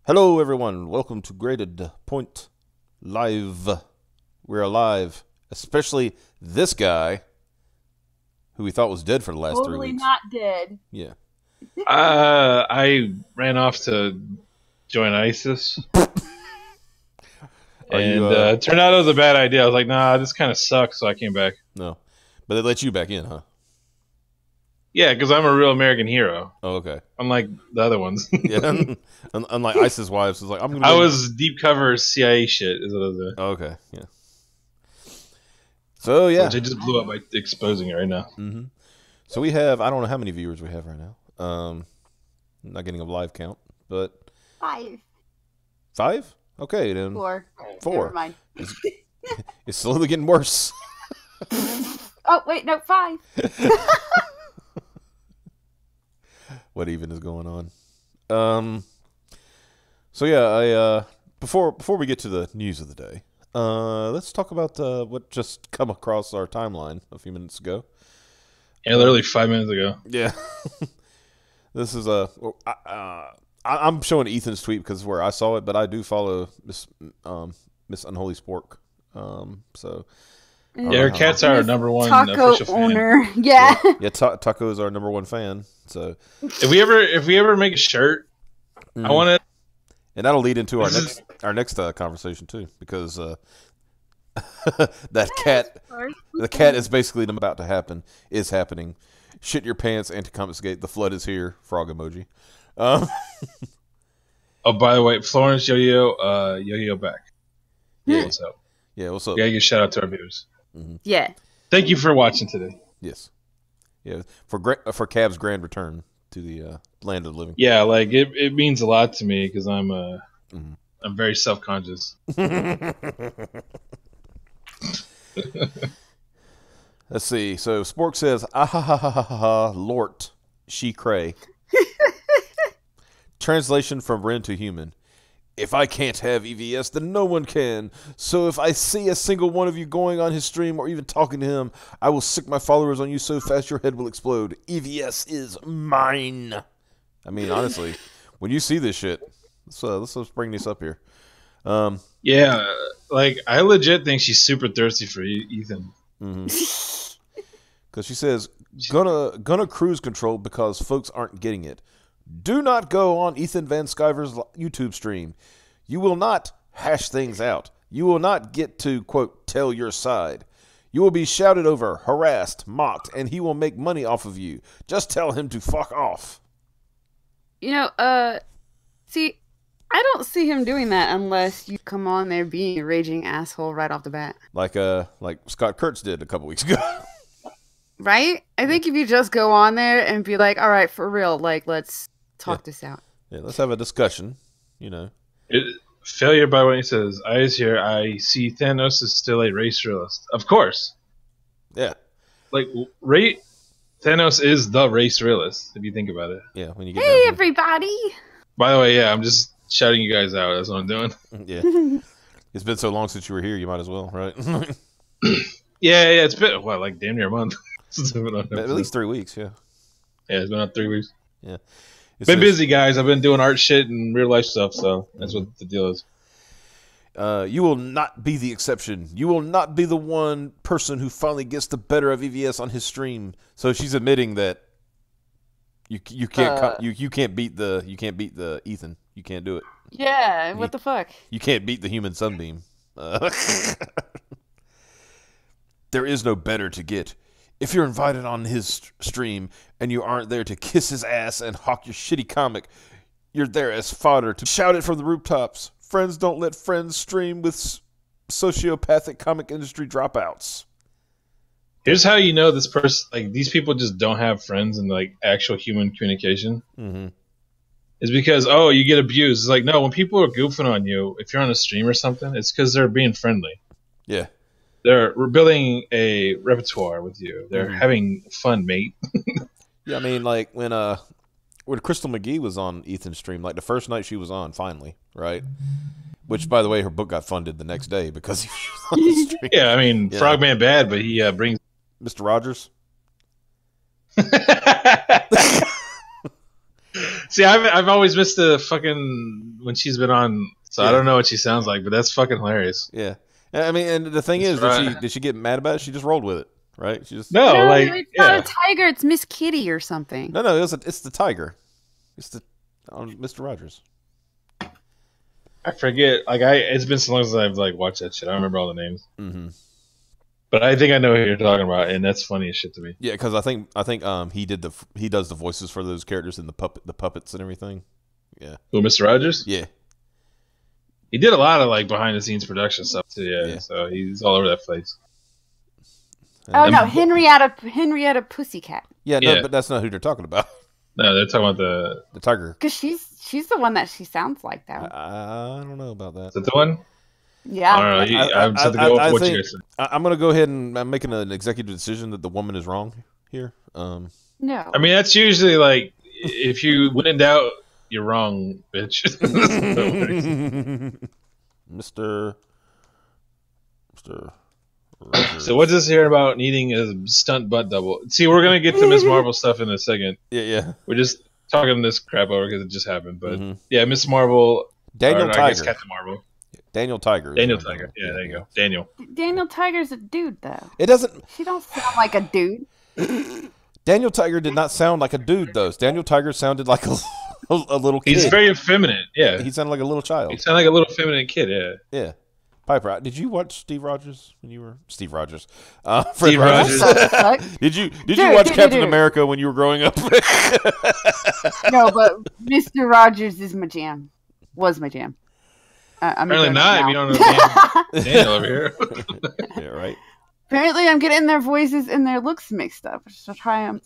Hello, everyone. Welcome to Graded Point Live. We're alive, especially this guy who we thought was dead for the last 3 Totally weeks. not dead. Yeah. I ran off to join ISIS, and it turned out it was a bad idea. I was like, nah, this kind of sucks, so I came back. No, but they let you back in, huh? Yeah, because I'm a real American hero. Oh, okay. Unlike the other ones. Yeah. Unlike ISIS wives, it's like I'm gonna. I was deep cover CIA shit, is what I was doing. Oh, okay. Yeah. So yeah, Which I just blew up by exposing it right now. Mm-hmm. So we have, I don't know how many viewers we have right now. I'm not getting a live count, but 5. 5? Okay, then 4. 4. Never mind. It's slowly getting worse. Oh, wait, no, 5. What even is going on? So yeah, before we get to the news of the day, let's talk about what just come across our timeline a few minutes ago. Yeah, literally 5 minutes ago. Yeah. This is I'm showing Ethan's tweet because where I saw it, but I do follow Miss Unholy Spork. So yeah, her cats are our number one Taco official owner. fan. Yeah. Yeah, Taco is our number one fan. So If we ever make a shirt, I want it. And that'll lead into our next conversation too, because that cat, the cat is basically about to happen, is happening. Shit your pants, anti-confiscate. The flood is here. Frog emoji. Oh, by the way, Florence Yo-Yo back. Yeah. What's up? Yeah, what's up? Yeah, give a shout out to our viewers. Mm-hmm. Yeah. Thank you for watching today. Yes. Yeah, for Cav's grand return to the land of the living. Yeah, like it means a lot to me because I'm very self-conscious. Let's see. So Spork says, "Ahahahaha, Lort, she cray." Translation from Ren to human. If I can't have EVS, then no one can. So if I see a single one of you going on his stream or even talking to him, I will sick my followers on you so fast your head will explode. EVS is mine. I mean, honestly, when you see this shit, let's bring this up here. Yeah, like I legit think she's super thirsty for Ethan. Because she says, gonna cruise control because folks aren't getting it. Do not go on Ethan Van Sciver's YouTube stream. You will not hash things out. You will not get to, quote, tell your side. You will be shouted over, harassed, mocked, and he will make money off of you. Just tell him to fuck off. You know, see, I don't see him doing that unless you come on there being a raging asshole right off the bat. Like Scott Kurtz did a couple weeks ago. Right? I think if you just go on there and be like, all right, for real, like, let's talk this out. Yeah, let's have a discussion, you know. Failure by what he says. Eyes here, I see Thanos is still a race realist. Of course. Yeah. Like, Thanos is the race realist, if you think about it. Yeah, when you get Hey, everybody! By the way, yeah, I'm just shouting you guys out. That's what I'm doing. Yeah. It's been so long since you were here, you might as well, right? Yeah, it's been, what, like damn near a month? Since I've been on At least 3 weeks, yeah. Yeah, it's been on 3 weeks. Yeah. Been busy, guys. I've been doing art shit and real life stuff, so that's what the deal is. You will not be the exception. You will not be the one person who finally gets the better of EVS on his stream. So she's admitting that you can't you can't beat the Ethan. You can't do it. Yeah, what the fuck? You can't beat the human sunbeam. There is no better to get. If you're invited on his stream and you aren't there to kiss his ass and hawk your shitty comic, you're there as fodder to shout it from the rooftops. Friends don't let friends stream with sociopathic comic industry dropouts. Here's how you know this person, like these people just don't have friends and like actual human communication. Is because, oh, you get abused. It's like, no, when people are goofing on you, if you're on a stream or something, it's because they're being friendly. Yeah. We're building a repertoire with you. They're having fun, mate. Yeah, I mean, like when Crystal McGee was on Ethan's stream, like the first night she was on, finally, right? Which, by the way, her book got funded the next day because he was on the stream. Yeah, I mean, Frogman bad, but he brings Mr. Rogers. See, I've always missed the fucking when she's been on, so I don't know what she sounds like, but that's fucking hilarious. Yeah, I mean, and the thing is, did she get mad about it? She just rolled with it, right? She just no, like it's not a tiger. It's Miss Kitty or something. No, it's the tiger. It's the Mr. Rogers. I forget. Like it's been so long since I've like watched that shit. I don't remember all the names. Mm-hmm. But I think I know who you're talking about, and that's funny as shit to me. Yeah, because I think he does the voices for those characters and the puppets and everything. Yeah. Who, Mr. Rogers? Yeah. He did a lot of like behind the scenes production stuff too. Yeah. So he's all over that place. Oh no, Henrietta Pussycat. Yeah, no, but that's not who they're talking about. No, they're talking about the tiger. Because she's the one that she sounds like though. I don't know about that. Is that the one? Yeah. I don't know. I'm going to go ahead and I'm making an executive decision that the woman is wrong here. No. I mean, that's usually like if you when in doubt, you're wrong, bitch. Mr. Rogers. So what's this here about needing a stunt butt double? See, we're gonna get to Miss Marvel stuff in a second. Yeah. We're just talking this crap over because it just happened. But yeah, Miss Marvel. Daniel Tiger. I guess Captain Marvel. Daniel Tiger. Daniel Tiger. Yeah, there you go. Daniel Tiger's a dude though. It doesn't. She don't sound like a dude. Daniel Tiger did not sound like a dude though. Daniel Tiger sounded like a little kid. He's very effeminate. Yeah. He sounded like a little child. He sounded like a little feminine kid. Yeah. Yeah. Piper, did you watch Steve Rogers when you were Steve Rogers? Steve Rogers. Did you watch Captain America when you were growing up? No, but Mr. Rogers is my jam. Was my jam. Apparently not. If you don't know Daniel over here. Yeah, right. Apparently, I'm getting their voices and their looks mixed up. So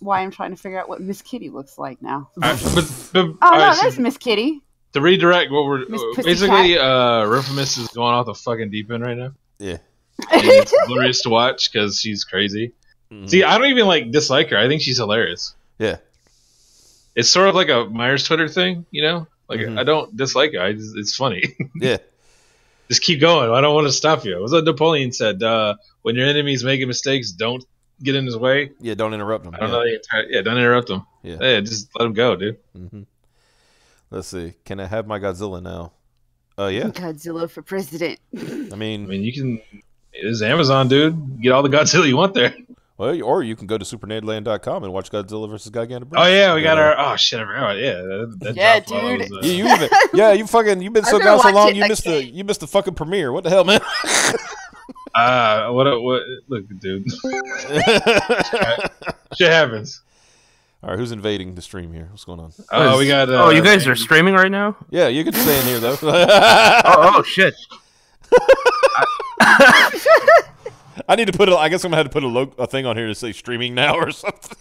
why I'm trying to figure out what Miss Kitty looks like now. That's Miss Kitty. To redirect, what we're basically, Rufus is going off the fucking deep end right now. Yeah, and it's glorious to watch because she's crazy. Mm-hmm. See, I don't even dislike her. I think she's hilarious. Yeah, it's sort of like a Myers Twitter thing, you know. I don't dislike her. It's funny. Yeah, just keep going. I don't want to stop you. It was what Napoleon said. When your enemy's making mistakes, don't get in his way. Yeah, don't interrupt them. I don't know. Don't interrupt them. Yeah, just let them go, dude. Mm-hmm. Let's see. Can I have my Godzilla now? Yeah. Godzilla for president. I mean, you can. It's Amazon, dude. Get all the Godzilla you want there. Well, or you can go to supernerdland.com and watch Godzilla vs. Gigantic. Oh yeah, we got our. Oh shit, I forgot. Yeah, dude. You've been so gone so long. You missed the fucking premiere. What the hell, man? What? Look, dude. Shit happens. All right, who's invading the stream here? What's going on? Oh, we got. You guys are streaming right now? Yeah, you can stay in here though. oh shit! I need to put. I guess I'm gonna have to put a thing on here to say streaming now or something.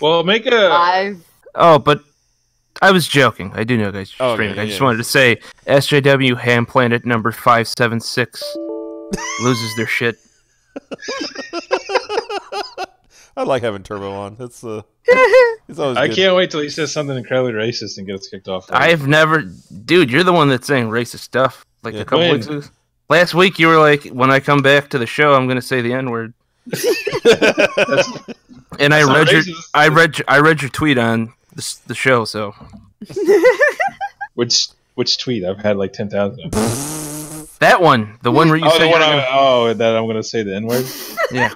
Well, make a. Live. Oh, but I was joking. I do know guys are streaming. I just wanted to say SJW Ham Planet number 576 loses their shit. I like having Turbo on. It's always good. I can't wait till he says something incredibly racist and gets kicked off. I've never, dude. You're the one that's saying racist stuff. A couple weeks ago. Last week you were like, when I come back to the show, I'm gonna say the N-word. And I read your tweet on the show. So which tweet? I've had like 10,000. That one, the one where you say that I'm gonna say the N-word. Yeah.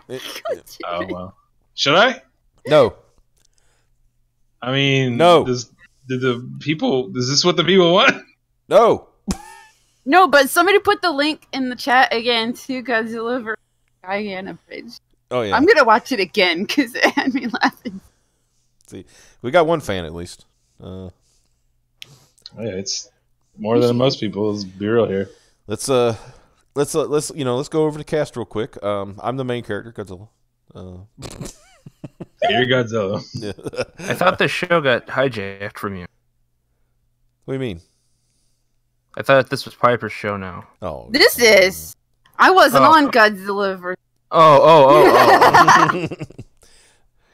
Oh well. Should I? No. I mean, no. Is this what the people want? No. No, but somebody put the link in the chat again to Godzilla vs. Gigantic Bridge. Oh yeah. I'm gonna watch it again because it had me laughing. See, we got one fan at least. Yeah, it's more than most people. Let's be real here. Let's go over the cast real quick. I'm the main character, Godzilla. You're Godzilla. Yeah. I thought the show got hijacked from you. What do you mean? I thought this was Piper's show now. Oh, this is. I wasn't on Godzilla vs. Oh.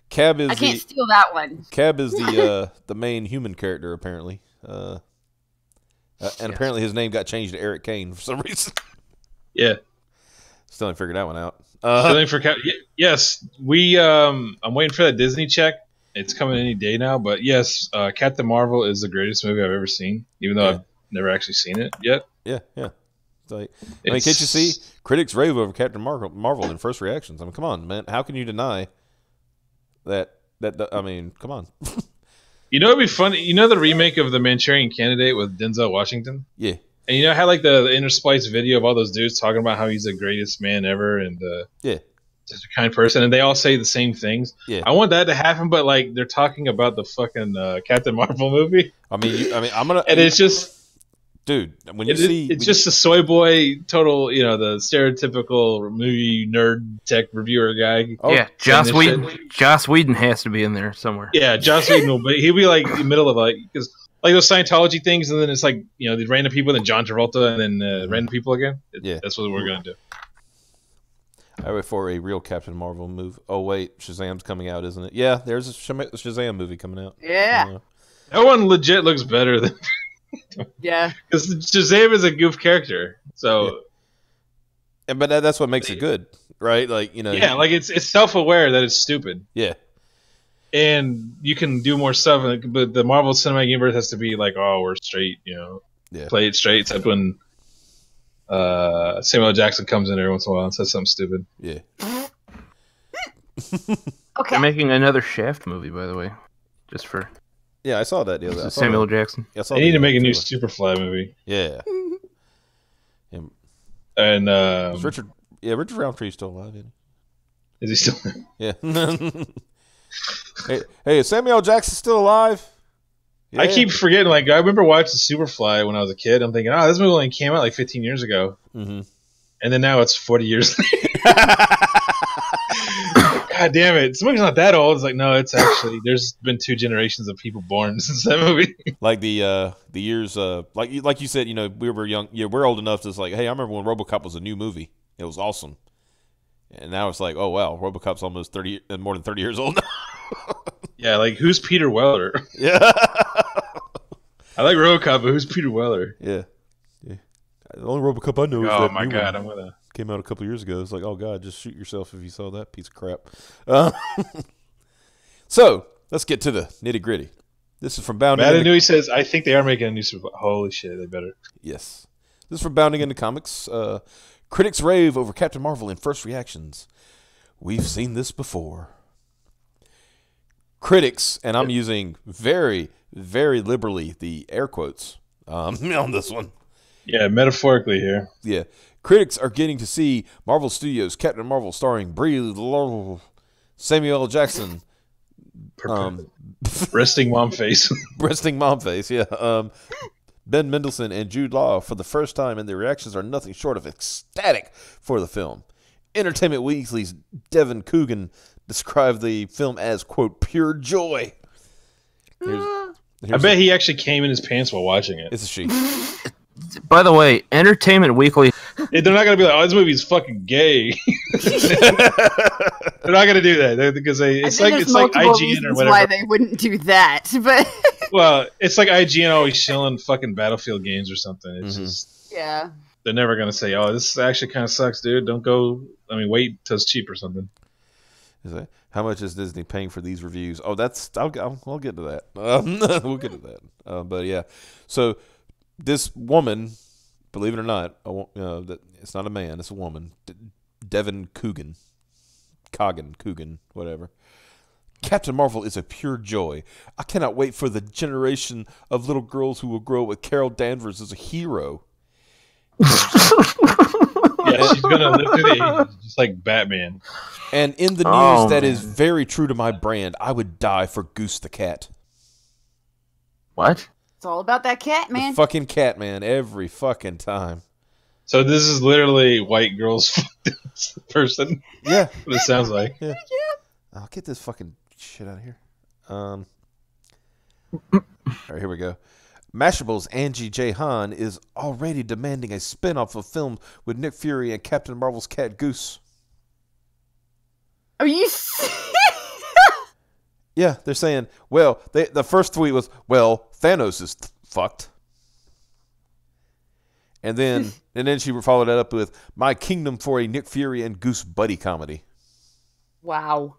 Cab is. I can't steal that one. Cab is the main human character apparently, and apparently his name got changed to Eric Kane for some reason. Yeah. Still ain't figured that one out. Yes, we. I'm waiting for that Disney check. It's coming any day now. But yes, Captain Marvel is the greatest movie I've ever seen, even though I've never actually seen it yet. Yeah. It's like, I mean, can't you see? Critics rave over Captain Marvel in first reactions. I mean, come on, man. How can you deny that? I mean, come on. You know, it'd be funny. You know the remake of The Manchurian Candidate with Denzel Washington? Yeah. And you know how like the interspliced video of all those dudes talking about how he's the greatest man ever and such a kind person, and they all say the same things. Yeah. I want that to happen, but like they're talking about the fucking Captain Marvel movie. I mean, I'm gonna. And it's just, dude, when you see, it's just a soy boy, total, you know, the stereotypical movie nerd tech reviewer guy. Oh, yeah, Joss Whedon has to be in there somewhere. Yeah, Joss Whedon will be. He'll be like in the middle of like because. Like those Scientology things, and then it's like, you know, the random people, and then John Travolta, and then random people again. That's what we're going to do. I wait for a real Captain Marvel move. Oh, wait, Shazam's coming out, isn't it? Yeah, there's a Shazam movie coming out. Yeah. That one legit looks better than... Yeah. Because Shazam is a goof character, so... Yeah. But that's what makes it good, right? Like, you know... Yeah, like it's self-aware that it's stupid. Yeah. And you can do more stuff, but the Marvel Cinematic Universe has to be like, oh, we're straight, you know, play it straight. Except when Samuel L. Jackson comes in every once in a while and says something stupid. Yeah. Okay. They're making another Shaft movie, by the way, just for. Yeah, I saw that deal. Samuel L. Jackson. They need to make a new Superfly movie. Yeah. And Richard Roundtree's still alive, isn't he? Is he still? Yeah. Hey, is Samuel L. Jackson still alive? Yeah. I keep forgetting. Like, I remember watching Superfly when I was a kid. I'm thinking, oh, this movie only came out like 15 years ago. Mm-hmm. And then now it's 40 years later. God damn it. This movie's not that old. It's like, no, it's actually, there's been 2 generations of people born since that movie. Like the years, like you said, you know, we were young. Yeah, we're old enough to it's like, hey, I remember when RoboCop was a new movie. It was awesome. And now it's like, oh, wow, RoboCop's almost more than 30 years old now. Yeah, like, who's Peter Weller? Yeah. I like RoboCop, but who's Peter Weller? Yeah. The only RoboCop I know is that my new God, one. Came out a couple years ago. It's like, oh, God, just shoot yourself if you saw that piece of crap. So, let's get to the nitty-gritty. This is from Bounding. Matt Nui says, I think they are making a new Super. Holy shit, they better. Yes. This is from Bounding into Comics. Critics rave over Captain Marvel in first reactions. We've seen this before. Critics, and I'm using very, very liberally the air quotes on this one. Yeah, metaphorically here. Yeah. Critics are getting to see Marvel Studios' Captain Marvel starring Samuel L. Jackson. Resting mom face. Resting mom face, yeah. Ben Mendelsohn and Jude Law for the first time, and their reactions are nothing short of ecstatic for the film. Entertainment Weekly's Devin Coogan described the film as, quote, pure joy. I bet he actually came in his pants while watching it. It's a she. By the way, Entertainment Weekly... They're not going to be like, oh, this movie's fucking gay. They're not going to do that because it's like IGN or whatever. Why they wouldn't do that, but well, it's like IGN always shilling fucking Battlefield games or something. It's just they're never going to say, oh, this actually kind of sucks, dude. Don't go. I mean, wait till it's cheap or something. How much is Disney paying for these reviews? Oh, we'll get to that. We'll get to that. But yeah, so this woman. Believe it or not, it's not a man, it's a woman. Devin Coogan, whatever. Captain Marvel is a pure joy. I cannot wait for the generation of little girls who will grow with Carol Danvers as a hero. Yeah, she's going to live through the ages, just like Batman. And in the news that is very true to my brand, I would die for Goose the cat. What? It's all about that cat, man. The fucking cat, man, every fucking time. So this is literally white girls person? Yeah. What it sounds like. Yeah. I'll get this fucking shit out of here. All right, here we go. Mashable's Angie J. Hahn is already demanding a spin-off of film with Nick Fury and Captain Marvel's cat Goose. Are you Yeah, they're saying, well, the first tweet was, well, Thanos is fucked. And then she followed that up with, my kingdom for a Nick Fury and Goose buddy comedy. Wow.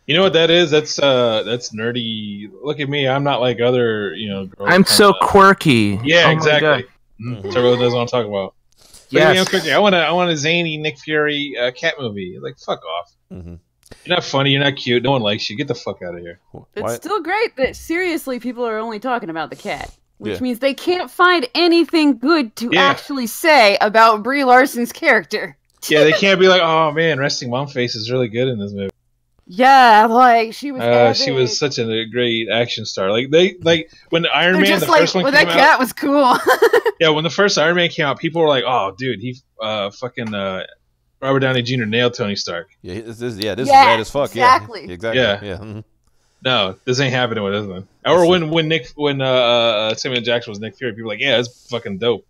You know what that is? That's nerdy. Look at me. I'm not like other, girls. I'm so quirky. Yeah, Oh exactly. So everyone knows what I'm talking about. Look at me, I'm quirky. I want a zany Nick Fury cat movie. Like, fuck off. Mm-hmm. You're not funny. You're not cute. No one likes you. Get the fuck out of here. It's still great that seriously people are only talking about the cat. Which means they can't find anything good to actually say about Brie Larson's character. Yeah, they can't be like, oh man, Resting Mom Face is really good in this movie. Yeah, like she was. She was such a great action star. Like when Iron Man, the first one came that out. cat was cool. Yeah, when the first Iron Man came out, people were like, "Oh, dude, he fucking Robert Downey Jr. nailed Tony Stark." Yeah, this is rad as fuck. Exactly. Yeah, exactly. Yeah. Mm-hmm. No, this ain't happening with this one. Or when Samuel Jackson was Nick Fury, people were like, "Yeah, that's fucking dope."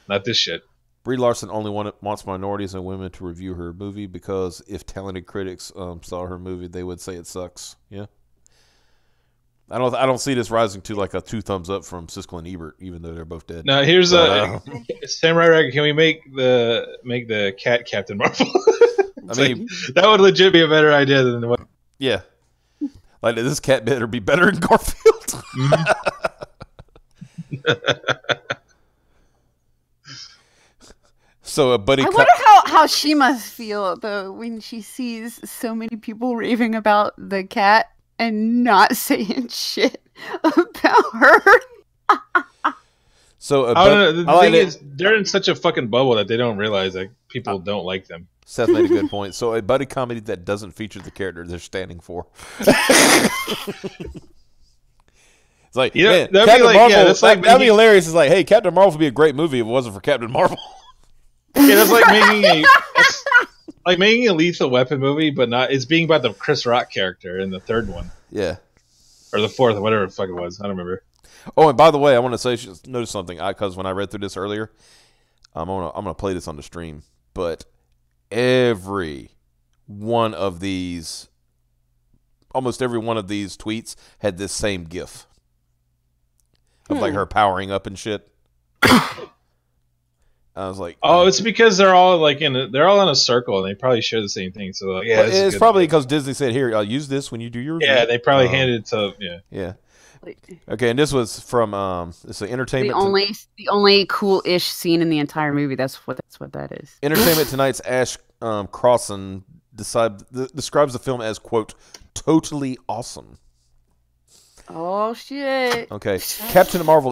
Not this shit. Brie Larson only wants minorities and women to review her movie because if talented critics saw her movie, they would say it sucks. Yeah, I don't see this rising to like a 2 thumbs up from Siskel and Ebert, even though they're both dead. Now here's Samurai Ragged. Can we make the cat Captain Marvel? I mean, that would legit be a better idea than what. Yeah, like this cat better be better than Garfield. So a buddy. I wonder how she must feel though when she sees so many people raving about the cat and not saying shit about her. So the thing is, they're in such a fucking bubble that they don't realize that people don't like them. Seth made a good point. So a buddy comedy that doesn't feature the character they're standing for. It's like, man, Captain Marvel. That'd be hilarious. It's like, hey, Captain Marvel would be a great movie if it wasn't for Captain Marvel. Yeah, that's like making a Lethal Weapon movie, but not. It's being about the Chris Rock character in the third one. Yeah, or the fourth, or whatever the fuck it was. I don't remember. Oh, and by the way, I want to say, notice something. Because when I read through this earlier, I'm gonna play this on the stream. But every one of these, almost every one of these tweets had this same GIF of like her powering up and shit. I was like, "Oh, it's because they're all like they're all in a circle, and they probably share the same thing." So, like, yeah, it's probably because Disney said, "Here, I'll use this when you do your review." Yeah, they probably handed it to yeah. Okay, and this was from it's an Entertainment. The only cool-ish scene in the entire movie. That's what that is. Entertainment Tonight's Ash Crossan describes the film as, quote, totally awesome. Oh shit. Okay. Captain Marvel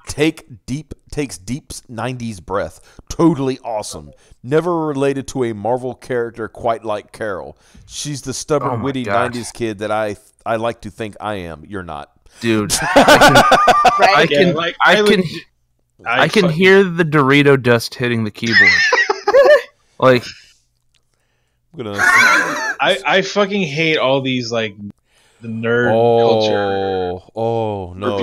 takes deep 90s breath. Totally awesome. Never related to a Marvel character quite like Carol. She's the stubborn, witty 90s kid that I like to think I am. You're not. Dude. I can hear the Dorito dust hitting the keyboard. Like I fucking hate all these like the nerd culture. Oh no!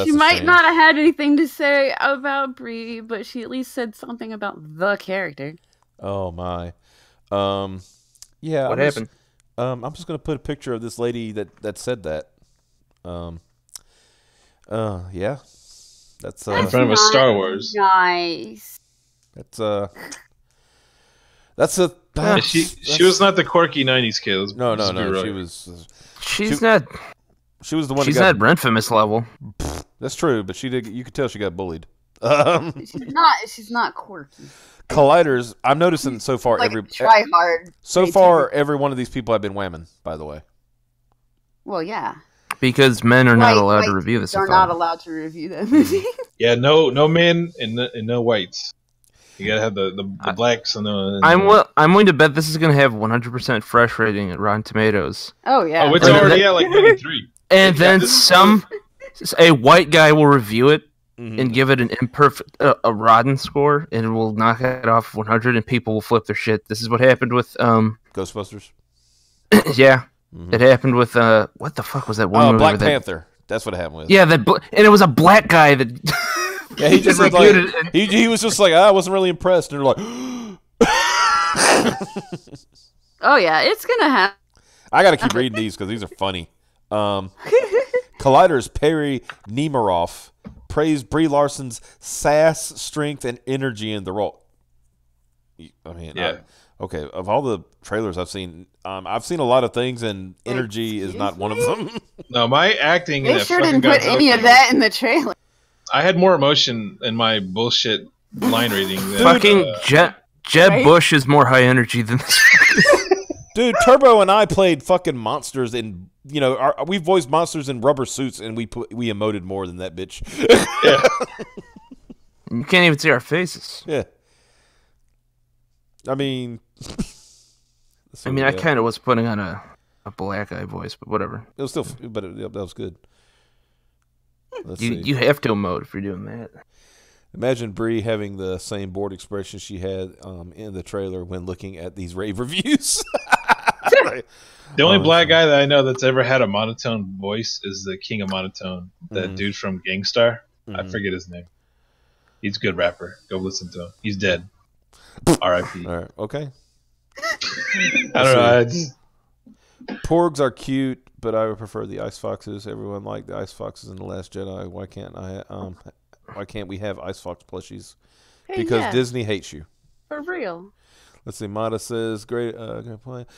She might not have had anything to say about Brie, but she at least said something about the character. Oh my! Yeah. What happened? I'm just gonna put a picture of this lady that said that. Yeah. That's in front of a Star Wars. Nice. She was not the quirky '90s kid. No. She was. She's not. She was the one. She's not Renfamous level. That's true, but she did. You could tell she got bullied. She's not quirky. Colliders. I'm noticing so far try hard. So far, every one of these people have been whamming. By the way. Well, yeah. Because men are not allowed to review this. They're not allowed to review that movie. Yeah, no men and no whites. You gotta have the blacks and the. I'm willing to bet this is gonna have 100% fresh rating at Rotten Tomatoes. Oh yeah. Oh, it's already at like 93. And then a white guy will review it and give it an imperfect, a rotten score, and it will knock it off 100, and people will flip their shit. This is what happened with Ghostbusters. Yeah, it happened with what the fuck was that one movie? Black Panther. That's what happened with. Yeah, and it was a black guy that. Yeah, he just said, like, he was just like, I wasn't really impressed, and they're like, oh yeah, it's gonna happen. I gotta keep reading these because these are funny. Collider's Perry Nemiroff praised Brie Larson's sass, strength, and energy in the role. I mean, yeah. Okay, of all the trailers I've seen a lot of things, and energy is not one of them. No, my acting. They sure didn't put any of that in the trailer. I had more emotion in my bullshit line reading. Than, fucking Jeb Bush is more high energy than this. Dude, Turbo and I played fucking monsters in, we voiced monsters in rubber suits, and we emoted more than that bitch. Yeah. You can't even see our faces. Yeah. I mean, I kind of was putting on a black guy voice, but whatever. It was still, that was good. You have to emote if you're doing that. Imagine Bree having the same bored expression she had in the trailer when looking at these rave reviews. The only black guy that I know that's ever had a monotone voice is the king of monotone, that dude from Gangstar. I forget his name. He's a good rapper. Go listen to him. He's dead. R.I.P. All right, okay. I don't know. Porgs are cute, but I would prefer the ice foxes. Everyone liked the ice foxes in The Last Jedi. Why can't we have ice fox plushies? Hey, Because Disney hates you. For real. Let's see. Mata says, great point.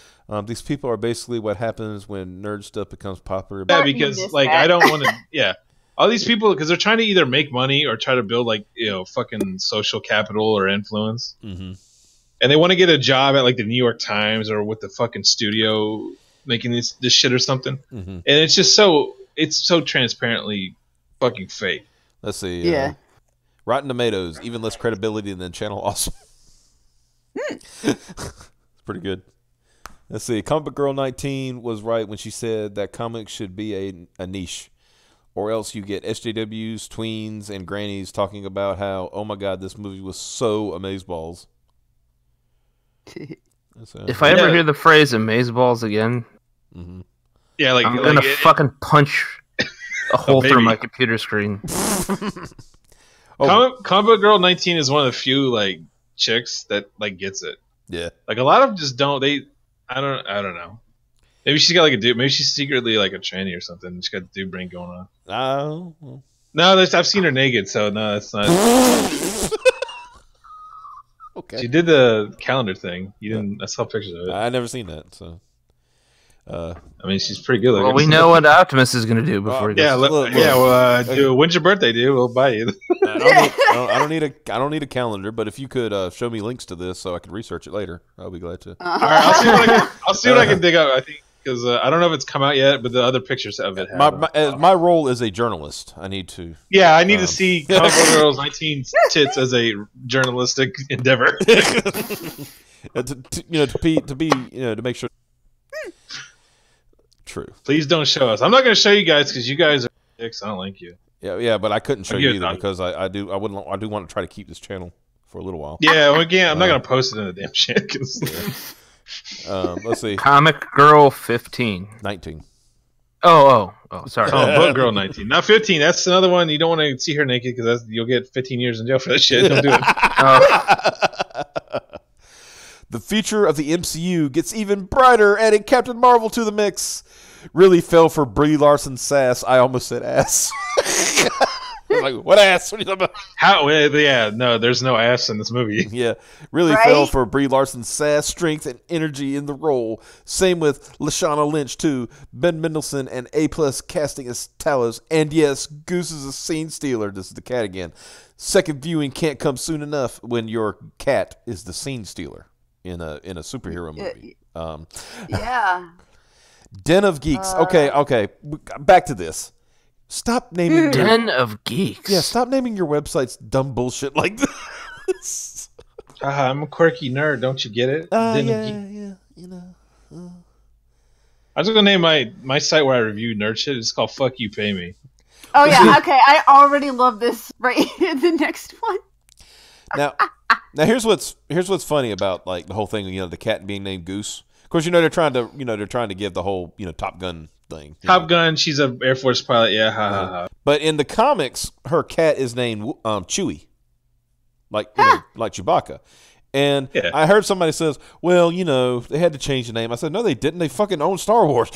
These people are basically what happens when nerd stuff becomes popular. Yeah, because I don't want to. Yeah, all these people, because they're trying to either make money or try to build fucking social capital or influence, and they want to get a job at the New York Times or with the fucking studio making this shit or something, and it's just so transparently fucking fake. Let's see. Rotten Tomatoes, even less credibility than Channel Awesome. It's pretty good. Let's see. Comic Girl 19 was right when she said that comics should be a niche, or else you get SJWs, tweens, and grannies talking about how, oh my god, this movie was so amazeballs. If I ever hear the phrase amazeballs again, yeah, I'm gonna fucking punch a hole through my computer screen. Comic Girl 19 is one of the few chicks that gets it. Yeah. A lot of them just don't. I don't know. Maybe she's got a dude. Maybe she's secretly a tranny or something. She's got the dude brain going on. Oh. Well. No, I've seen her naked, so no, that's not. Okay. She did the calendar thing. You didn't. I saw pictures of it. I never seen that. So. I mean, she's pretty good. Well, we know what Optimus is going to do before he goes. When's your birthday, dude? We'll buy you. I don't need a calendar, but if you could show me links to this so I can research it later, I'll be glad to. All right, I'll see what I can dig up. I think because I don't know if it's come out yet, but the other pictures of it have. My role as a journalist, I need to. Yeah, I need to see Comic Girls 19 tits as a journalistic endeavor. To make sure. True. Please don't show us. I'm not going to show you guys because you guys are dicks. I don't like you. Yeah, but I couldn't show you either because I do want to try to keep this channel for a little while. Yeah, well, again, I'm not going to post it in the damn shit. Let's see. Comic Girl 15. 19. Oh, sorry. Book Girl 19. Not 15. That's another one. You don't want to see her naked because you'll get 15 years in jail for that shit. Don't do it. The future of the MCU gets even brighter, adding Captain Marvel to the mix. Really fell for Brie Larson's sass. I almost said ass. I was like, what ass? What are you talking about? How? Yeah, no, there's no ass in this movie. Yeah, really fell for Brie Larson's sass, strength, and energy in the role. Same with Lashana Lynch, too. Ben Mendelsohn and A-plus casting as Talos. And yes, Goose is a scene stealer. This is the cat again. Second viewing can't come soon enough when your cat is the scene stealer in a superhero movie. Yeah. Den of Geeks. Okay. Back to this. Stop naming Den of Geeks. Yeah, stop naming your websites dumb bullshit like this. I'm a quirky nerd. Don't you get it? Yeah. I was gonna name my site where I review nerd shit. It's called Fuck You Pay Me. Oh yeah. Okay. I already love this. Right. The next one. Now here's what's funny about the whole thing. The cat being named Goose. Of course, they're trying to give the whole Top Gun thing. Top Gun. She's an Air Force pilot. Yeah. Ha. But in the comics, her cat is named Chewie, like Chewbacca. And I heard somebody says, well, they had to change the name. I said, no, they didn't. They fucking own Star Wars.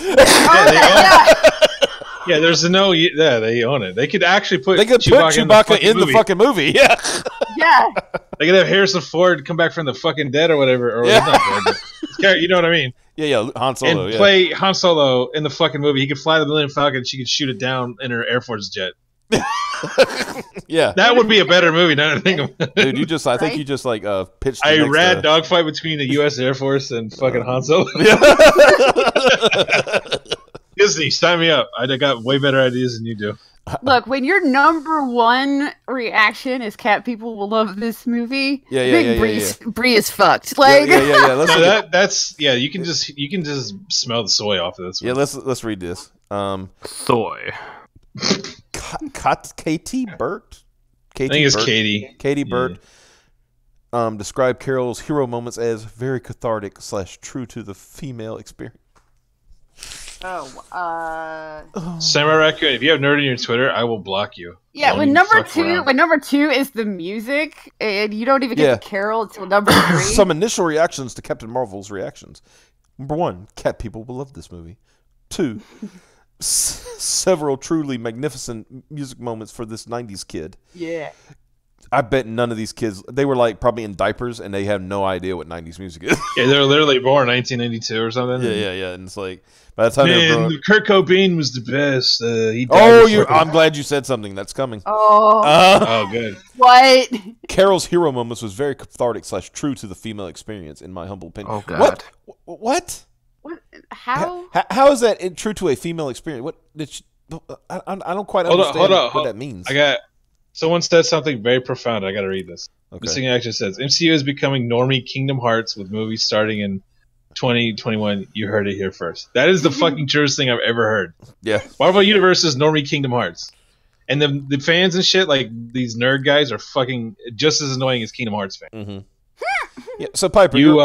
Yeah, there's no. Yeah, they own it. They could actually put. They could put Chewbacca in the fucking movie. Yeah. Yeah. They could have Harrison Ford come back from the fucking dead or whatever, or he's not dead, but you know what I mean? Yeah, Han Solo. And play Han Solo in the fucking movie. He could fly the Millennium Falcon. She could shoot it down in her Air Force jet. Yeah, that would be a better movie. Now that I think about it. Dude, I think you just like pitched a rad dogfight between the U.S. Air Force and fucking Han Solo. Yeah. Disney, sign me up. I got way better ideas than you do. Look, when your number one reaction is "cat people will love this movie," Bree is fucked. Like, yeah. That's you can just smell the soy off of this one. Yeah, let's read this. Soy. Katie Burt. I think it's Katie. Katie Burt described Carol's hero moments as very cathartic / true to the female experience. Samurai Raccoon, if you have nerd in your Twitter, I will block you. Yeah, when number two is the music, and you don't even get to Carol until number 3. Some initial reactions to Captain Marvel's reactions. Number 1, cat people will love this movie. 2, several truly magnificent music moments for this 90s kid. Yeah. I bet none of these kids, they were like probably in diapers and they have no idea what 90s music is. Yeah, they're literally born 1992 or something. Yeah. And it's like, by the time they're grown, Kurt Cobain was the best. He died I'm glad you said something. That's coming. Oh, good. What? Carol's hero moments was very cathartic / true to the female experience, in my humble opinion. Oh, God. What? How? How is that true to a female experience? What did she, I don't quite understand what that means. Someone said something very profound. I got to read this. Okay. Missing Action says, MCU is becoming normie Kingdom Hearts with movies starting in 2021. You heard it here first. That is the fucking truest thing I've ever heard. Yeah. Marvel Universe is normie Kingdom Hearts. And the fans and shit, like these nerd guys, are fucking just as annoying as Kingdom Hearts fans. Mm-hmm. Yeah, so Piper, you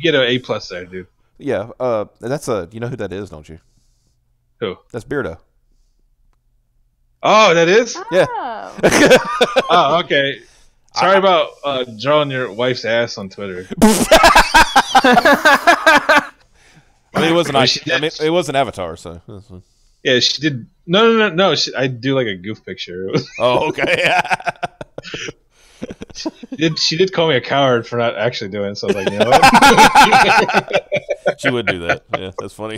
get an A+ there, dude. Yeah, that's you know who that is, don't you? Who? That's Beardo. Oh, that is? Yeah. Oh, okay. Sorry about drawing your wife's ass on Twitter. I mean, it wasn't Avatar, so. Yeah, she did. No. I do like a goof picture. Oh, okay. She did call me a coward for not actually doing it, so I was like, you know what? She would do that. Yeah, that's funny.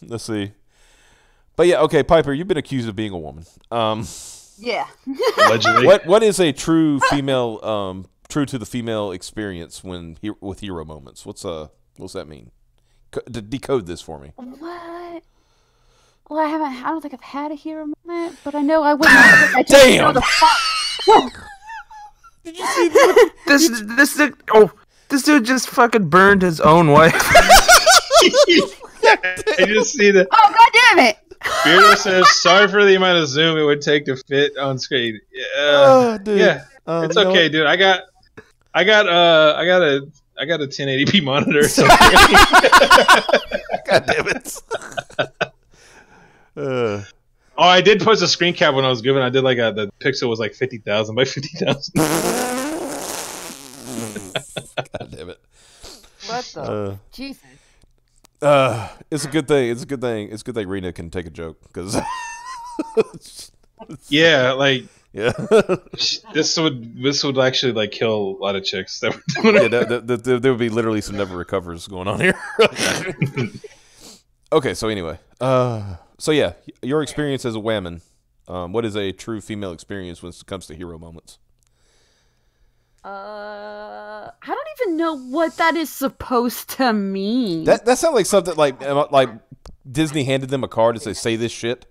Let's see. But yeah, okay, Piper, you've been accused of being a woman. Yeah. Allegedly. What is a true female, true to the female experience with hero moments? What's that mean? Decode this for me. What? Well, I don't think I've had a hero moment, but I know I wouldn't. Damn. Did you see this dude just fucking burned his own wife. I just see that. Oh, God damn it. Beardo says, sorry for the amount of zoom it would take to fit on screen. Dude. Yeah, it's okay, dude. I got a 1080p monitor. So God damn it. I did post a screen cap when I was giving. I did like the pixel was like 50,000 by 50,000. God damn it. What the? Jesus. It's a good thing. It's a good thing Rena can take a joke because. Yeah, like. Yeah. This would actually like kill a lot of chicks that were doing it. Yeah, there would be literally some never recovers going on here. Okay, so anyway, so yeah, your experience as a woman. What is a true female experience when it comes to hero moments? I don't even know what that is supposed to mean. That sounds like something like Disney handed them a card and say this shit.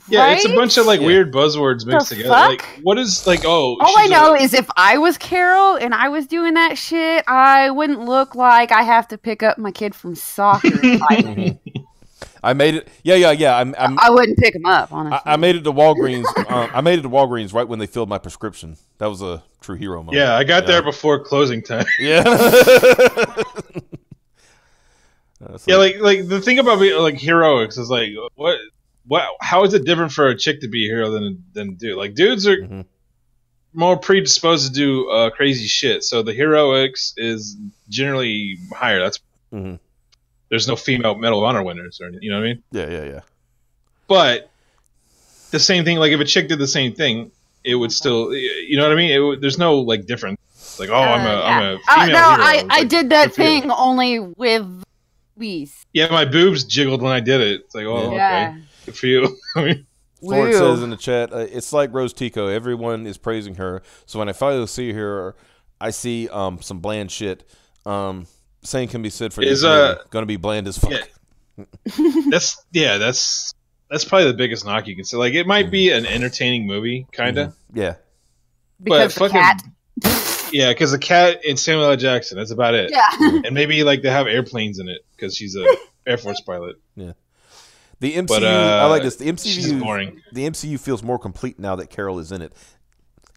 Yeah, right? It's a bunch of like weird buzzwords mixed together. Fuck? Like, what is like? Oh, all I know is if I was Carol and I was doing that shit, I wouldn't look like I have to pick up my kid from soccer. I made it. Yeah. I wouldn't pick him up. Honestly, I made it to Walgreens. I made it to Walgreens right when they filled my prescription. That was a true hero moment. Yeah, I got there before closing time. Yeah. Yeah, like the thing about like heroics is like what how is it different for a chick to be a hero than a dude? Like dudes are more predisposed to do crazy shit, so the heroics is generally higher. That's there's no female Medal of Honor winners or anything, you know what I mean? Yeah. But the same thing, like if a chick did the same thing, it would still, you know what I mean? There's no like difference. Like, oh, I'm a female no, hero. I did that thing only with Whis. Yeah, my boobs jiggled when I did it. It's like, oh, okay, good for you. Florence says in the chat, it's like Rose Tico. Everyone is praising her. So when I finally see her, I see some bland shit. Same can be said for this movie. Gonna be bland as fuck. Yeah. That's probably the biggest knock you can say. Like, it might be an entertaining movie, kind of. Yeah. Because the cat. Yeah, because the cat and Samuel L. Jackson. That's about it. Yeah. And maybe like they have airplanes in it because she's a Air Force pilot. Yeah. The MCU, I like this. The she's boring. The MCU feels more complete now that Carol is in it.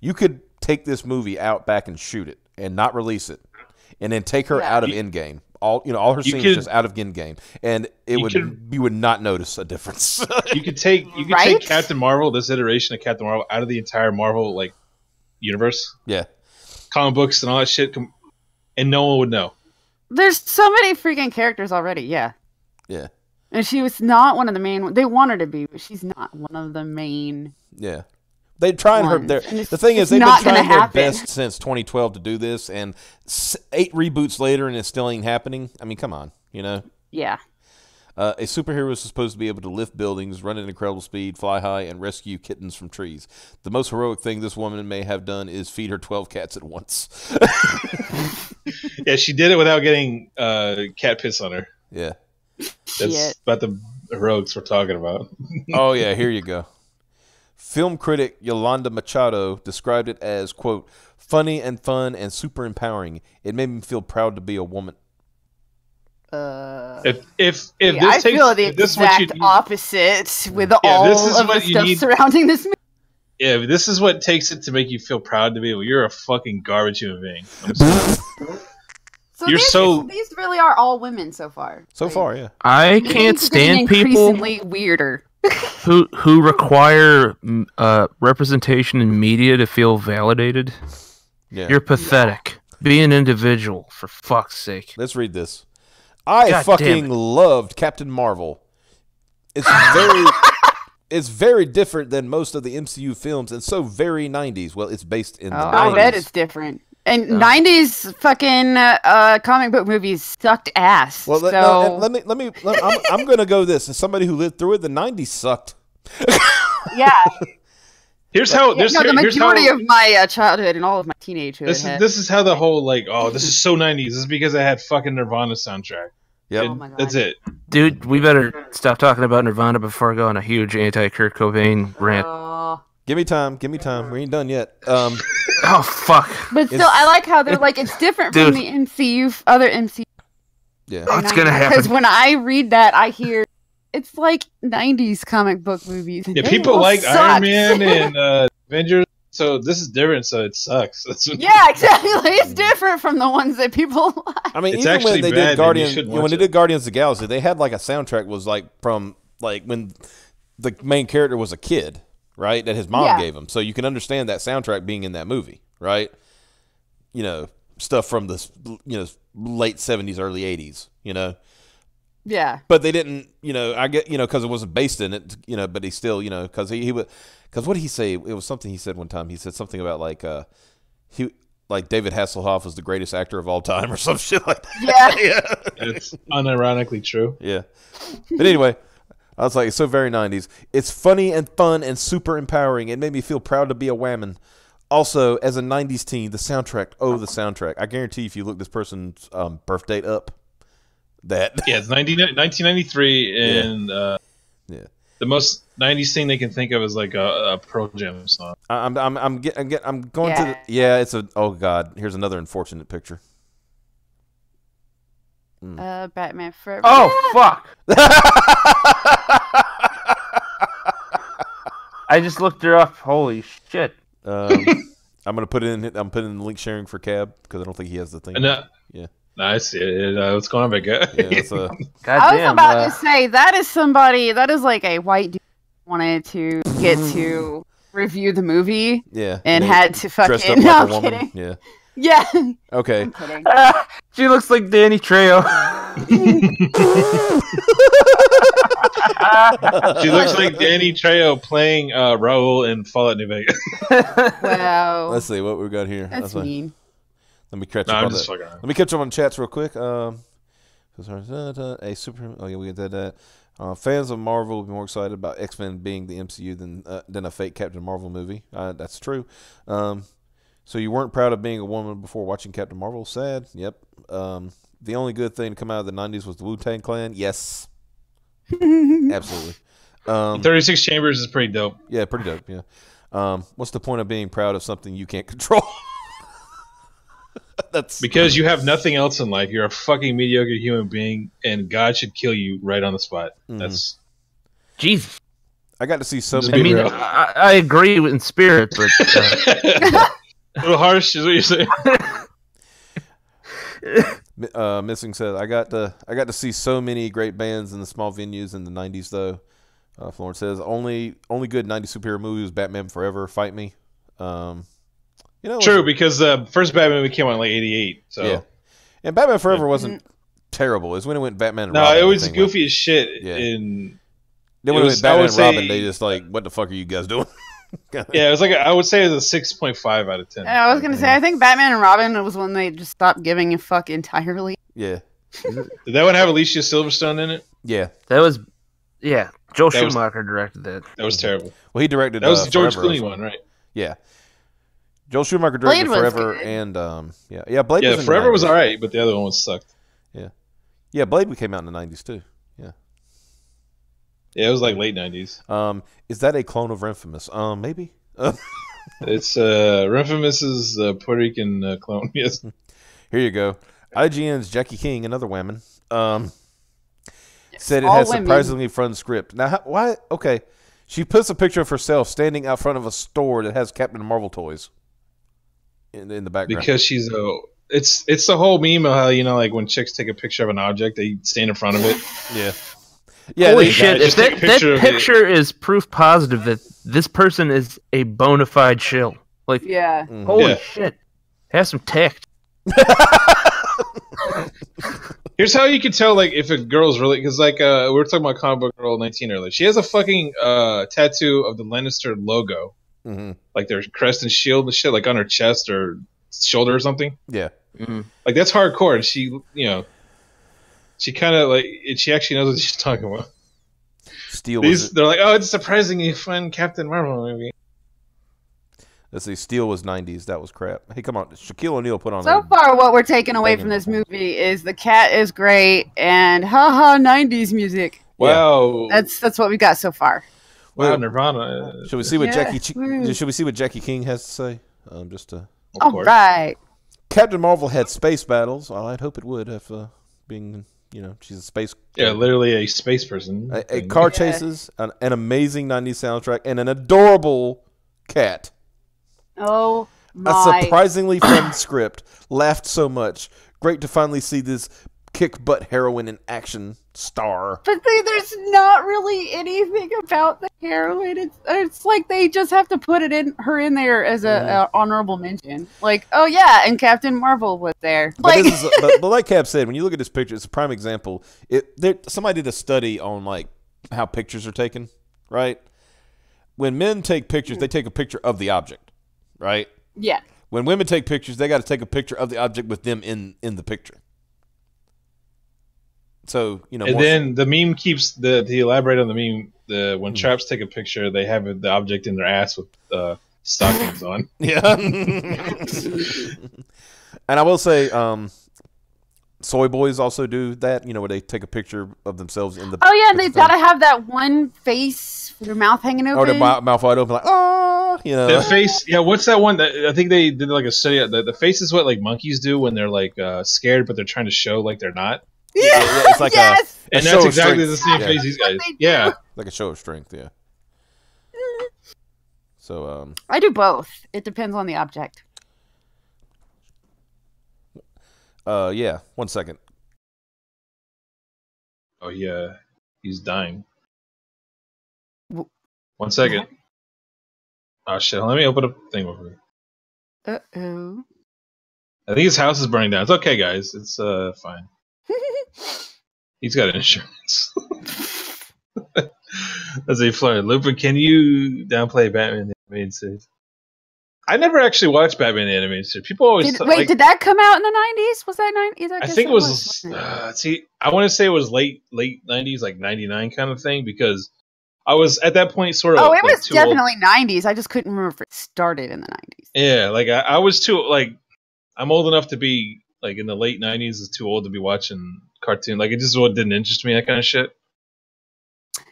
You could take this movie out back and shoot it and not release it, and then take her out of Endgame. All her scenes just out of Endgame, and you would not notice a difference. you could take Captain Marvel, this iteration of Captain Marvel, out of the entire Marvel like universe. Yeah, comic books and all that shit, and no one would know. There's so many freaking characters already. Yeah. Yeah. And she was not one of the main. They want her to be, but she's not one of the main. Yeah. They tried her. The thing is, they've been trying their best since 2012 to do this, and 8 reboots later, and it still ain't happening. I mean, come on, you know? Yeah. A superhero is supposed to be able to lift buildings, run at incredible speed, fly high, and rescue kittens from trees. The most heroic thing this woman may have done is feed her 12 cats at once. Yeah, she did it without getting cat piss on her. Yeah. That's about the heroics we're talking about. Oh, yeah, here you go. Film critic Yolanda Machado described it as, quote, funny and fun and super empowering. It made me feel proud to be a woman. I feel the exact opposite with all of the stuff surrounding this movie. Yeah, but this is what takes it to make you feel proud to be. Well, you're a fucking garbage human being. So these really are all women so far. So far, yeah. I can't stand people increasingly weirder who require representation in media to feel validated. Yeah. You're pathetic. Be an individual, for fuck's sake. Let's read this. I fucking loved Captain Marvel. It's very different than most of the MCU films, and so very 90s. Well, it's based in the 90s. I bet it's different. And 90s fucking comic book movies sucked ass. Well, I'm going to go this. As somebody who lived through it, the 90s sucked. Yeah. The majority of my childhood and all of my teenagehood. This is how the whole like, oh, this is so 90s. This is because I had fucking Nirvana soundtrack. Yeah, oh my God. That's it. Dude, we better stop talking about Nirvana before I go on a huge anti-Kurt Cobain rant. Give me time. We ain't done yet. Oh, fuck. But still, I like how they're like, it's different from the other MCU. Yeah. Oh, it's going to happen. Because when I read that, I hear it's like 90s comic book movies. Yeah, people like Iron Man and Avengers, so this is different, so it sucks. Yeah, exactly. It's different from the ones that people like. I mean, it's even when they did Guardians of the Galaxy, they had like a soundtrack was like from like when the main character was a kid, right? That his mom gave him. So you can understand that soundtrack being in that movie, right? You know, stuff from the late 70s, early 80s, you know. Yeah. But they didn't, I get, because it wasn't based in it, but he still, because he would, because what did he say? It was something he said one time. He said something about like David Hasselhoff was the greatest actor of all time or some shit like that. Yeah. It's unironically true. Yeah. But anyway, I was like, it's so very 90s. It's funny and fun and super empowering. It made me feel proud to be a whammon. Also, as a 90s teen, the soundtrack. I guarantee if you look this person's birth date up, it's 1993, and the most 90s thing they can think of is like a Pearl Jam song. I'm going to it's a, oh god, here's another unfortunate picture. Batman Forever. Oh fuck. I just looked her up. Holy shit. I'm gonna put it in. I'm putting in the link sharing for Cab because I don't think he has the thing. Yeah. Nice. What's going on, Big guy? I was about to say that is like a white dude who wanted to get to review the movie. Yeah. And had to fucking. Dressed up like a woman. Kidding. Yeah. Yeah. Okay. I'm kidding. She looks like Danny Trejo. She looks like Danny Trejo playing Raul in Fallout New Vegas. Wow. Let's see what we got here. That's mean. Let me catch No, up I'm on just that. fucking around. Let me catch up on chats real quick. A super. Oh yeah, we get that. Fans of Marvel will be more excited about X-Men being the MCU than a fake Captain Marvel movie. That's true. So you weren't proud of being a woman before watching Captain Marvel? Sad. Yep. The only good thing to come out of the 90s was the Wu-Tang Clan. Yes. Absolutely. 36 Chambers is pretty dope. Yeah, pretty dope. Yeah. What's the point of being proud of something you can't control? That's because you have nothing else in life. You're a fucking mediocre human being, and God should kill you right on the spot. That's Jesus. I got to see so Just many. be I mean, real. I agree in spirit, but a little harsh, is what you're saying. Missing says I got to see so many great bands in the small venues in the 90s though. Florence says only good 90s superhero movie was Batman Forever. Fight me. True, because the first Batman movie came out in like '88. So yeah, and Batman Forever wasn't terrible. It's when it went Batman. And no, Robin, it was the thing goofy went. as shit. Yeah. In Then when it went Batman and say- Robin, they just like, what the fuck are you guys doing? yeah, it was like I would say it was a 6.5 out of 10. I was gonna say, I think Batman and Robin was when they just stopped giving a fuck entirely. Yeah, Did that one have Alicia Silverstone in it? yeah. that was, Joel That was- Schumacher directed that. That was terrible. Well, he directed. That was the George Forever Clooney also. one, right? Yeah, Joel Schumacher directed Blade was Forever, good. and Blade. Yeah, was in Forever the was 90s. alright, but the other one was sucked. Yeah, Blade came out in the 90s too. Yeah, it was like late 90s. Is that a clone of Infamous? Maybe. It's Renfimus's Puerto Rican clone. Yes. Here you go. IGN's Jackie King, another woman, said it all has women. surprisingly fun script. Now, why? Okay, she puts a picture of herself standing out front of a store that has Captain Marvel toys in the background. Because she's it's the whole meme of how, like when chicks take a picture of an object, they stand in front of it. yeah, Holy they- shit! just If take a that picture of it. picture is proof positive that this person is a bona fide shill. Like, Yeah. holy Yeah. shit, have some tact. Here's how you can tell, like, if a girl's really, because like we were talking about Comic Book Girl 19 earlier. She has a fucking tattoo of the Lannister logo, Mhm. like their crest and shield and shit, like on her chest or shoulder or something. Yeah. Like that's hardcore. And she, she kind of like she actually knows what she's talking about. Steel was. They're like, oh, it's a surprisingly fun Captain Marvel movie. Let's see. Steel was 90s. That was crap. Hey, come on. Shaquille O'Neal put on. So far, what we're taking away from this movie is the cat is great and haha 90s music. Wow, That's what we got so far. wow, Nirvana. Should we see what Yeah. Should we see what Jackie King has to say? Just Of All course. right. Captain Marvel had space battles. Well, I'd hope it would if being she's a space. Yeah, literally a space person. A car chases, an amazing 90s soundtrack, and an adorable cat. Oh A my. surprisingly fun script. Laughed so much. Great to finally see this kick butt heroine in action star. But there's not really anything about the heroine. It's like they just have to put her in there as a honorable mention. Like, oh yeah, and Captain Marvel was there. But, Like, but like Cap said, when you look at this picture, it's a prime example. Somebody did a study on like how pictures are taken, right? When men take pictures, they take a picture of the object, right? yeah. When women take pictures, they got to take a picture of the object with them in the picture. So And more- then the meme keeps to elaborate on the meme. When traps take a picture, they have the object in their ass with stockings on. yeah. And I will say, soy boys also do that. Where they take a picture of themselves in the. Oh yeah, and with they've the got to have that one face with their mouth hanging thing. open. Or their mouth wide open, like The face, yeah. What's that one? I think they did like a study. The face is what like monkeys do when they're like scared, but they're trying to show like they're not. Yeah, it's like yes. a And show that's of exactly strength. the same Yeah. face these guys. They do. Yeah. Like a show of strength, yeah. So, I do both. It depends on the object. yeah. 1 second. Oh yeah, he's dying. W- 1 second. Oh shit! Let me open up the thing over here. Uh-oh. I think his house is burning down. It's okay, guys. It's fine. He's got insurance. That's a flirt. Lupin, can you downplay Batman the Animated Series? I never actually watched Batman the Animated Series. People always did that come out in the 90s? Was that 90s? I think it was. See, I want to say it was late 90s, like 99 kind of thing, because I was at that point sort of. Oh, it was definitely 90s. I just couldn't remember if it started in the 90s. Yeah, like I was too like. I'm old enough to be like in the late 90s. Is too old to be watching cartoon. Like it just didn't interest me, that kind of shit.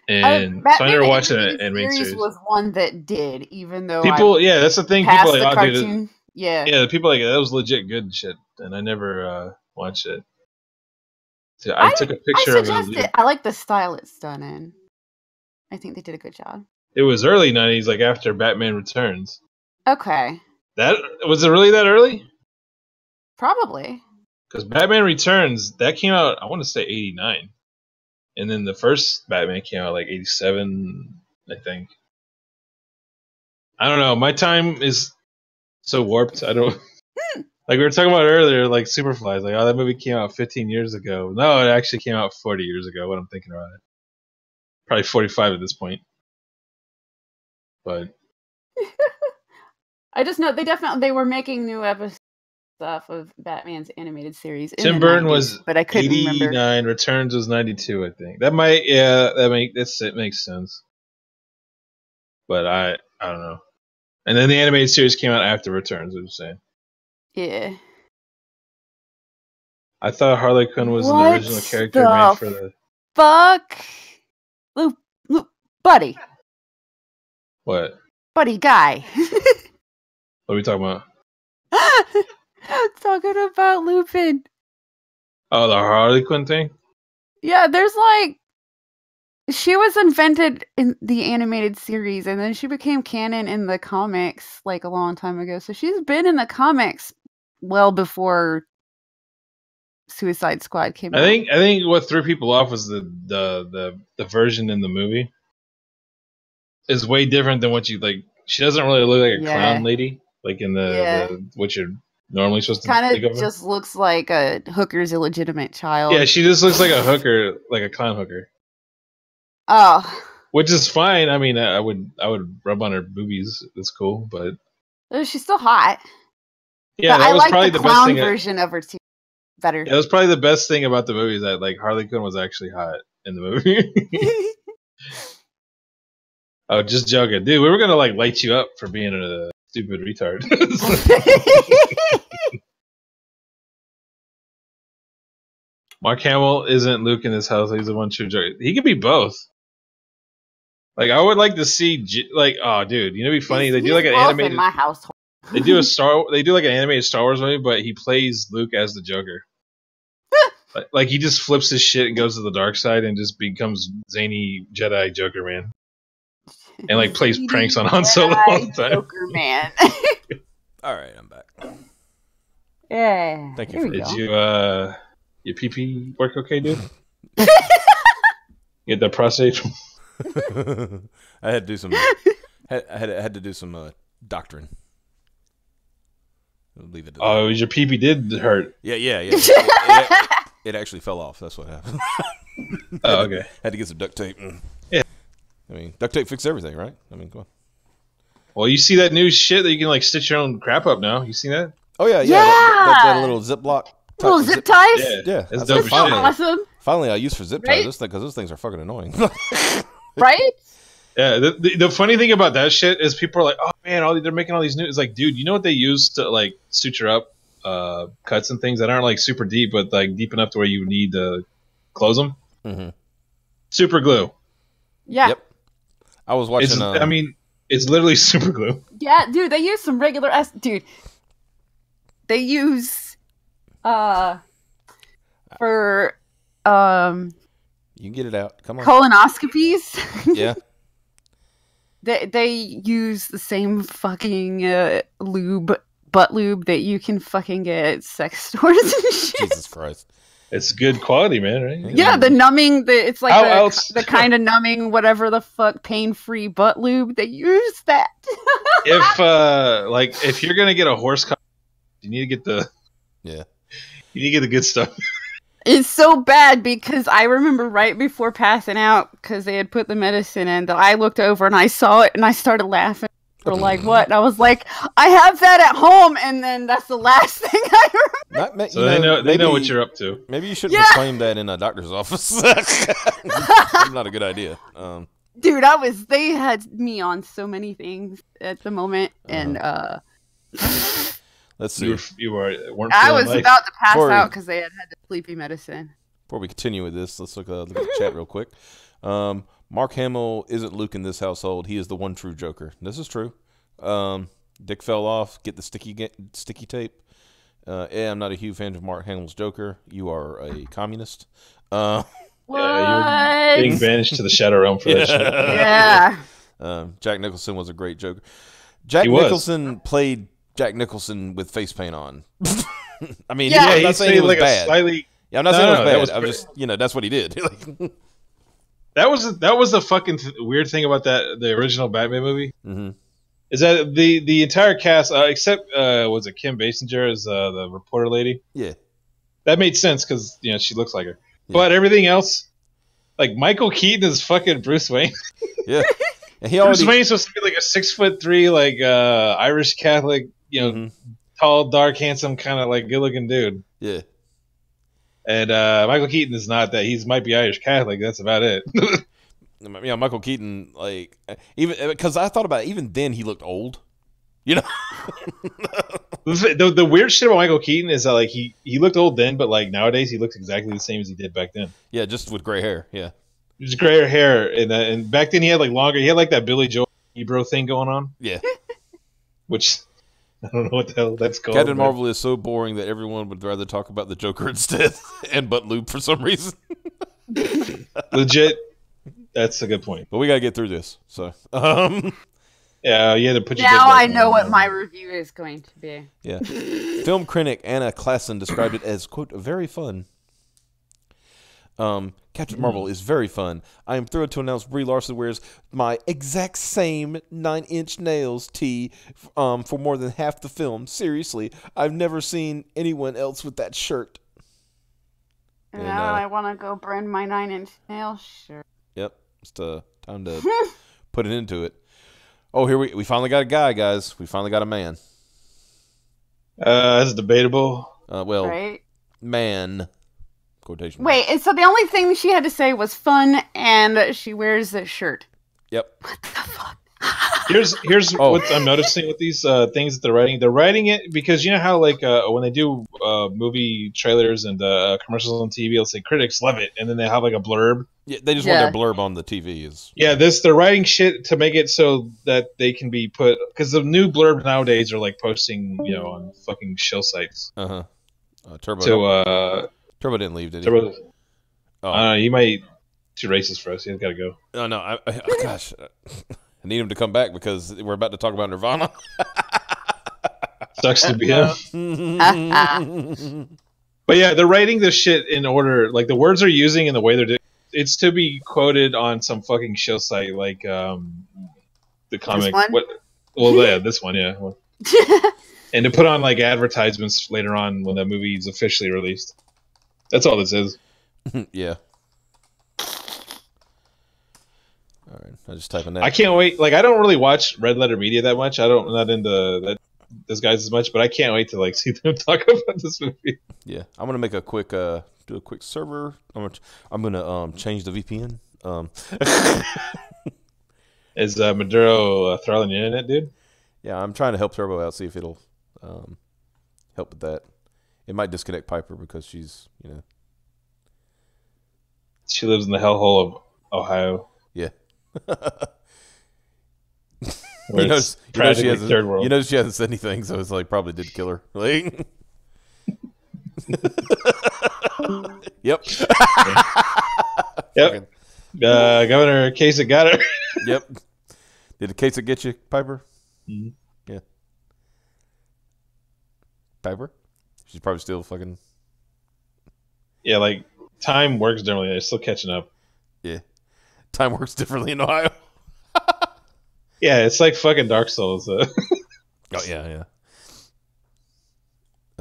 And so I never watched an animated series. Was one that did, even though people. Yeah, that's the thing. People like, oh, dude, yeah. People like that was legit good shit, and I never watched it. So I took a picture of it. I like the style it's done in. I think they did a good job. It was early 90s, like after Batman Returns. Okay. That was it really that early? Probably. Because Batman Returns, that came out, I want to say 89. And then the first Batman came out like 87, I think. I don't know. My time is so warped. I don't... Like we were talking about earlier, like Superfly. Like, oh, that movie came out 15 years ago. No, it actually came out 40 years ago, when I'm thinking about it. Probably 45 at this point. But... I just know they were making new episodes off of Batman's animated series. Tim Burton was, but I couldn't 89. Remember. Returns was 92, I think. That might, it makes sense. But I don't know. And then the animated series came out after Returns. I'm saying. Yeah. I thought Harley Quinn was an original character made for the fuck, Luke, buddy. What? Buddy guy. What are we talking about? Talking about Lupin. Oh, the Harley Quinn thing? Yeah, there's like... She was invented in the animated series, and then she became canon in the comics like a long time ago. So she's been in the comics well before Suicide Squad came out. I think what threw people off was the version in the movie is way different than what you like. She doesn't really look like a clown lady, like in the what you're normally supposed to think of. Just looks like a hooker's illegitimate child. Yeah, she just looks like a hooker, like a clown hooker. Oh, which is fine. I mean, I would rub on her boobies. It's cool, but she's still hot. Yeah, but that was probably the best thing. Version of her too. Better. That was probably the best thing about the movie, that like Harley Quinn was actually hot in the movie. Oh, just joking, dude. We were gonna like light you up for being a stupid retard. Mark Hamill isn't Luke in this house. He's the one true joke. He could be both. Like, I would like to see, like, oh, dude, you know, it'd be funny. They do like an animated. In my household. They do like an animated Star Wars movie, but he plays Luke as the Joker. Like he just flips his shit and goes to the dark side and just becomes zany Jedi Joker man, and like plays pranks on Han Solo all the time. Joker man. All right, I'm back. Yeah. Thank you. Did you your pee work okay, dude? Get that prostate. I had to do some. I had to do some doctrine. I'll leave it. Oh, your pee did hurt. Yeah. It actually fell off. That's what happened. Oh, okay. Had to get some duct tape. Yeah. I mean, duct tape fixes everything, right? I mean, come on. Well, you see that new shit that you can like stitch your own crap up now. You seen that? Oh yeah. That little Ziploc. Little zip ties. Yeah. That's dope as shit. Awesome. Finally, I use for zip ties this thing because those things are fucking annoying. Right? Yeah. The funny thing about that shit is people are like, oh man, they're making all these new. It's like, dude, you know what they use to like suture up cuts and things that aren't like super deep, but like deep enough to where you need to close them. Mm-hmm. Super glue. Yeah. Yep. I was watching. I mean, it's literally super glue. Yeah, dude. They use some regular dude. They use for you can get it out. Come on. Colonoscopies. Yeah. They use the same fucking butt lube that you can fucking get at sex stores and shit. Jesus Christ. It's good quality, man, right? Yeah, the numbing, it's like the kind of numbing, whatever the fuck, pain-free butt lube. They use that. If you're gonna get a horse cock, you need to get the you need to get the good stuff. It's so bad because I remember right before passing out, because they had put the medicine in, that I looked over and I saw it and I started laughing. Or like, what? And I was like, I have that at home, and then that's the last thing I remember. So they know what you're up to. Maybe you shouldn't proclaim that in a doctor's office. That's not a good idea. Dude, they had me on so many things at the moment, and let's see. I was about to pass out because they had the sleepy medicine. Before we continue with this, let's look at the chat real quick. Mark Hamill isn't Luke in this household. He is the one true Joker. This is true. Dick fell off. Get the sticky tape. I'm not a huge fan of Mark Hamill's Joker. You are a communist. What? You're being banished to the Shadow Realm for that shit. Yeah. Jack Nicholson was a great Joker. Jack Nicholson played Jack Nicholson with face paint on. I mean, I'm not saying it was bad. I'm not saying it was bad. I'm just, that's what he did. That was the fucking weird thing about the original Batman movie. Mm-hmm. Is that the entire cast, except was it Kim Basinger as the reporter lady? Yeah, that made sense because she looks like her. Yeah. But everything else, like Michael Keaton is fucking Bruce Wayne. Yeah, and Bruce Wayne's supposed to be like a 6'3", like Irish Catholic, tall, dark, handsome, kind of like good-looking dude. Yeah. And Michael Keaton is not that. He might be Irish Catholic. That's about it. Michael Keaton, like, even because I thought about it, even then he looked old. The weird shit about Michael Keaton is that like he looked old then, but like nowadays he looks exactly the same as he did back then. Yeah, just with gray hair. Yeah, just gray hair, and back then he had like longer. He had like that Billy Joel Ebro thing going on. Yeah, which. I don't know what the hell that's called. Captain Marvel is so boring that everyone would rather talk about the Joker instead, and Butt Lube for some reason. Legit, that's a good point. But we gotta get through this. So, yeah, you had to put. Now I know what my review is going to be. Yeah, film critic Anna Klassen described it as quote very fun. Captain Marvel is very fun. I am thrilled to announce Brie Larson wears my exact same 9-inch nails tee for more than half the film. Seriously, I've never seen anyone else with that shirt. Now I want to go burn my 9-inch nail shirt. Yep, it's time to put it into it. Oh, here we finally got a guy, guys. We finally got a man. That's debatable. Right? Man. Quotation. Wait, and so the only thing she had to say was fun, and she wears this shirt. Yep. What the fuck? Here's what I'm noticing with these things that they're writing. They're writing it because you know how like when they do movie trailers and commercials on TV, they'll say critics love it, and then they have like a blurb. Yeah, they just want their blurb on the TV. They're writing shit to make it so that they can be put because the new blurbs nowadays are like posting on fucking shill sites. Turbo. Turbo didn't leave, did he? You might too racist for us. He's got to go. Oh no! Gosh, I need him to come back because we're about to talk about Nirvana. Sucks to be him. But yeah, they're writing this shit in order. Like the words they're using and the way they're. It's to be quoted on some fucking show site like the comic. This one, yeah. And to put on like advertisements later on when the movie is officially released. That's all this is. Yeah. All right, I just type in that. I can't wait. Like, I don't really watch Red Letter Media that much. I'm not into those guys as much, but I can't wait to like see them talk about this movie. Yeah, I'm gonna make a quick do a quick server. I'm gonna change the VPN. Is Maduro throttling the internet, dude? Yeah, I'm trying to help Turbo out, see if it'll help with that. It might disconnect Piper because she's, She lives in the hellhole of Ohio. Yeah. Where it's practically third world. You know she hasn't said anything, so it's like probably did kill her. Like, yep. Yep. Governor Kasich got her. Yep. Did the Kasich get you, Piper? Mm-hmm. Yeah. Piper? She's probably still fucking. Yeah, like time works differently. They're still catching up. Yeah, time works differently in Ohio. Yeah, it's like fucking Dark Souls. Oh yeah.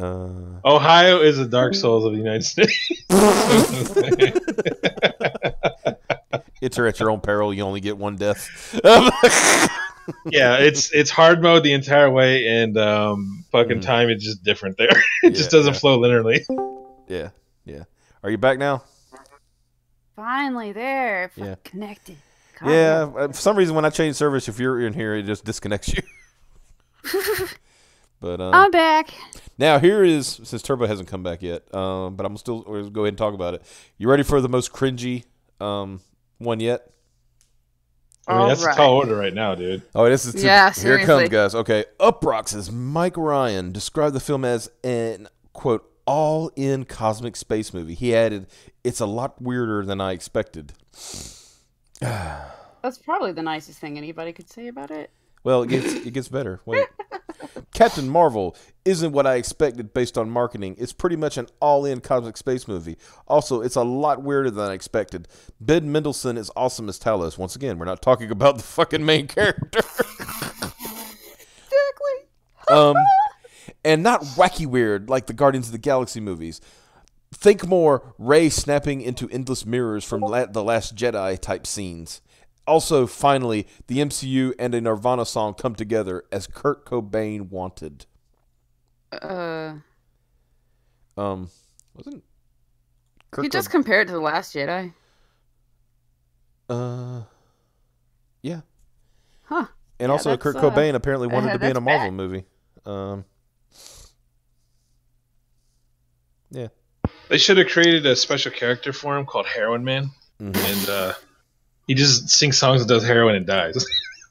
Ohio is the Dark Souls of the United States. Enter at your own peril. You only get one death. Yeah, it's hard mode the entire way, and fucking time is just different there. It just doesn't flow linearly. Yeah, yeah. Are you back now? Finally, there. Connected. God. Yeah. For some reason, when I change service, if you're in here, it just disconnects you. But I'm back. Now here is, since Turbo hasn't come back yet, but I'm still go ahead and talk about it. You ready for the most cringy one yet? I mean, that's a tall order right now, dude. Oh, this is seriously. Here it comes, guys. Okay, Uproxx's Mike Ryan described the film as an quote all-in cosmic space movie. He added, "It's a lot weirder than I expected." That's probably the nicest thing anybody could say about it. Well, it gets better. Wait. Captain Marvel isn't what I expected based on marketing. It's pretty much an all-in cosmic space movie. Also, it's a lot weirder than I expected. Ben Mendelsohn is awesome as Talos. Once again, we're not talking about the fucking main character. Exactly. And not wacky weird like the Guardians of the Galaxy movies. Think more Rey snapping into endless mirrors from the Last Jedi type scenes. Also, finally, the MCU and a Nirvana song come together as Kurt Cobain wanted. Wasn't Kurt You just compared it to The Last Jedi? Yeah. Huh. And Yeah, also, Kurt Cobain apparently wanted to be in a Marvel movie. Yeah. They should have created a special character for him called Heroin Man, and he just sings songs and does heroin and dies.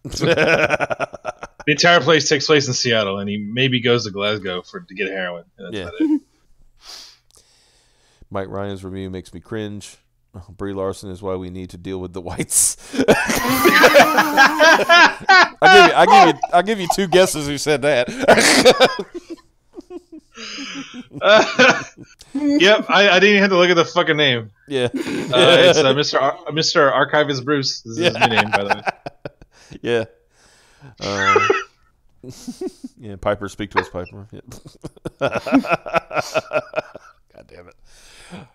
The entire place takes place in Seattle, and he maybe goes to Glasgow to get heroin. And that's about it. Mike Ryan's review makes me cringe. Brie Larson is why we need to deal with the whites. I'll give you two guesses who said that. Yep, I didn't even have to look at the fucking name. Yeah, it's Mr. Archivist Bruce. This is his new name, by the way. Yeah. Yeah, Piper, speak to us, Piper. Yeah. God damn it.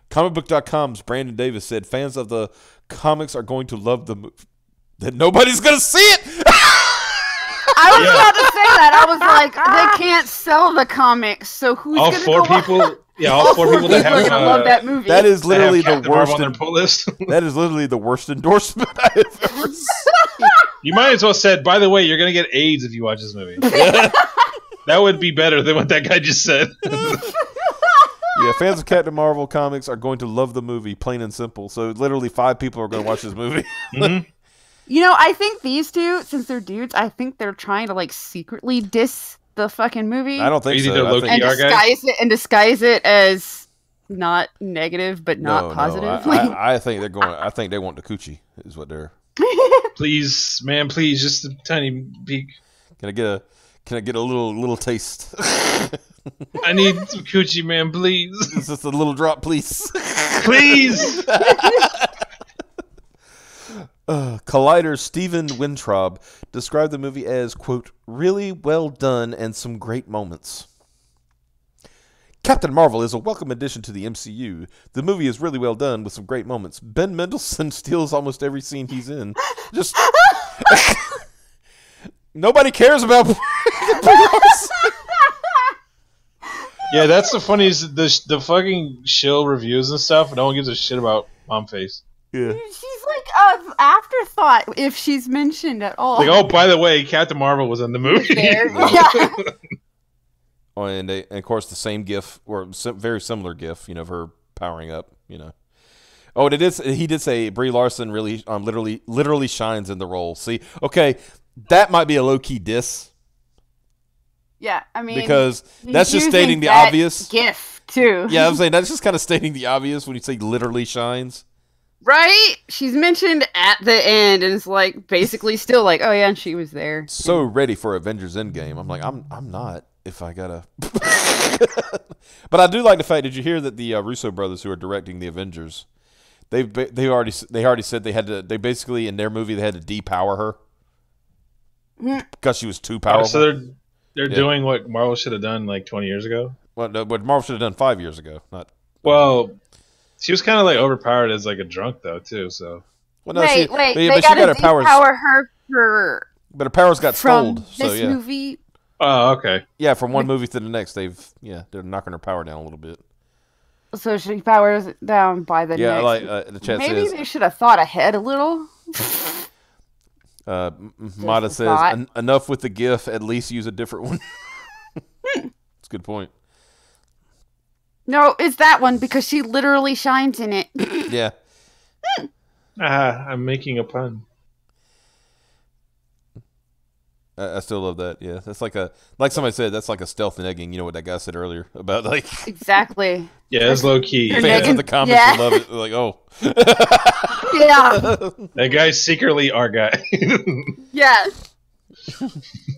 Comicbook.com's Brandon Davis said fans of the comics are going to love the movie. That nobody's going to see it. I was about to say that. I was like, they can't sell the comics, so who's all gonna four go people? Yeah, all four people that are have gonna love that movie. That is literally the worst on their pull list. That is literally the worst endorsement I have ever seen. You might as well said, by the way, you're gonna get AIDS if you watch this movie. That would be better than what that guy just said. Yeah, fans of Captain Marvel comics are going to love the movie, plain and simple. So literally 5 people are going to watch this movie. You know, I think these two, since they're dudes, I think they're trying to like secretly diss the fucking movie. I don't think so. And disguise it as not negative, but not positive. No, I think they're going. I think they want the coochie. Is what they're. Please, man, please, just a tiny peek. Can I get a little taste? I need some coochie, man, please. Just a little drop, please. Please. Collider Stephen Wintraub described the movie as, quote, really well done and some great moments. Captain Marvel is a welcome addition to the MCU. The movie is really well done with some great moments. Ben Mendelsohn steals almost every scene he's in. Just nobody cares about. Yeah, that's the funniest. The fucking shill reviews and stuff. No one gives a shit about Mom Face. Yeah. She's like an afterthought if she's mentioned at all. Like, oh, by the way, Captain Marvel was in the movie. Yeah. Oh, and of course the same GIF or very similar GIF, of her powering up, Oh, and he did say Brie Larson really, literally shines in the role. See, okay, that might be a low key diss. Yeah, I mean, because that's just stating the obvious. GIF too. Yeah, I'm saying that's just kind of stating the obvious when you say literally shines. Right? She's mentioned at the end, and it's like basically still like, oh yeah, and she was there. So ready for Avengers Endgame. I'm like, I'm not. If I gotta, but I do like the fact. Did you hear that the Russo brothers who are directing the Avengers, they already said they had to. They basically in their movie they had to depower her because she was too powerful. So they're doing what Marvel should have done like 20 years ago. Well, no, what Marvel should have done 5 years ago. Not. Well, she was kind of like overpowered as like a drunk though too. So. Well, no, wait, but they she got got to her powers. depower her for But her powers got from stoled. So this yeah, movie. Oh, okay. yeah. From one movie to the next, they're knocking her power down a little bit. So she powers down by the Yeah, next. like the chat Maybe says. they should have thought ahead a little. Mata a says, thought. enough with the GIF. At least use a different one. That's a good point. No, it's that one because she literally shines in it. Yeah. I'm making a pun. I still love that. Yeah, that's like somebody said. That's like a stealth negging. You know what that guy said earlier about like Exactly. Yeah, it's low key. They're fans negging- of the comics yeah. will love it. They're like, oh, Yeah. That guy's secretly our guy. Yeah.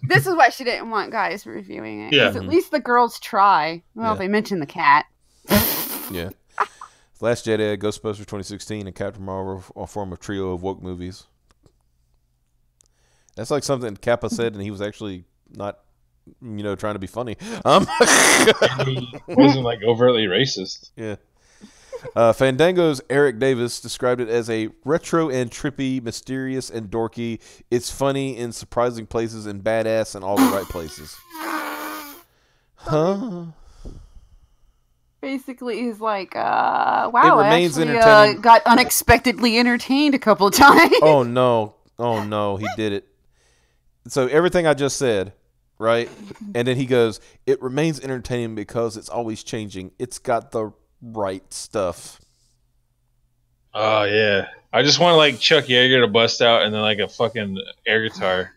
This is why she didn't want guys reviewing it. Yeah. 'Cause at least the girls try. Well, Yeah. they mentioned the cat. yeah. Last Jedi, Ghostbusters 2016, and Captain Marvel are form a trio of woke movies. That's like something Kappa said, and he was actually not, trying to be funny. He wasn't like overtly racist. Yeah. Fandango's Eric Davis described it as a retro and trippy, mysterious and dorky. It's funny in surprising places and badass in all the right places. Huh? Basically, he's like, wow, It remains I actually entertaining. got unexpectedly entertained a couple of times. Oh no, he did it. So everything I just said, right? And then he goes, it remains entertaining because it's always changing. It's got the right stuff. Oh yeah, I just want like Chuck Yeager to bust out and then like a fucking air guitar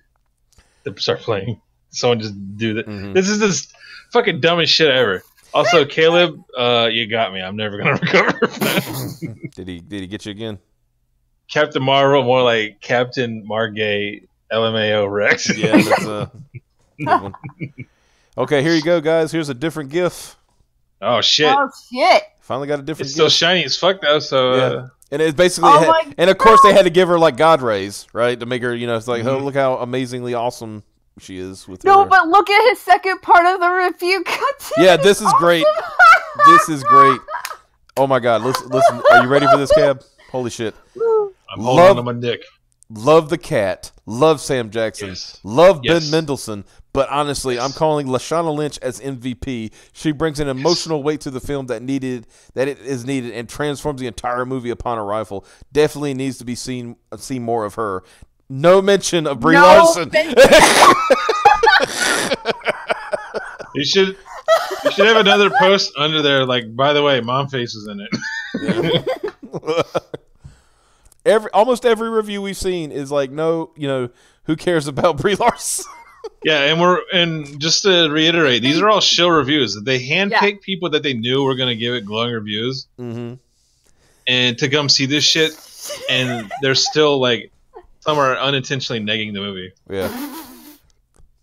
to start playing. Someone just do that. Mhm. This is this fucking dumbest shit ever. Also, Caleb, you got me. I'm never gonna recover from that. Did he get you again? Captain Marvel, more like Captain Margay LMAO Rex. Yeah, that's a good one. Okay, here you go, guys. Here's a different GIF. Oh shit! Oh, shit. Finally got a different It's still GIF. shiny as fuck though. So Yeah. And it's basically, Oh my and of course they had to give her like God rays, right, to make her, it's like, oh, Mhm. look how amazingly awesome she is with No, her. but look at his second part of the review. Yeah, this is great. This is great. Oh my God, listen. Are you ready for this, Cab? Holy shit! I'm holding on to my dick. Love the cat. Love Sam Jackson. Yes. Love Yes. Ben Mendelsohn. But honestly, I'm calling Lashana Lynch as MVP. She brings an emotional weight to the film that it is needed and transforms the entire movie upon arrival. Definitely needs to be see more of her. No mention of Brie Larson. You should have another post under there like, by the way, Mom Face was in it. Almost every review we've seen is like, no, who cares about Brie Larson? Yeah, and just to reiterate, these are all shill reviews. They handpicked people that they knew were going to give it glowing reviews, Mm-hmm. and to come see this shit, and they're still like, some are unintentionally negging the movie. Yeah.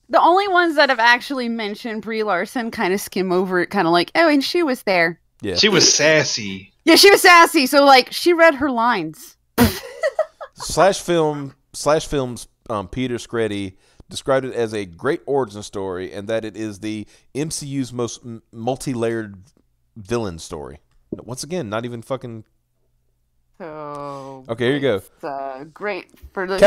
The only ones that have actually mentioned Brie Larson kind of skim over it, kind of like, oh, and she was there. Yeah. She was sassy. Yeah, she was sassy, so like she read her lines. Slash Films Peter Screddy described it as a great origin story and that it is the MCU's most multi-layered villain story. Once again, not even fucking... So Okay, here you go. it's great for the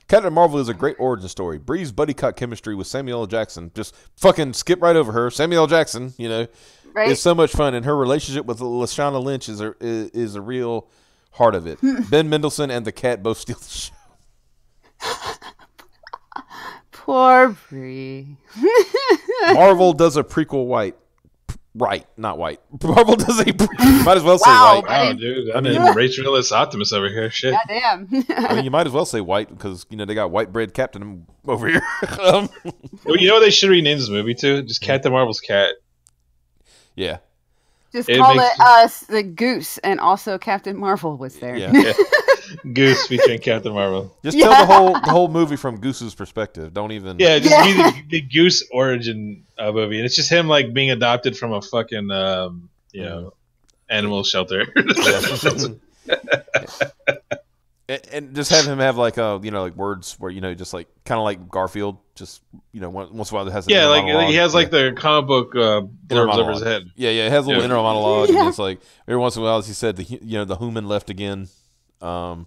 Captain Marvel is a great origin story. Brie's buddy cop chemistry with Samuel L. Jackson. Just fucking skip right over her. Samuel L. Jackson, right? is so much fun, and her relationship with Lashana Lynch is a real heart of it. Ben Mendelsohn and the cat both steal the show. Poor Brie. Marvel does a prequel right, not white. Marvel does a might as well say Wow. white. Wow, dude. I mean, race realist Optimus over here. Shit. Goddamn. I mean, you might as well say white because they got white bread Captain over here. Well, you know what they should rename this movie to? Just Captain Marvel's cat. Yeah, Just It call makes- it the Goose, and also Captain Marvel was there. yeah. Yeah. Goose featuring Captain Marvel. Just tell the whole movie from Goose's perspective. Don't even. Yeah, just be the Goose origin movie, and it's just him like being adopted from a fucking animal shelter. And just have him have like like words where just like kind of like Garfield, just once in a while has like he has like the comic book blurbs over his head. Yeah, it has a little inner monologue. And it's like every once in a while, as he said, the human left again, to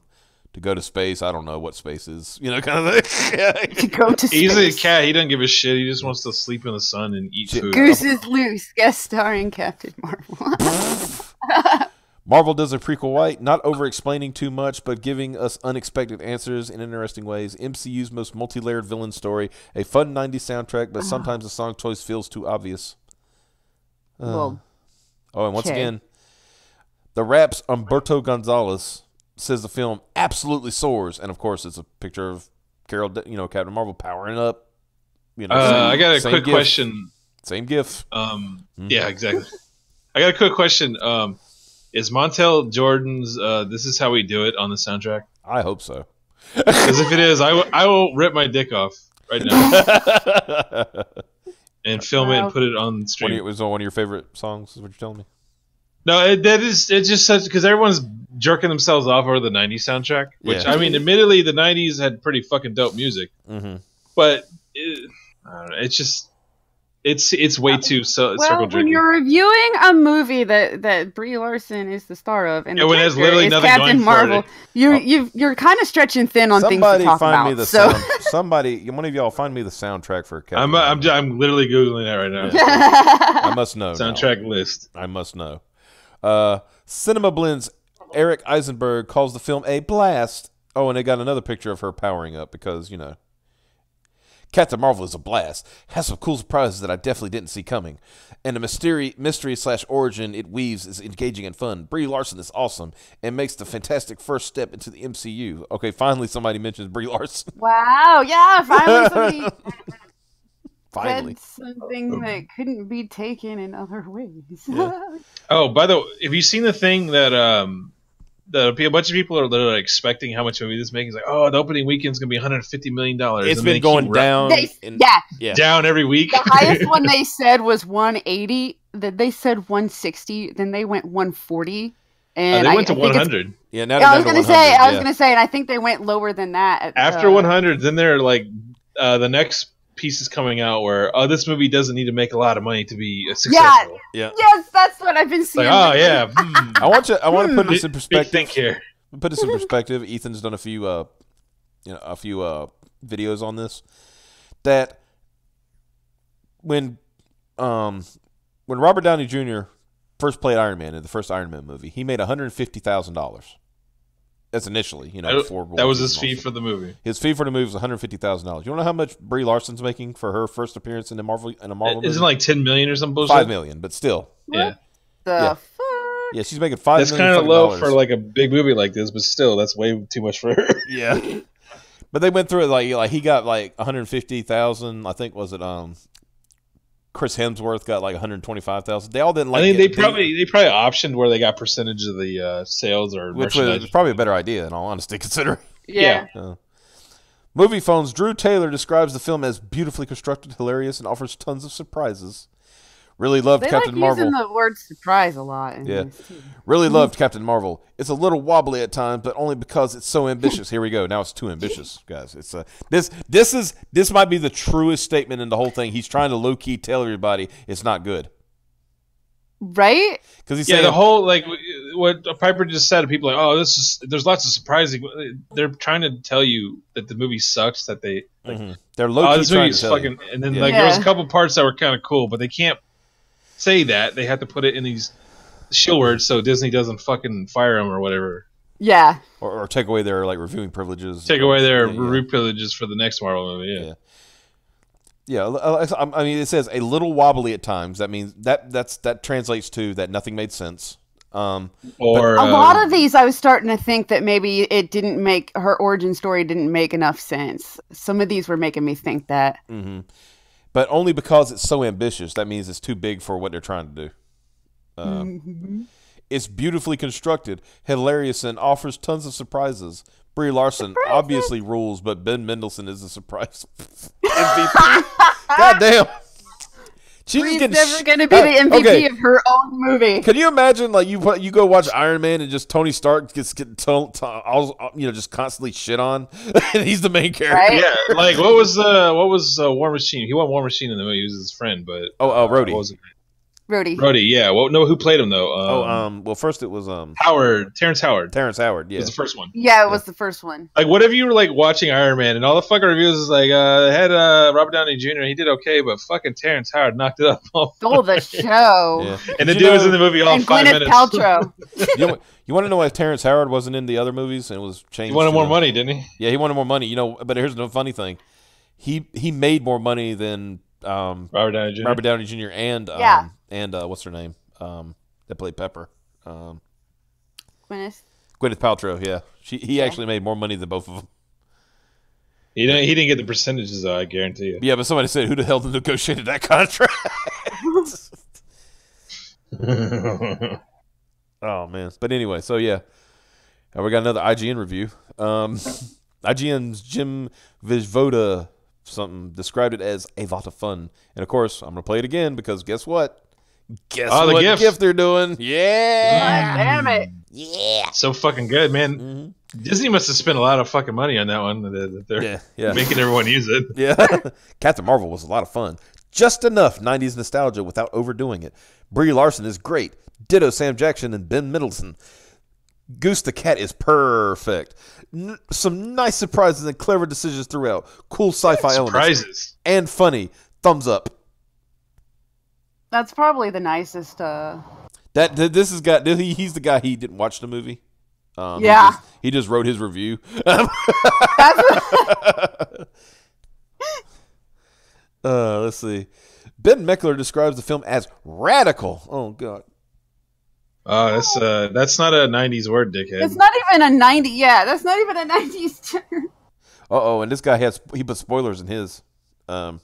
go to space. I don't know what space is, kind of thing. To go to space. He's a cat. He doesn't give a shit. He just wants to sleep in the sun and eat food. Goose is loose. Guest starring Captain Marvel. Marvel does a prequel right, not over-explaining too much, but giving us unexpected answers in interesting ways. MCU's most multi-layered villain story, a fun 90s soundtrack, but sometimes the song choice feels too obvious. And once again, the Rap's Humberto Gonzalez says the film absolutely soars, and of course it's a picture of Carol, Captain Marvel powering up. I got a quick question. Same gif. Yeah, exactly. I got a quick question. Is Montel Jordan's "This Is How We Do It" on the soundtrack? I hope so. Because if it is, I will rip my dick off right now and film it and put it on stream. It was one of your favorite songs, is what you're telling me? No, it's just such because everyone's jerking themselves off over the '90s soundtrack. Which I mean, admittedly, the '90s had pretty fucking dope music, but I don't know, it's just. It's way too circle jerky. When you're reviewing a movie that Brie Larson is the star of, and when it has literally nothing Captain going Marvel, for it. You're kind of stretching thin on things to talk about. One of y'all find me the soundtrack for Captain Marvel. I'm literally googling that right now. I must know. Soundtrack list. I must know. Cinema Blend's Eric Eisenberg calls the film a blast. Oh, and they got another picture of her powering up because Captain Marvel is a blast. Has some cool surprises that I definitely didn't see coming. And the mystery/origin it weaves is engaging and fun. Brie Larson is awesome and makes the fantastic first step into the MCU. Okay, finally somebody mentions Brie Larson. Wow, yeah, finally somebody Finally. said something that couldn't be taken in other ways. Yeah. Oh, by the way, have you seen the thing that a bunch of people are literally expecting how much movie this is making? It's like, oh, the opening weekend's going to be $150 million. It's been going down. Down every week. The highest one they said was 180. They said 160. Then they went 140. And they went to 100. Yeah, now I was going to say, and I think they went lower than that. After 100, then they're like, the next piece is coming out where this movie doesn't need to make a lot of money to be successful. Yeah. Yes, that's what I've been seeing. Like, oh yeah. I want to put this in perspective. Big think here. Put this in perspective. Ethan's done a few videos on this. That when Robert Downey Jr. first played Iron Man in the first Iron Man movie, he made $150,000. That's initially, before that was his fee for the movie. His fee for the movie was $150,000. You want to know how much Brie Larson's making for her first appearance in a Marvel movie? Isn't it like $10 million or some bullshit? $5 million, but still. Yeah. Fuck? Yeah, she's making $5 million. That's kind of low for like a big movie like this, but still, that's way too much for her. Yeah. But they went through it like he got like $150,000. I think was it Chris Hemsworth got like $125,000. They all didn't like. I think they probably optioned where they got percentage of the sales or which merchandise. was probably a better idea in all honesty, considering. Yeah. Movie Phone's Drew Taylor describes the film as beautifully constructed, hilarious, and offers tons of surprises. Really loved Captain Marvel. They like using the word surprise a lot. Yeah. Really loved Captain Marvel. It's a little wobbly at times, but only because it's so ambitious. Here we go. Now it's too ambitious, guys. It's this might be the truest statement in the whole thing. He's trying to low key tell everybody it's not good. Right? Because he's saying the whole like what Piper just said. People are like, oh, there's lots of surprising. They're trying to tell you that the movie sucks. That they they're low key this trying movie's to tell fucking. you. And then there was a couple parts that were kind of cool, but they can't say that. They have to put it in these shield words so Disney doesn't fucking fire them or whatever. Yeah. Or take away their like reviewing privileges. Take away their review privileges for the next Marvel movie. Yeah, I mean, it says a little wobbly at times. That means that translates to that nothing made sense. Or a lot of these, I was starting to think that maybe it didn't make her origin story didn't make enough sense. Some of these were making me think that. Mm-hmm. But only because it's so ambitious. That means it's too big for what they're trying to do. It's beautifully constructed, hilarious, and offers tons of surprises. Brie Larson obviously rules, but Ben Mendelsohn is a surprise MVP. God damn. She's Bree's getting never going to be the MVP okay. of her own movie. Can you imagine, like, you go watch Iron Man and just Tony Stark gets just constantly shit on, and he's the main character. Right? Yeah, like what was War Machine? He wasn't War Machine in the movie. He was his friend, but Rhodey. What was it? Rhodey, yeah. Well, no, who played him though? Well, first it was Terrence Howard. Terrence Howard. Yeah, was the first one. Yeah, it was the first one. Like, what if you were like watching Iron Man and all the fucking reviews is like, had Robert Downey Jr. He did okay, but fucking Terrence Howard knocked it up. Stole the show. Yeah. And the dude was in the movie all And 5 Gwyneth minutes. Paltrow. You want to know why Terrence Howard wasn't in the other movies and was changed? He wanted more money, didn't he? Yeah, he wanted more money. But here's the funny thing: he made more money than Robert Downey Jr. and Yeah. and what's her name that played Pepper, Gwyneth. Gwyneth Paltrow. Yeah, he actually made more money than both of them. He didn't get the percentages, though, I guarantee you. Yeah, but somebody said, who the hell negotiated that contract? Oh man! But anyway, so yeah, we got another IGN review. IGN's Jim Vizvoda described it as a lot of fun, and of course, I'm gonna play it again because guess what? Guess what gift they're doing? Yeah! God damn it! Yeah! So fucking good, man. Mm-hmm. Disney must have spent a lot of fucking money on that one. That they're making everyone use it. Yeah. Captain Marvel was a lot of fun. Just enough 90s nostalgia without overdoing it. Brie Larson is great. Ditto Sam Jackson and Ben Mendelsohn. Goose the Cat is perfect. Some nice surprises and clever decisions throughout. Cool sci-fi elements. And funny. Thumbs up. That's probably the nicest. This is guy. He's the guy. He didn't watch the movie. Yeah. He just wrote his review. Let's see. Ben Meckler describes the film as radical. Oh God. That's not a 90s word, dickhead. It's not even a 90. Yeah, that's not even a 90s term. And this guy he put spoilers in his. And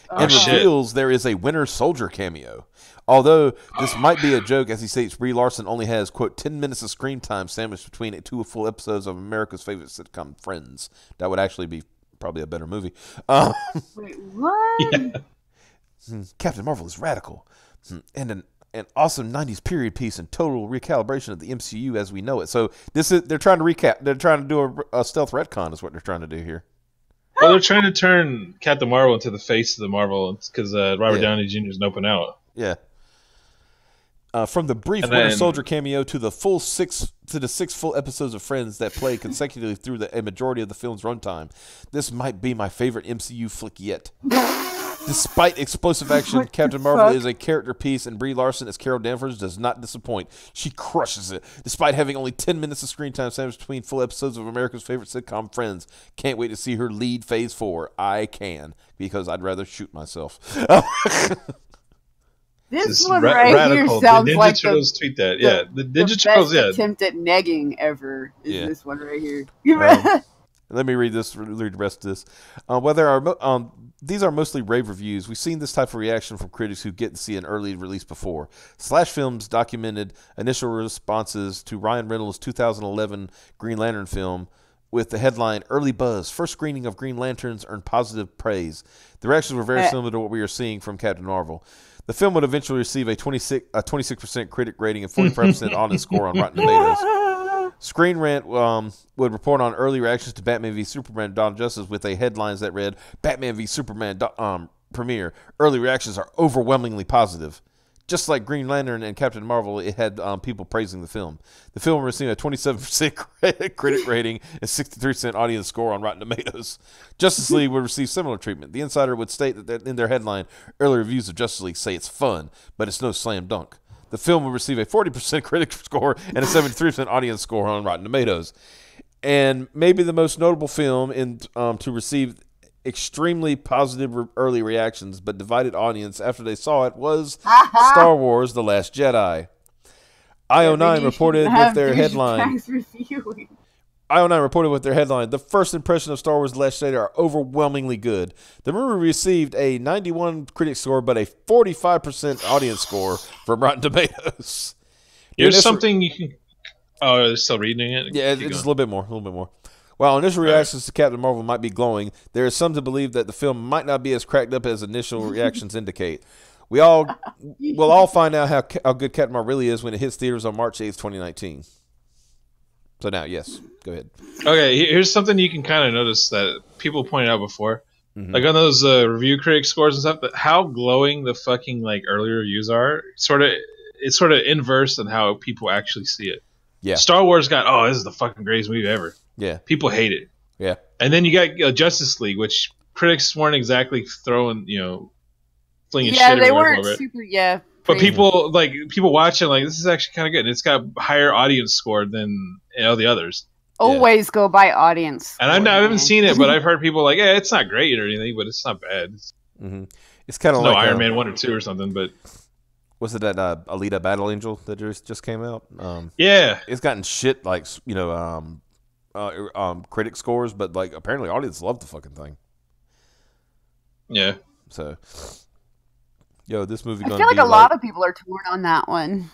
reveals there is a Winter Soldier cameo. Although this might be a joke, as he states, Brie Larson only has, quote, 10 minutes of screen time sandwiched between 2 full episodes of America's favorite sitcom, Friends. That would actually be probably a better movie. Wait, what? Yeah. Captain Marvel is radical. And an awesome 90s period piece and total recalibration of the MCU as we know it. So they're trying to recap. They're trying to do a stealth retcon is what they're trying to do here. Well, they're trying to turn Captain Marvel into the face of the Marvel because Robert Downey Jr. is open out. Yeah. From the brief Winter Soldier cameo to the 6 full episodes of Friends that play consecutively through a majority of the film's runtime, this might be my favorite MCU flick yet. Despite explosive action, Captain Marvel is a character piece, and Brie Larson as Carol Danvers does not disappoint. She crushes it, despite having only 10 minutes of screen time sandwiched between full episodes of America's favorite sitcom, Friends. Can't wait to see her lead Phase 4. I can, because I'd rather shoot myself. This one right here sounds Ninja like Turtles tweet that. Yeah, the Ninja Turtles. Best attempt at negging ever is this one right here. Let me read the rest of this. These are mostly rave reviews. We've seen this type of reaction from critics who get to see an early release before. Slash Films documented initial responses to Ryan Reynolds' 2011 Green Lantern film with the headline, Early Buzz, first screening of Green Lanterns earned positive praise. The reactions were very similar to what we are seing from Captain Marvel. The film would eventually receive a 26% critic rating and 45% audience score on Rotten Tomatoes. Screen Rant would report on early reactions to Batman v Superman Dawn of Justice with a headlines that read, Batman v Superman premiere. Early reactions are overwhelmingly positive. Just like Green Lantern and Captain Marvel, it had people praising the film. The film received a 27% critic rating and 63% audience score on Rotten Tomatoes. Justice League would receive similar treatment. The Insider would state that in their headline, early reviews of Justice League say it's fun, but it's no slam dunk. The film would receive a 40% critic score and a 73% audience score on Rotten Tomatoes. And maybe the most notable film to receive extremely positive early reactions but divided audience after they saw it was Star Wars The Last Jedi. IO9 reported with their headline, the first impression of Star Wars The Last Jedi are overwhelmingly good. The movie received a 91 critic score but a 45% audience score from Rotten Tomatoes. There's something you can... Oh, they're still reading it? Yeah, just a little bit more. While initial reactions to Captain Marvel might be glowing, there is some to believe that the film might not be as cracked up as initial reactions indicate. we'll all find out how good Captain Marvel really is when it hits theaters on March 8th, 2019. So now, yes, go ahead. Okay, here's something you can kind of notice that people pointed out before. Like on those review critic scores and stuff, but how glowing the fucking like early reviews are, it's sort of inverse on how people actually see it. Yeah. Star Wars got, this is the fucking greatest movie ever. Yeah. People hate it. Yeah. And then you got Justice League, which critics weren't exactly flinging shit they weren't over it. super, But people watch it like, this is actually kind of good. And it's got higher audience score than the others. Always go by audience. And I haven't seen it, but I've heard people like, it's not great or anything, but it's not bad. It's kind of like Iron Man 1 or 2 or something, but... Was it that Alita Battle Angel that just came out? Yeah. It's gotten shit like, critic scores, but like apparently audience loved the fucking thing. Yeah. So, this movie. I feel like a lot of people are torn on that one.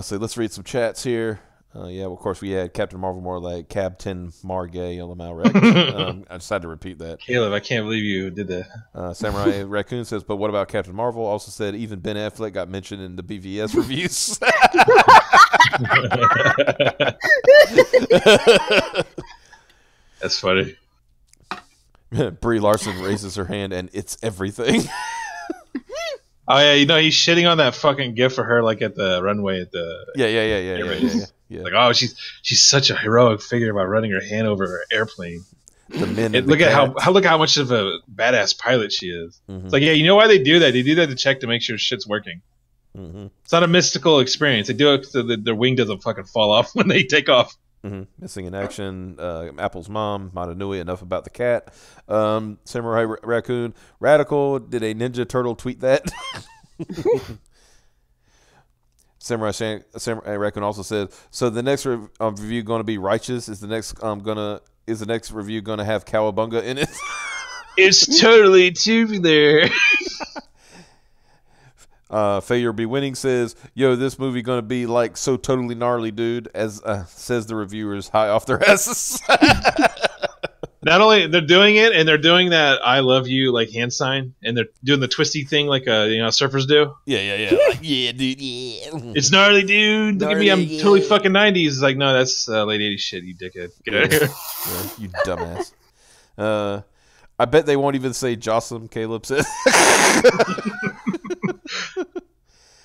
So let's read some chats here. Of course we had Captain Marvel more like Captain Margay Malrec. I just had to repeat that. Caleb, I can't believe you did that. Samurai Raccoon says, but what about Captain Marvel? Also said even Ben Affleck got mentioned in the BVS reviews. That's funny. Brie Larson raises her hand and it's everything. Oh yeah, he's shitting on that fucking gif for her, like at the runway at the Yeah. Like, she's such a heroic figure by running her hand over her airplane. The men. Look at how much of a badass pilot she is. It's like, you know why they do that? They do that to check to make sure shit's working. It's not a mystical experience. They do it so that their wing doesn't fucking fall off when they take off. Missing in action. Apple's mom. Matanui. Enough about the cat. Samurai Raccoon. Radical. Did a Ninja Turtle tweet that? Samurai Raccoon also says, so the next review going to be righteous? Is the next review going to have Cowabunga in it? It's totally tubular. Failure Be Winning says, this movie going to be like so totally gnarly, dude, as says the reviewers high off their asses. Not only they're doing it, and they're doing that "I love you" like hand sign, and they're doing the twisty thing like surfers do. Yeah. Like, yeah, dude. Yeah. It's gnarly, dude. Look at me, I'm totally fucking 90s. It's like, no, that's late 80s shit, you dickhead. Get out of here. Yeah, you dumbass. I bet they won't even say Jocelyn. Caleb said.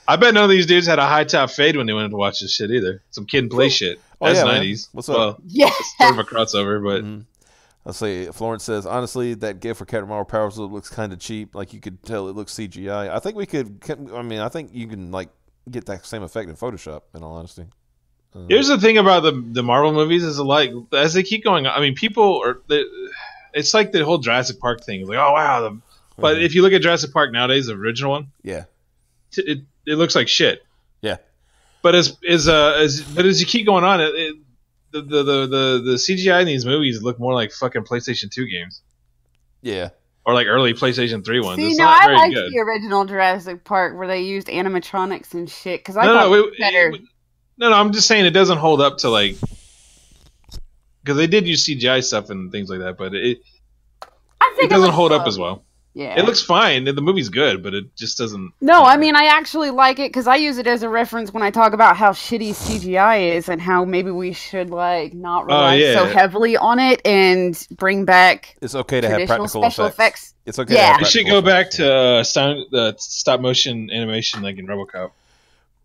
I bet none of these dudes had a high top fade when they wanted to watch this shit either. Some kid and play shit. That's 90s. Man. What's up? Well, it's sort of a crossover, but. I'll say Florence says, honestly, that gift for Captain Marvel Powers looks kind of cheap. Like, you could tell it looks CGI. I think we could. I think you can like get that same effect in Photoshop. In all honesty, here's the thing about the Marvel movies is like as they keep going. I mean, it's like the whole Jurassic Park thing. It's like, oh wow, but if you look at Jurassic Park nowadays, the original one, it looks like shit. Yeah, but as you keep going on, the CGI in these movies look more like fucking PlayStation 2 games. Yeah. Or like early PlayStation 3 ones. See, I like the original Jurassic Park where they used animatronics and shit because I thought it was better. No, I'm just saying it doesn't hold up to like because they did use CGI stuff and things like that, but it doesn't hold up as well. Yeah. It looks fine. The movie's good, but it just doesn't. No, I mean, I actually like it because I use it as a reference when I talk about how shitty CGI is and how maybe we should like not rely so heavily on it and bring back. It's okay to have practical special effects. It's okay. Yeah, we should go back to stop motion animation like in RoboCop.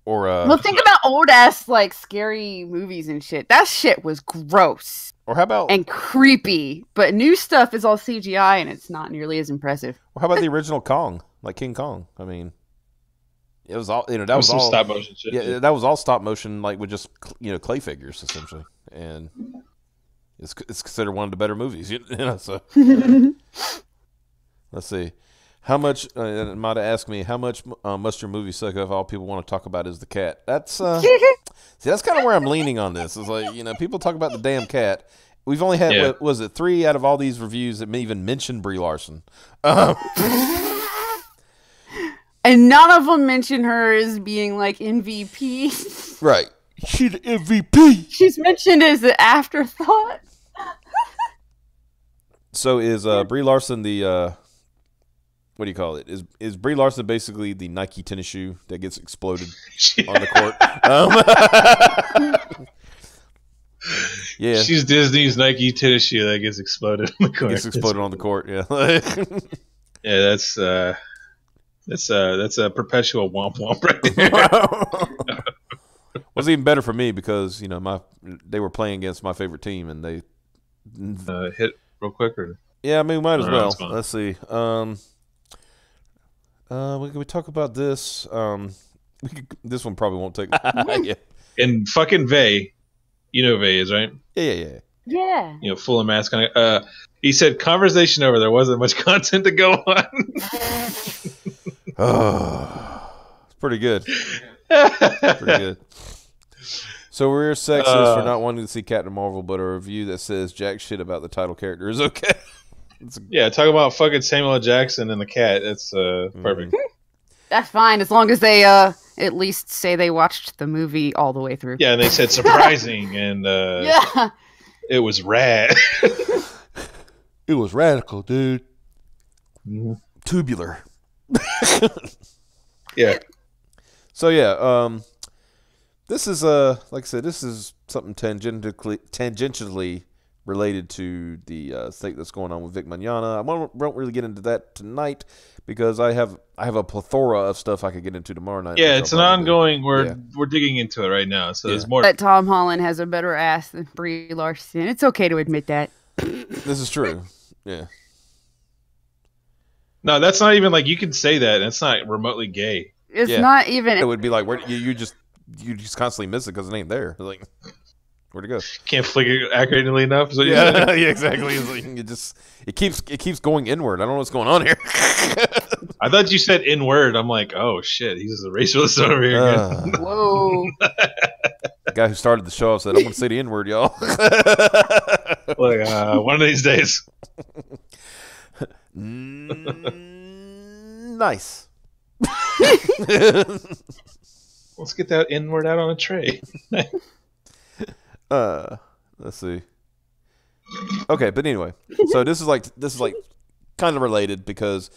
Or well, think about old ass like scary movies and shit. That shit was gross. Or how about and creepy, but new stuff is all CGI and it's not nearly as impressive. Or how about the original Kong, like King Kong? I mean, it was all that was all stop motion shit. Yeah, that was all stop motion, like with just clay figures essentially, and it's considered one of the better movies. So let's see. How much? Mata asked me, how much must your movie suck if all people want to talk about is the cat? That's see, that's kind of where I'm leaning on this. It's like people talk about the damn cat. We've only had what was it 3 out of all these reviews that even mentioned Brie Larson, and none of them mention her as being like MVP. Right, she's the MVP. She's mentioned as an afterthought. So is Brie Larson the what do you call it? Is Brie Larson basically the Nike tennis shoe that gets exploded on the court? Yeah, she's Disney's Nike tennis shoe that gets exploded on the court. Gets exploded on the court. Yeah, yeah. That's a perpetual womp womp right there. Was even better for me because they were playing against my favorite team and they hit real quick or. Yeah, I mean, we might as well. Let's see. We talk about this. This one probably won't take. Yeah. And fucking Vey, Vey is right. Yeah. Full of mask on. He said, "Conversation over. There wasn't much content to go on." Oh, it's pretty good. Pretty good. So we're sexist for not wanting to see Captain Marvel, but a review that says jack shit about the title character is okay. Yeah, talk about fucking Samuel L. Jackson and the cat. That's perfect. That's fine as long as they at least say they watched the movie all the way through. Yeah, and they said surprising and yeah, it was rad. It was radical, dude. Mm-hmm. Tubular. Yeah. So yeah, this is like I said, this is something tangentially related to the thing that's going on with Vic Mignogna. I won't really get into that tonight because I have a plethora of stuff I could get into tomorrow night. Yeah, it's an ongoing. We're digging into it right now, so there's more. But Tom Holland has a better ass than Brie Larson. It's okay to admit that. This is true. Yeah. No, that's not even like you can say that. And it's not remotely gay. It's not even. It would be like where you just constantly miss it because it ain't there. Like, where'd it go? Can't flick it accurately enough. So yeah, exactly. It's like it keeps going inward. I don't know what's going on here. I thought you said inward. I'm like, oh shit, he's a racialist over here. Whoa. The guy who started the show said, "I'm going to say the N-word, y'all." Like one of these days. Nice. Let's get that N-word out on a tray. Let's see. Okay, but anyway, so this is like kind of related because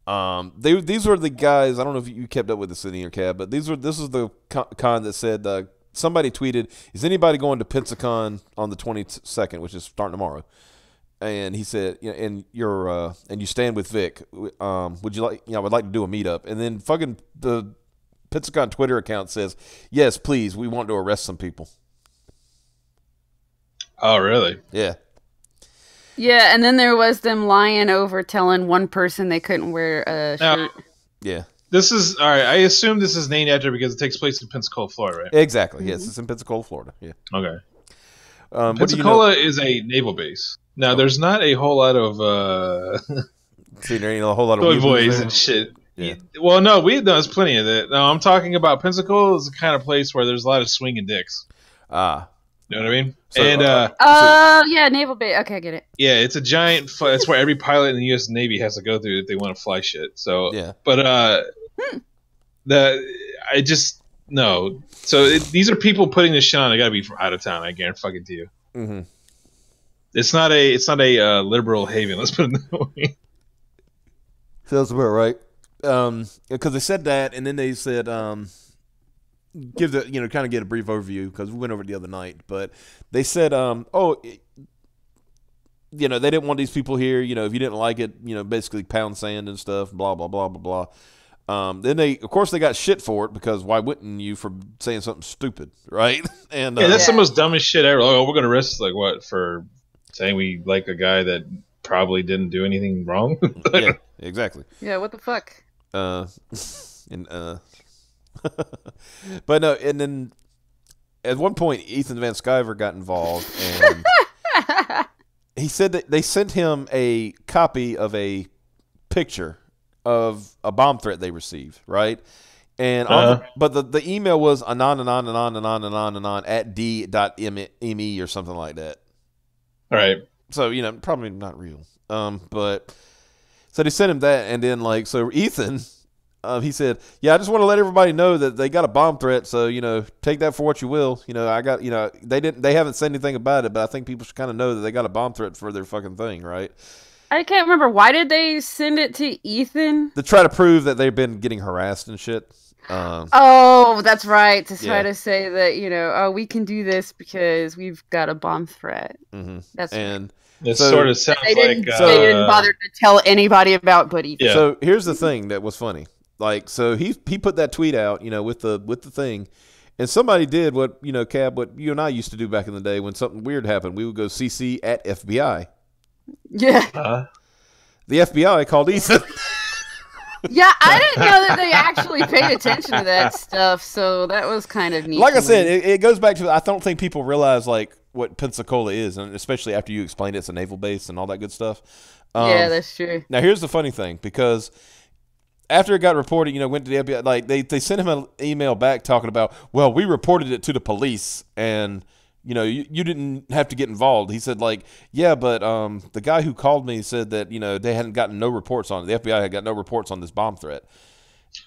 these were the guys. I don't know if you kept up with this in your cab, but this is the con that said somebody tweeted, "Is anybody going to Pensacon on the 22nd, which is starting tomorrow?" And he said, and you stand with Vic. Would you like? I would like to do a meetup. And then fucking the Pensacon Twitter account says, "Yes, please. We want to arrest some people." Oh, really? Yeah. Yeah, and then there was them lying over telling one person they couldn't wear a shirt. Yeah. This is all right. I assume this is named after because it takes place in Pensacola, Florida, right? Exactly. Mm-hmm. Yes, it's in Pensacola, Florida. Yeah. Okay. Pensacola is a naval base. Now, there's not a whole lot of see, there ain't a whole lot of toy boys and shit. Yeah. Well, no, there's plenty of that. No, I'm talking about Pensacola is the kind of place where there's a lot of swinging dicks. Ah. You know what I mean? So, and yeah, naval base. Okay, I get it. Yeah, it's a giant. That's where every pilot in the U.S. Navy has to go through if they want to fly shit. So yeah, but I just no. So these are people putting this shit on. They got to be from out of town. I guarantee fucking to you. Mm-hmm. It's not a liberal haven. Let's put it that way. Sounds about right. Because they said that, and then they said give the kind of get a brief overview because we went over it the other night, but they said they didn't want these people here, if you didn't like it, basically pound sand and stuff, blah blah blah blah blah. Then they got shit for it because why wouldn't you for saying something stupid, right? And that's the most dumbest shit ever. Oh, we're gonna arrest what for saying we like a guy that probably didn't do anything wrong. Yeah, exactly. Yeah, what the fuck? But no, and then at one point Ethan Van Sciver got involved, and he said that they sent him a copy of a picture of a bomb threat they received, right? And but the email was anon at d.me or something like that. All right. So probably not real. But so they sent him that, and then so Ethan. He said, "Yeah, I just want to let everybody know that they got a bomb threat. So take that for what you will. I got they haven't said anything about it, but I think people should kind of know that they got a bomb threat for their fucking thing, right?" I can't remember. Why did they send it to Ethan? To try to prove that they've been getting harassed and shit. Oh, that's right. To try to say that, you know, oh, we can do this because we've got a bomb threat. Mm-hmm. That's and it sort of sounds they like they didn't bother to tell anybody about but Ethan. Yeah. So here's the thing that was funny. Like, so he put that tweet out, you know, with the thing, and somebody did what, you know, Cab, what you and I used to do back in the day when something weird happened. We would go CC at FBI. Yeah. The FBI called Ethan. Yeah, I didn't know that they actually paid attention to that stuff, so that was kind of neat. Like I said, it goes back to, I don't think people realize, like, what Pensacola is, and especially after you explained it's a naval base and all that good stuff. Yeah, that's true. Now, here's the funny thing, because after it got reported, you know, went to the FBI, like, they sent him an email back talking about, well, we reported it to the police, and, you know, you didn't have to get involved. He said, like, yeah, but the guy who called me said that, you know, they hadn't gotten no reports on it. The FBI had got no reports on this bomb threat.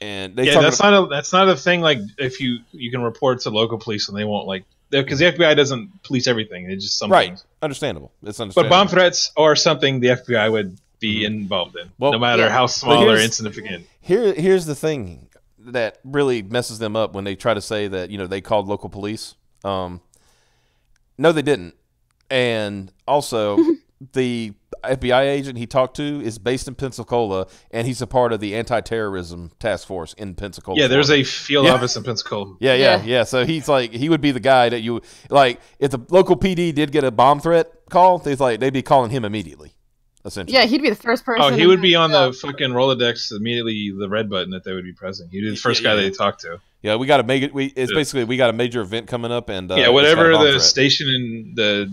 And they that's not a thing, like, if you can report to local police and they won't, like, because the FBI doesn't police everything. It's just some things. Understandable. It's understandable. But bomb threats are something the FBI would be involved in, no matter how small or insignificant. Here's the thing that really messes them up when they try to say that, you know, they called local police. No, they didn't. And also, the FBI agent he talked to is based in Pensacola, and he's a part of the anti-terrorism task force in Pensacola. Yeah, there's a field office in Pensacola. Yeah. So he's like, he would be the guy that you like. If the local PD did get a bomb threat call, they'd be calling him immediately. Essentially. Yeah, he'd be the first person. Oh, he would be on the fucking Rolodex immediately. The red button that they would be pressing. He'd be the first guy they talk to. Yeah, we got to make it. Basically we got a major event coming up, and whatever the station in the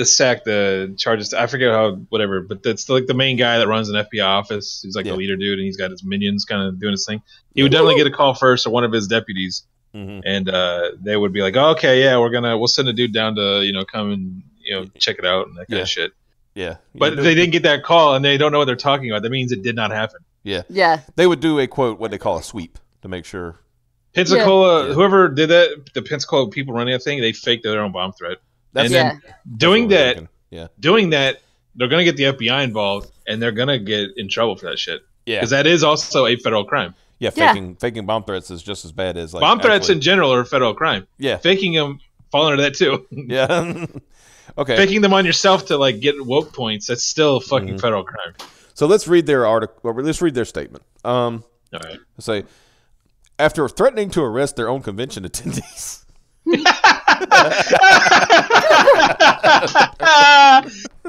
SAC, the charges. I forget how whatever, but that's like the main guy that runs an FBI office. He's like the leader dude, and he's got his minions kind of doing his thing. He would definitely get a call first, or one of his deputies, and they would be like, oh, "Okay, yeah, we'll send a dude down to come and check it out and that kind of shit." Yeah. But they didn't get that call, and they don't know what they're talking about. That means it did not happen. Yeah. Yeah. They would do a quote, what they call a sweep, to make sure. Pensacola, whoever did that, the Pensacola people running that thing, they faked their own bomb threat. Doing that, they're going to get the FBI involved, and they're going to get in trouble for that shit. Yeah. Because that is also a federal crime. Yeah, faking bomb threats is just as bad as bomb threats in general are a federal crime. Yeah. Faking them fall under that too. Yeah. Okay. Faking them on yourself to get woke points, that's still a fucking federal crime. So let's read their article. Or let's read their statement. All right. Let's say, after threatening to arrest their own convention attendees.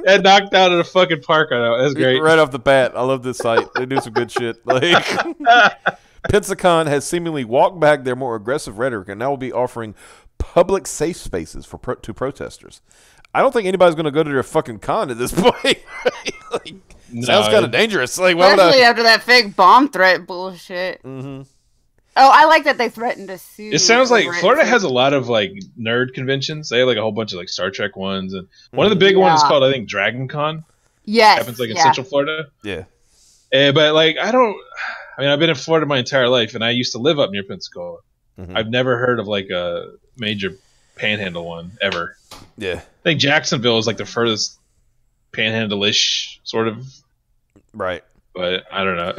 That knocked out at a fucking park. I know. That's great. Right off the bat. I love this site. They do some good shit. Pensacon has seemingly walked back their more aggressive rhetoric and now will be offering public safe spaces to protesters. I don't think anybody's going to go to their fucking con at this point. Sounds kind of dangerous. Especially after that fake bomb threat bullshit. Mm-hmm. Oh, I like that they threatened to sue. It sounds like Florida has a lot of nerd conventions. They have a whole bunch of Star Trek ones, and one of the big ones is called, I think, Dragon Con. Yes, happens in Central Florida. Yeah, but I've been in Florida my entire life, and I used to live up near Pensacola. Mm-hmm. I've never heard of a major panhandle one ever. Yeah, I think Jacksonville is the furthest panhandle-ish sort of. Right, but I don't know.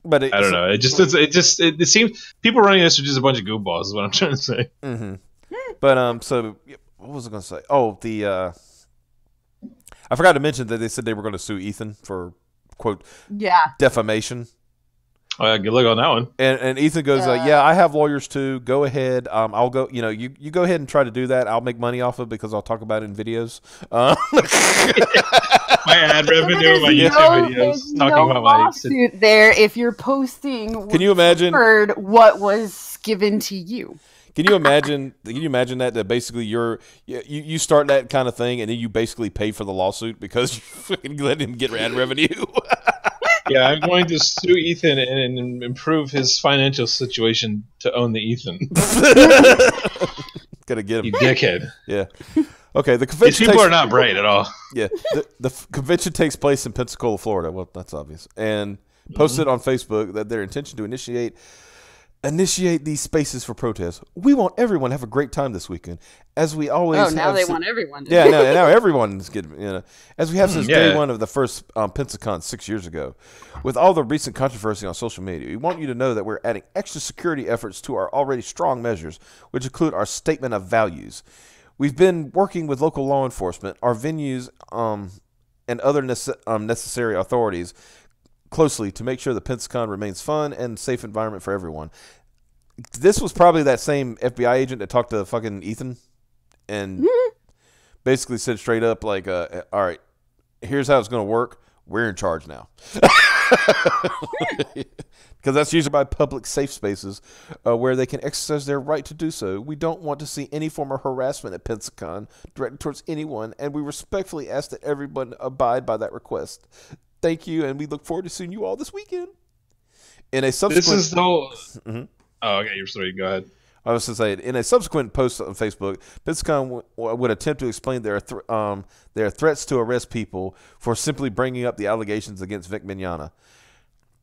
But I don't know. It seems people running this are just a bunch of goofballs. Is what I'm trying to say. Mm-hmm. But so what was I going to say? Oh, I forgot to mention that they said they were going to sue Ethan for quote defamation. Oh, yeah, good luck on that one. And Ethan goes, yeah, I have lawyers too. Go ahead. I'll go. You go ahead and try to do that. I'll make money off it because I'll talk about it in videos. My ad revenue, my YouTube videos, talking about my lawsuit there. If you're posting, can you imagine what was given to you? Can you imagine that basically you start that kind of thing and then you basically pay for the lawsuit because you fucking let him get ad revenue? Yeah, I'm going to sue Ethan and improve his financial situation to own the Ethan. Gotta get him. You dickhead. Yeah. Okay, the convention. These people are not bright at all. Yeah, the convention takes place in Pensacola, Florida. Well, that's obvious. And posted on Facebook that their intention to initiate initiate these spaces for protest. We want everyone to have a great time this weekend, as we always. Oh, now they want everyone to. Yeah, now everyone's getting, as we have since day one of the first Pensacon 6 years ago. With all the recent controversy on social media, we want you to know that we're adding extra security efforts to our already strong measures, which include our statement of values. We've been working with local law enforcement, our venues, and other necessary authorities closely to make sure the Pensacon remains fun and safe environment for everyone. This was probably that same FBI agent that talked to fucking Ethan and basically said straight up, like, all right, here's how it's going to work. We're in charge now. Because that's usually by public safe spaces where they can exercise their right to do so. We don't want to see any form of harassment at Pensacon directed towards anyone, and we respectfully ask that everyone abide by that request. Thank you, and we look forward to seeing you all this weekend. In a subsequent, this is the whole. Oh, okay, you're sorry. Go ahead. I was to say, in a subsequent post on Facebook, Pensacon would attempt to explain their threats to arrest people for simply bringing up the allegations against Vic Mignogna.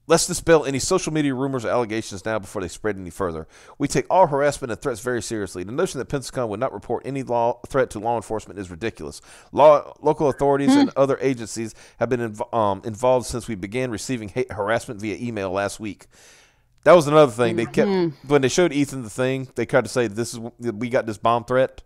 Let's dispel any social media rumors or allegations now before they spread any further. We take all harassment and threats very seriously. The notion that Pensacon would not report any threat to law enforcement is ridiculous. Local authorities and other agencies have been involved since we began receiving harassment via email last week. That was another thing. They kept when they showed Ethan the thing, they tried to say we got this bomb threat.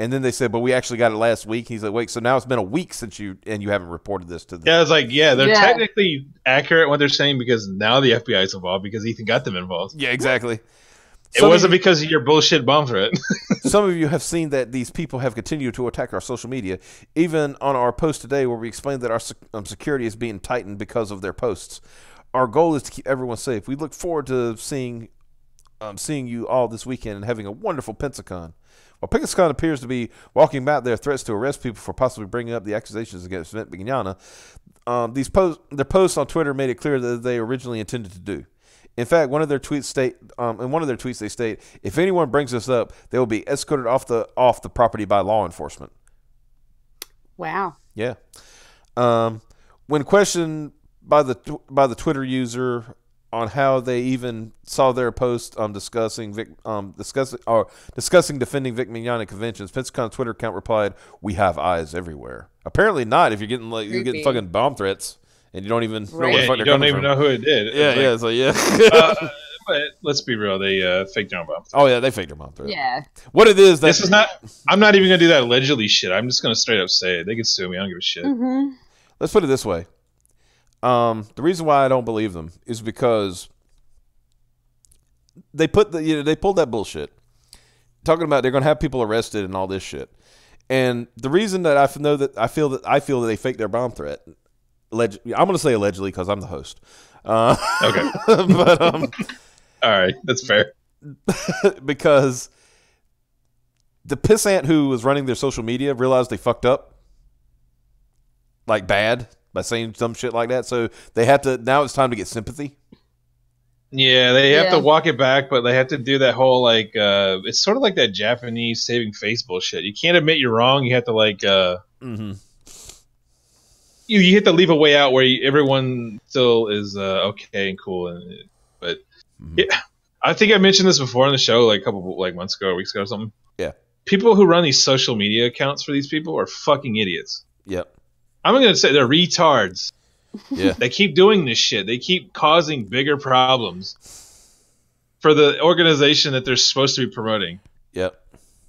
And then they said, but we actually got it last week. He's like, wait, so now it's been a week since you haven't reported this to them. Yeah, I was like, they're technically accurate what they're saying because now the FBI is involved because Ethan got them involved. Yeah, exactly. It wasn't because of your bullshit bomb threat. Some of you have seen that these people have continued to attack our social media, even on our post today where we explained that our security is being tightened because of their posts. Our goal is to keep everyone safe. We look forward to seeing you all this weekend and having a wonderful Pensacon. While Pensacon appears to be walking back their threats to arrest people for possibly bringing up the accusations against Vic Mignogna, their posts on Twitter made it clear that they originally intended to do. In fact, one of their tweets they state, "If anyone brings this up, they will be escorted off the property by law enforcement." Wow. Yeah. When questioned by the Twitter user on how they even saw their post discussing defending Vic Mignogna conventions, Pensacon's Twitter account replied, "We have eyes everywhere." Apparently not. If you're getting fucking bomb threats and you don't even know where the fuck you they're don't coming even from. know who it did. But let's be real, they faked their own bomb. Oh yeah, they faked their bomb threat. Yeah. What it is? This is not. I'm not even gonna do that allegedly shit. I'm just gonna straight up say it. They can sue me. I don't give a shit. Let's put it this way. The reason why I don't believe them is because they pulled that bullshit talking about they're going to have people arrested and all this shit. And the reason that I feel that they faked their bomb threat, I'm going to say allegedly because I'm the host. Okay, but all right, that's fair. Because the pissant who was running their social media realized they fucked up, like bad. By saying some shit like that. So they have to, now it's time to get sympathy. Yeah, they have to walk it back, but they have to do that whole, like, it's sort of like that Japanese saving face bullshit. You can't admit you're wrong. You have to, like, you have to leave a way out where everyone still is okay and cool. But yeah, I think I mentioned this before on the show, like a couple months ago or weeks ago or something. Yeah. People who run these social media accounts for these people are fucking idiots. Yep. I'm going to say they're retards. Yeah. They keep doing this shit. They keep causing bigger problems for the organization that they're supposed to be promoting. Yep.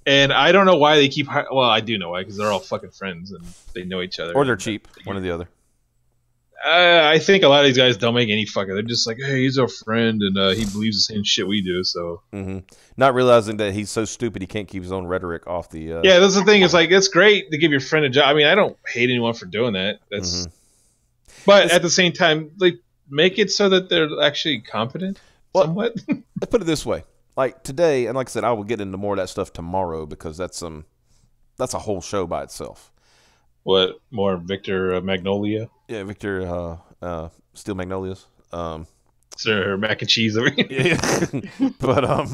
And I don't know why they keep... Well, I do know why, because they're all fucking friends and they know each other. Or they're cheap. One or the other. I think a lot of these guys don't make any fucking... They're just like, hey, he's our friend and he believes the same shit we do, so... Not realizing that he's so stupid he can't keep his own rhetoric off the... Yeah, that's the thing. It's like, it's great to give your friend a job. I mean, I don't hate anyone for doing that. That's... But at the same time, like, make it so that they're actually competent somewhat. Let's put it this way. Like, today, and like I said, I will get into more of that stuff tomorrow because that's a whole show by itself. What? More Victor Magnolia? Yeah, Victor Steel Magnolias. Sir, mac and cheese over here. Yeah. But,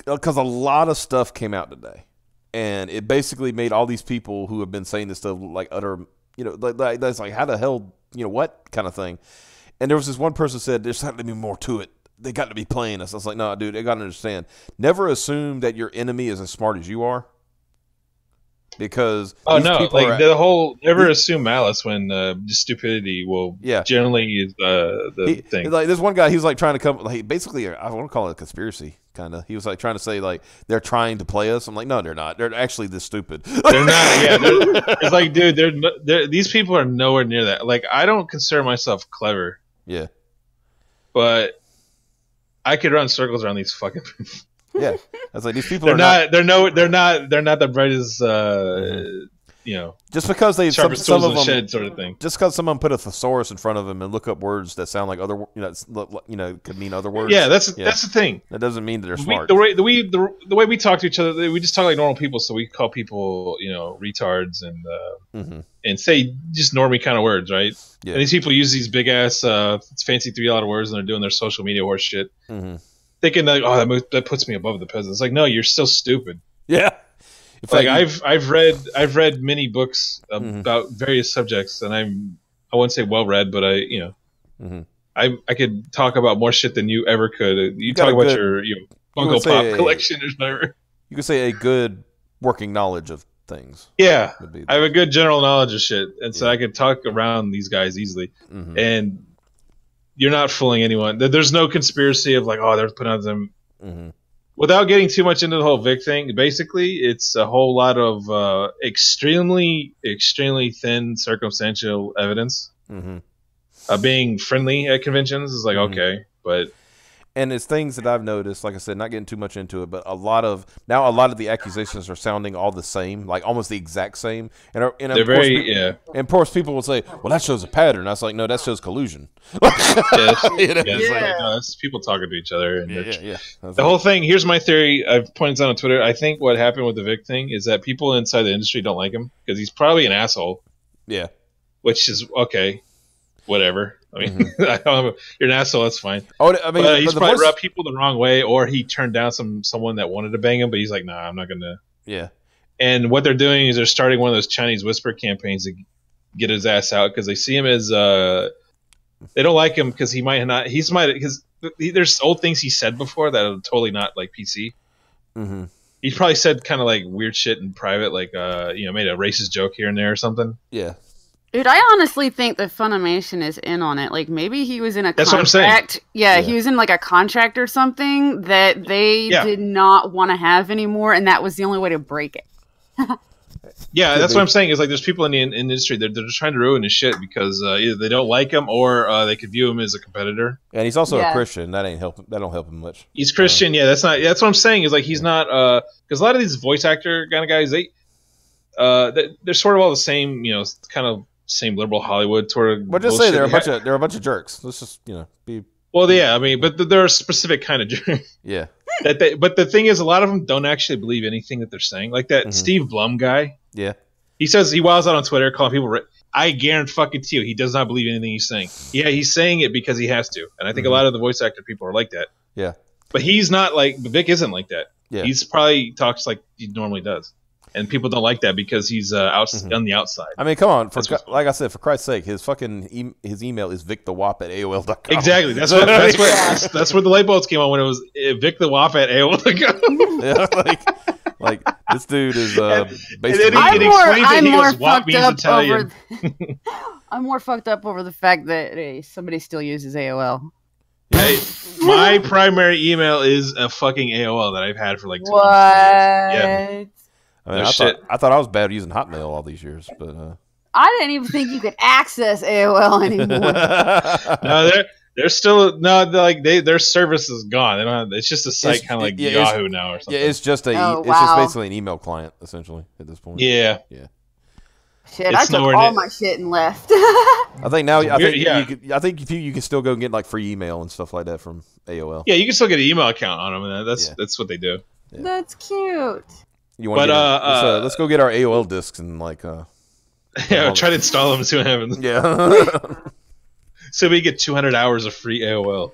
because a lot of stuff came out today. And it basically made all these people who have been saying this stuff like utter... that's like how the hell, what kind of thing. And there was this one person said, there's not going to be more to it. they got to be playing us. I was like, no, dude, they got to understand. Never assume that your enemy is as smart as you are. Because the whole never assume malice when stupidity will generally is the thing. Like this one guy, he was like trying to come, like basically, I want to call it a conspiracy, kind of. He was like trying to say like they're trying to play us. I'm like, no, they're not. They're actually this stupid. They're not. Yeah, it's like, dude, these people are nowhere near that. Like, I don't consider myself clever. Yeah, but I could run circles around these fucking people. Yeah, I was like, these people they're not the brightest, just because they some of them shed sort of thing. Just because someone put a thesaurus in front of them and look up words that sound like other, could mean other words. Yeah, that's the thing. That doesn't mean that they're smart. The way we talk to each other, we just talk like normal people. So we call people, retards and say just normie kind of words, right? Yeah. And these people use these big ass, fancy $3 words, and they're doing their social media horse shit. Mm-hmm. Thinking that that puts me above the peasants. It's like, no, you're still stupid. Yeah, like I've read many books about various subjects, and I wouldn't say well read, but I could talk about more shit than you ever could. You talk about your Funko Pop collection or whatever. You could say a good working knowledge of things. Yeah, I have a good general knowledge of shit, and so I could talk around these guys easily, and. You're not fooling anyone. There's no conspiracy of like, they're putting on them. Mm-hmm. Without getting too much into the whole Vic thing, basically, it's a whole lot of extremely, extremely thin circumstantial evidence. Being friendly at conventions is like, okay, but... And it's things that I've noticed, like I said, not getting too much into it, but a lot of the accusations are sounding all the same, like almost the exact same. And they're very, And of course, people will say, well, that shows a pattern. I was like, no, that shows collusion. It's like, no, that's people talking to each other. And the whole thing, here's my theory, I've pointed out on Twitter, I think what happened with the Vic thing is that people inside the industry don't like him, because he's probably an asshole. Yeah. Which is, okay, whatever. I mean, you're an asshole. That's fine. But he's probably rubbed people the wrong way, or he turned down someone that wanted to bang him, but he's like, nah, I'm not gonna. Yeah. And what they're doing is they're starting one of those Chinese whisper campaigns to get his ass out, because they see him as they don't like him because he might not. Because there's old things he said before that are totally not like PC. Mm-hmm. He probably said kind of like weird shit in private, like made a racist joke here and there or something. Yeah. Dude, I honestly think that Funimation is in on it. Like, maybe he was in a That's contract. What I'm saying. Yeah, he was in like a contract or something that they did not want to have anymore, and that was the only way to break it. Yeah, that's what I'm saying. Is like there's people in the industry they're just trying to ruin his shit because either they don't like him or they could view him as a competitor. And he's also a Christian. That don't help him much. He's Christian. That's what I'm saying. Is like he's not because a lot of these voice actor kind of guys they're sort of all the same. Kind of same liberal Hollywood sort of. But just say they're a bunch of jerks. Let's just be. Well, yeah, I mean, but they're a specific kind of jerk. Yeah. But the thing is, a lot of them don't actually believe anything that they're saying. Like that Steve Blum guy. Yeah. He says he wiles out on Twitter calling people. I guarantee you, he does not believe anything he's saying. Yeah, he's saying it because he has to, and I think a lot of the voice actor people are like that. Yeah. But he's not like Vic isn't like that. Yeah. He's probably talks like he normally does. And people don't like that because he's on the outside. I mean, come on. Like I said, for Christ's sake, his fucking his email is victhewop@aol.com. Exactly. That's where the light bulbs came on when it was victhewop@aol.com. Yeah, like this dude is basically. I'm more fucked up over the fact that somebody still uses AOL. Hey, my primary email is a fucking AOL that I've had for like 2 months. Yeah. I mean, I thought I was bad using Hotmail all these years, but I didn't even think you could access AOL anymore. No, they're still their service is gone. They don't have, it's just a site kind of like Yahoo now or something. Yeah, it's just just basically an email client essentially at this point. Yeah. Shit, I took all my shit and left. I think now I think you can still go and get like free email and stuff like that from AOL. Yeah, you can still get an email account on them, and that's what they do. Yeah. That's cute. You want let's go get our AOL discs and like try to install them and see what happens. Yeah. So we get 200 hours of free AOL.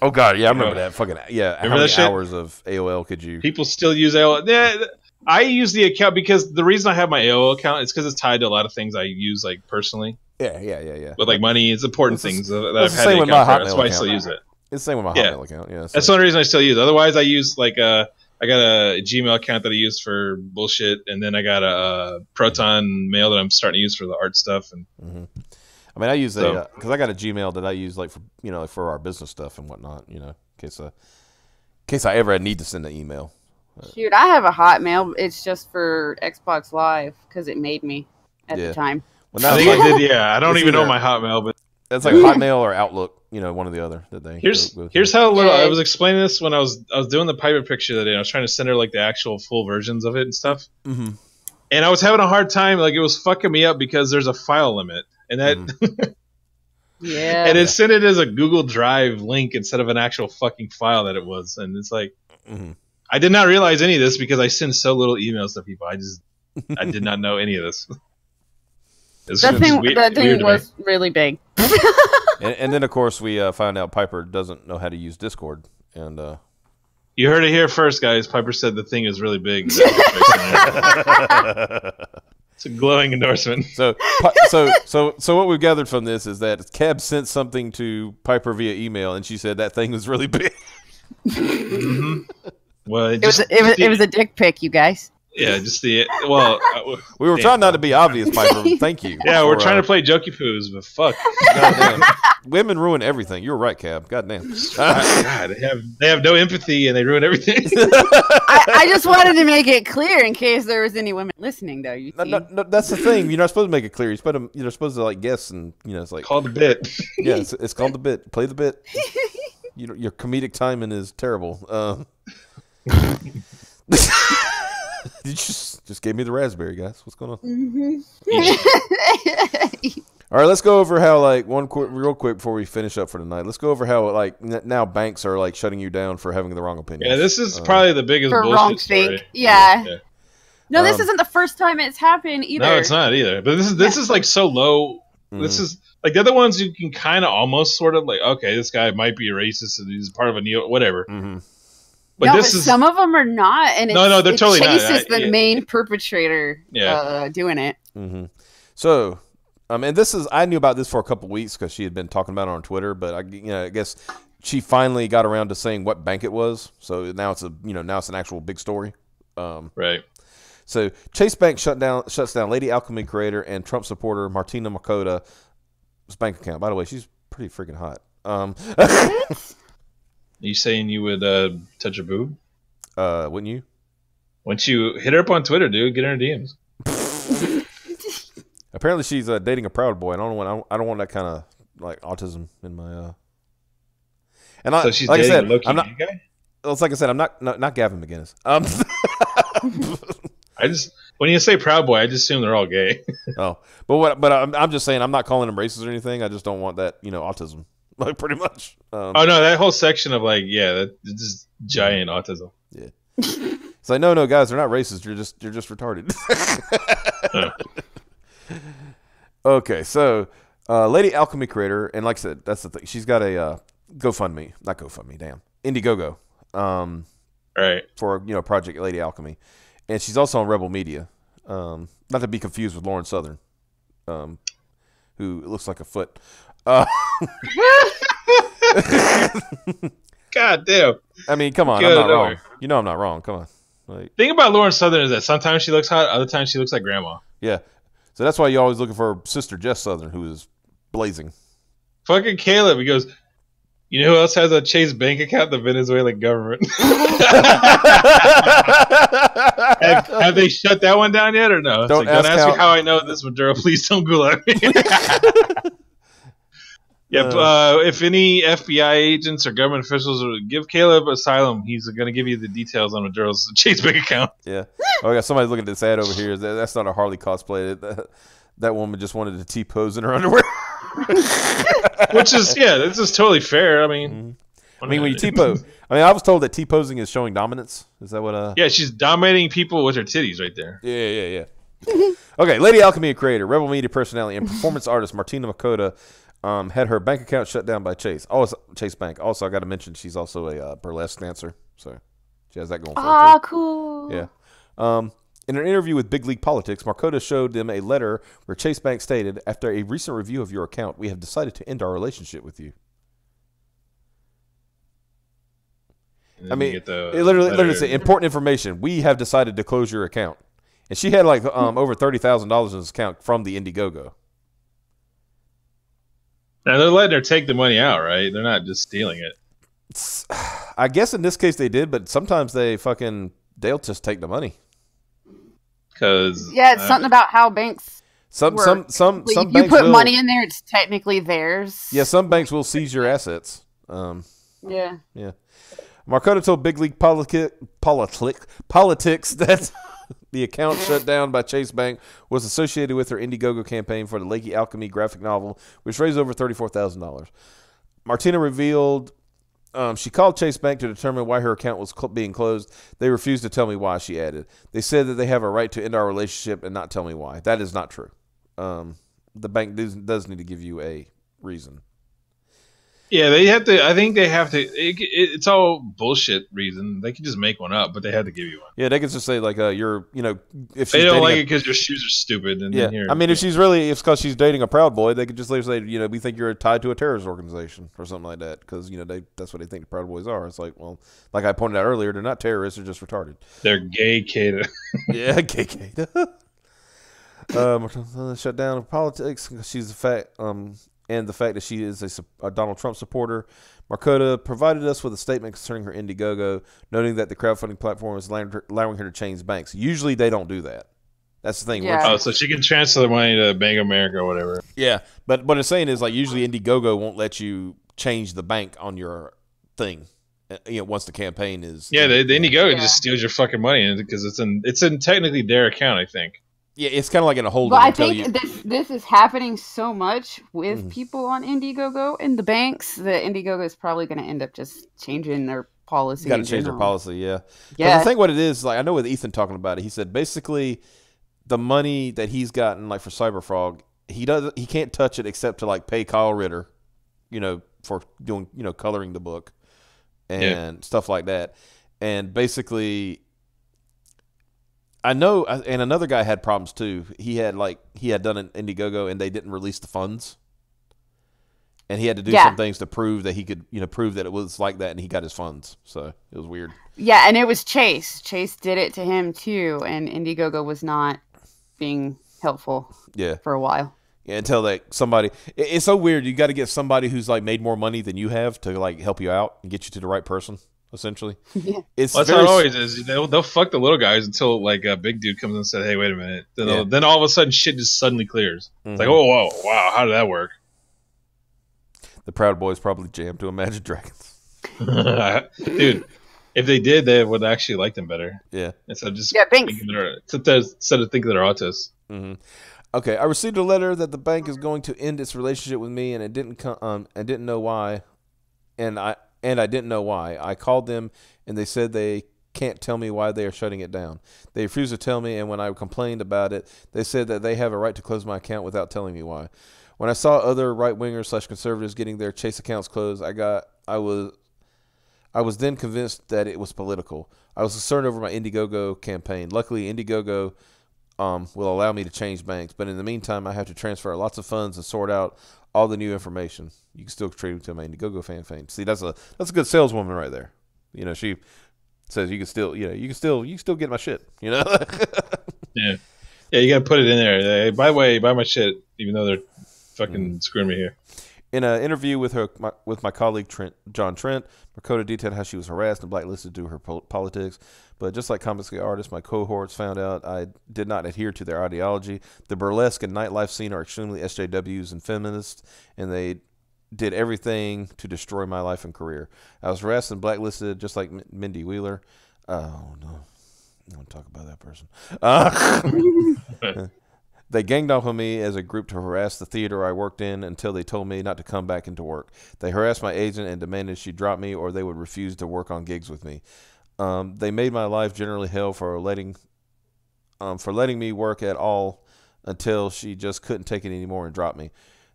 Oh god, yeah, I remember that fucking How many hours of AOL could you? People still use AOL. Yeah, I use the account because the reason I have my AOL account is because it's tied to a lot of things I use like personally. Yeah. With like money, it's important things that I've had. Same with my Hotmail That's why I still use it. It's the same with my Yeah. Hotmail account. Yeah, That's the only reason I still use. Otherwise, I use like I got a Gmail account that I use for bullshit, and then I got a Proton Mail that I'm starting to use for the art stuff. And I mean, I use because I got a Gmail that I use like for for our business stuff and whatnot. In case I ever need to send an email. Shoot, I have a Hotmail. It's just for Xbox Live because it made me at the time. Well, now I think I did. Yeah, I don't even know my Hotmail, but it's like Hotmail or Outlook. One or the other that they. Here's how little I was explaining this when I was doing the Piper picture that day. I was trying to send her like the actual full versions of it and stuff. Mm-hmm. And I was having a hard time. Like it was fucking me up because there's a file limit, and that. Yeah. And it sent it as a Google Drive link instead of an actual fucking file that it was, and it's like. Mm-hmm. I did not realize any of this because I send so little emails to people. I did not know any of this. That thing was really big. and then of course we found out Piper doesn't know how to use Discord, and you heard it here first, guys. Piper said the thing is really big. It's a glowing endorsement. So what we've gathered from this is that Cab sent something to Piper via email, and she said that thing was really big. Mm-hmm. Well, it was a dick pic, you guys. Yeah, just we were trying not to be obvious, Piper. Thank you. Yeah, we're trying to play jokey poos, but fuck. Goddamn. Women ruin everything. You're right, Cab. Goddamn. God, they have no empathy and they ruin everything. I just wanted to make it clear in case there was any women listening, though. No, that's the thing. You're not supposed to make it clear. You're supposed to like guess, and it's like called the bit. Yeah, it's called the bit. Play the bit. Your comedic timing is terrible. You just gave me the raspberry, guys. What's going on? Mm-hmm. All right, let's go over how real quick before we finish up for tonight. Let's go over how now banks are like shutting you down for having the wrong opinion. Yeah, this is probably the biggest for bullshit wrong story. think. Yeah. No, this isn't the first time it's happened either. No, it's not either. But this is like so low. Mm-hmm. This is like the other ones you can kind of almost sort of like, okay, this guy might be a racist and he's part of a neo whatever. Mm-hmm. But some of them are not, and no, they're totally not. Chase is the main perpetrator doing it. Mm-hmm. So, and this is I knew about this for a couple weeks because she had been talking about it on Twitter, but I guess she finally got around to saying what bank it was. So now it's an actual big story. Right. So Chase Bank shuts down Lady Alchemy creator and Trump supporter Martina Makota's bank account. By the way, she's pretty freaking hot. You saying you would touch a boob? Wouldn't you? Once you hit her up on Twitter, dude, get her in DMs. Apparently, she's dating a Proud Boy. And I don't want that kind of like autism in my. And so she's like dating a low-key guy. It's like I said, I'm not Gavin McInnes. I just when you say Proud Boy, I just assume they're all gay. Oh, but I'm just saying I'm not calling them racist or anything. I just don't want that autism. Like pretty much. Oh no, that whole section of like that's just giant autism. Yeah. It's like no guys, they're not racist. You're just retarded. Okay, so Lady Alchemy creator, and like I said, that's the thing. She's got a GoFundMe, not GoFundMe, damn, Indiegogo. Right. For Project Lady Alchemy, and she's also on Rebel Media. Not to be confused with Lauren Southern, who looks like a foot. God damn. I mean, come on. I'm not wrong. I'm not wrong. Come on. Thing about Lauren Southern is that sometimes she looks hot, other times she looks like grandma. Yeah. So that's why you're always looking for her sister, Jess Southern, who is blazing. Fucking Caleb, he goes, you know who else has a Chase bank account? The Venezuelan government. have they shut that one down yet or no? Don't ask me how I know this, Maduro. Please don't gulag me. Yep. If any FBI agents or government officials would give Caleb asylum, he's going to give you the details on Maduro's Chase bank account. Yeah. Oh, I got somebody looking at this ad over here. That's not a Harley cosplay. That woman just wanted to T-pose in her underwear. Which is, this is totally fair. I mean, when you T-pose, I was told that T-posing is showing dominance. Is that what? Yeah, she's dominating people with her titties right there. Yeah. Okay, Lady Alchemy creator, Rebel Media personality, and performance artist Martina Makota had her bank account shut down by Chase. Chase Bank. Also, I got to mention she's also a burlesque dancer, so she has that going for her. Ah, cool. Yeah. In an interview with Big League Politics, Markota showed them a letter where Chase Bank stated, "After a recent review of your account, we have decided to end our relationship with you." And I then you mean, get the it literally letter. said important information. We have decided to close your account, and she had like over $30,000 in this account from the Indiegogo. Now they're letting her take the money out, right? They're not just stealing it. I guess in this case they did, but sometimes they'll just take the money. Because it's something about how banks Some work. if you banks put will, money in there, it's technically theirs. Yeah, some banks will seize your assets. Yeah. Marcotta told Big League Politics that the account shut down by Chase Bank was associated with her Indiegogo campaign for the Lakey Alchemy graphic novel, which raised over $34,000. Martina revealed she called Chase Bank to determine why her account was being closed. They refused to tell me why, she added. They said that they have a right to end our relationship and not tell me why. That is not true. The bank does need to give you a reason. Yeah, they have to. I think they have to. It's all bullshit reason. They can just make one up, but they had to give you one. Yeah, they can just say like, if they don't like it because your shoes are stupid. And yeah, then I mean, if it's because she's dating a Proud Boy, they could just say, we think you're tied to a terrorist organization or something like that, because that's what they think the Proud Boys are. It's like, well, like I pointed out earlier, they're not terrorists; they're just retarded. They're gay, Kata. Yeah, gay, Kata. Shut down politics. She's the fact. And the fact that she is a Donald Trump supporter. Marcotta provided us with a statement concerning her Indiegogo, noting that the crowdfunding platform is allowing her to change banks. Usually they don't do that. That's the thing. Yeah. So she can transfer the money to Bank of America or whatever. Yeah, but what it's saying is like usually Indiegogo won't let you change the bank on your thing. Once the campaign is. Yeah, the Indiegogo just steals your fucking money because it's in technically their account, I think. Yeah, it's kind of like in a holding. But I think this is happening so much with people on Indiegogo and the banks that Indiegogo is probably going to end up just changing their policy. Got to change their policy, yeah. Yeah. I think what it is, like I know with Ethan talking about it, he said basically the money that he's gotten like for Cyberfrog, he can't touch it except to like pay Kyle Ritter, for doing coloring the book and stuff like that, and basically. I know, and another guy had problems too. He had done an Indiegogo, and they didn't release the funds, and he had to do some things to prove that he could, prove that it was like that, and he got his funds. So it was weird. Yeah, and it was Chase. Chase did it to him too, and Indiegogo was not being helpful. Yeah, for a while. Yeah, until that somebody. It's so weird. You got to get somebody who's like made more money than you have to like help you out and get you to the right person. Essentially, yeah. That's how it always is. They'll fuck the little guys until like a big dude comes and says, "Hey, wait a minute." Then all of a sudden, shit just suddenly clears. Mm-hmm. It's like, oh, whoa, wow, how did that work? The Proud Boys probably jammed to Imagine Dragons, dude. If they did, they would actually like them better. Yeah, instead of just thanks. Instead of thinking they're autists. Mm-hmm. Okay, I received a letter that the bank is going to end its relationship with me, and I didn't know why, and I didn't know why. I called them, and they said they can't tell me why they are shutting it down. They refused to tell me, and when I complained about it, they said that they have a right to close my account without telling me why. When I saw other right-wingers / conservatives getting their Chase accounts closed, I was then convinced that it was political. I was concerned over my Indiegogo campaign. Luckily, Indiegogo will allow me to change banks, but in the meantime, I have to transfer lots of funds and sort out all the new information. You can still contribute to my Indiegogo fan. See, that's a good saleswoman right there. She says you can still get my shit. Yeah, you gotta put it in there. Hey, by the way, buy my shit, even though they're fucking screwing me here. In an interview with my colleague John Trent, Marcotta detailed how she was harassed and blacklisted due to her politics. But just like comics artists, my cohorts found out I did not adhere to their ideology. The burlesque and nightlife scene are extremely SJWs and feminists, and they did everything to destroy my life and career. I was harassed and blacklisted just like Mindy Wheeler. Oh, no. I don't want to talk about that person. They ganged up on me as a group to harass the theater I worked in until they told me not to come back into work. They harassed my agent and demanded she drop me or they would refuse to work on gigs with me. They made my life generally hell for letting me work at all until she just couldn't take it anymore and dropped me.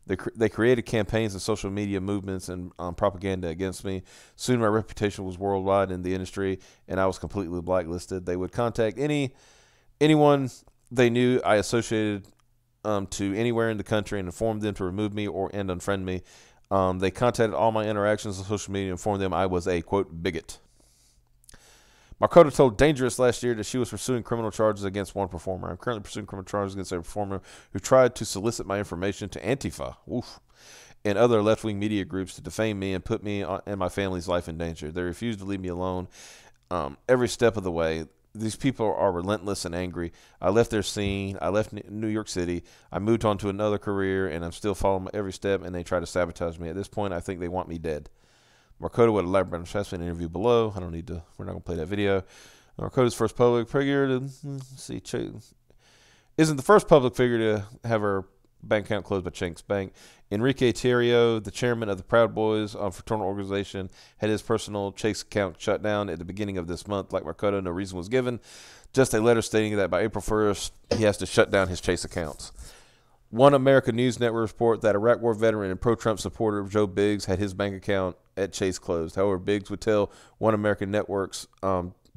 They created campaigns and social media movements and propaganda against me. Soon my reputation was worldwide in the industry, and I was completely blacklisted. They would contact anyone they knew I associated to anywhere in the country and informed them to remove me and unfriend me. They contacted all my interactions on social media and informed them I was a, quote, bigot. Makoto told Dangerous last year that she was pursuing criminal charges against one performer. I'm currently pursuing criminal charges against a performer who tried to solicit my information to Antifa and other left-wing media groups to defame me and put me and my family's life in danger. They refuse to leave me alone every step of the way. These people are relentless and angry. I left their scene. I left New York City. I moved on to another career, and I'm still following every step, and they try to sabotage me. At this point, I think they want me dead. Makoto would elaborate on the in an interview below. I don't need to. We're not going to play that video. Makoto's first public figure to isn't the first public figure to have her bank account closed by Chink's Bank. Enrique Terrio, the chairman of the Proud Boys fraternal organization, had his personal Chase account shut down at the beginning of this month. Like Makoto, no reason was given. Just a letter stating that by April 1st, he has to shut down his Chase accounts. One American News Network report that Iraq War veteran and pro-Trump supporter Joe Biggs had his bank account at Chase closed. However, Biggs would tell One American Network's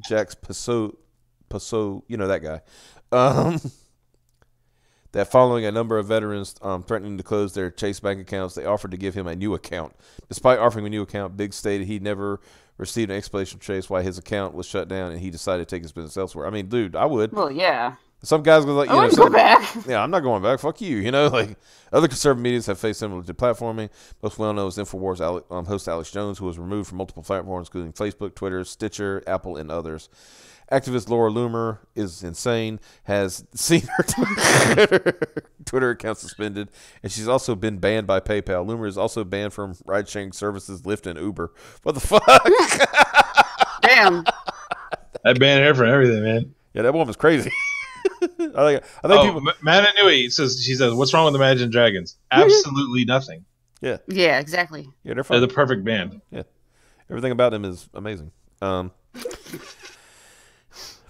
Jax Passo, you know that guy, that following a number of veterans threatening to close their Chase bank accounts, they offered to give him a new account. Despite offering a new account, Biggs stated he never received an explanation from Chase why his account was shut down, and he decided to take his business elsewhere. I mean, dude, I would. Well, yeah. Some guys go like, I wouldn't go back. Yeah, I'm not going back. Fuck you. You know, like other conservative medias have faced similar deplatforming. Most well known is InfoWars host Alex Jones, who was removed from multiple platforms, including Facebook, Twitter, Stitcher, Apple, and others. Activist Laura Loomer is insane, has seen her Twitter account suspended, and she's also been banned by PayPal. Loomer is also banned from ride-sharing services Lyft and Uber. What the fuck? Damn. I banned her from everything, man. Yeah, that woman's crazy. I think people. Madanui says, she says, "What's wrong with Imagine Dragons? Absolutely nothing. Yeah. Yeah, exactly. Yeah, they're fun. They're the perfect band. Yeah, everything about them is amazing. By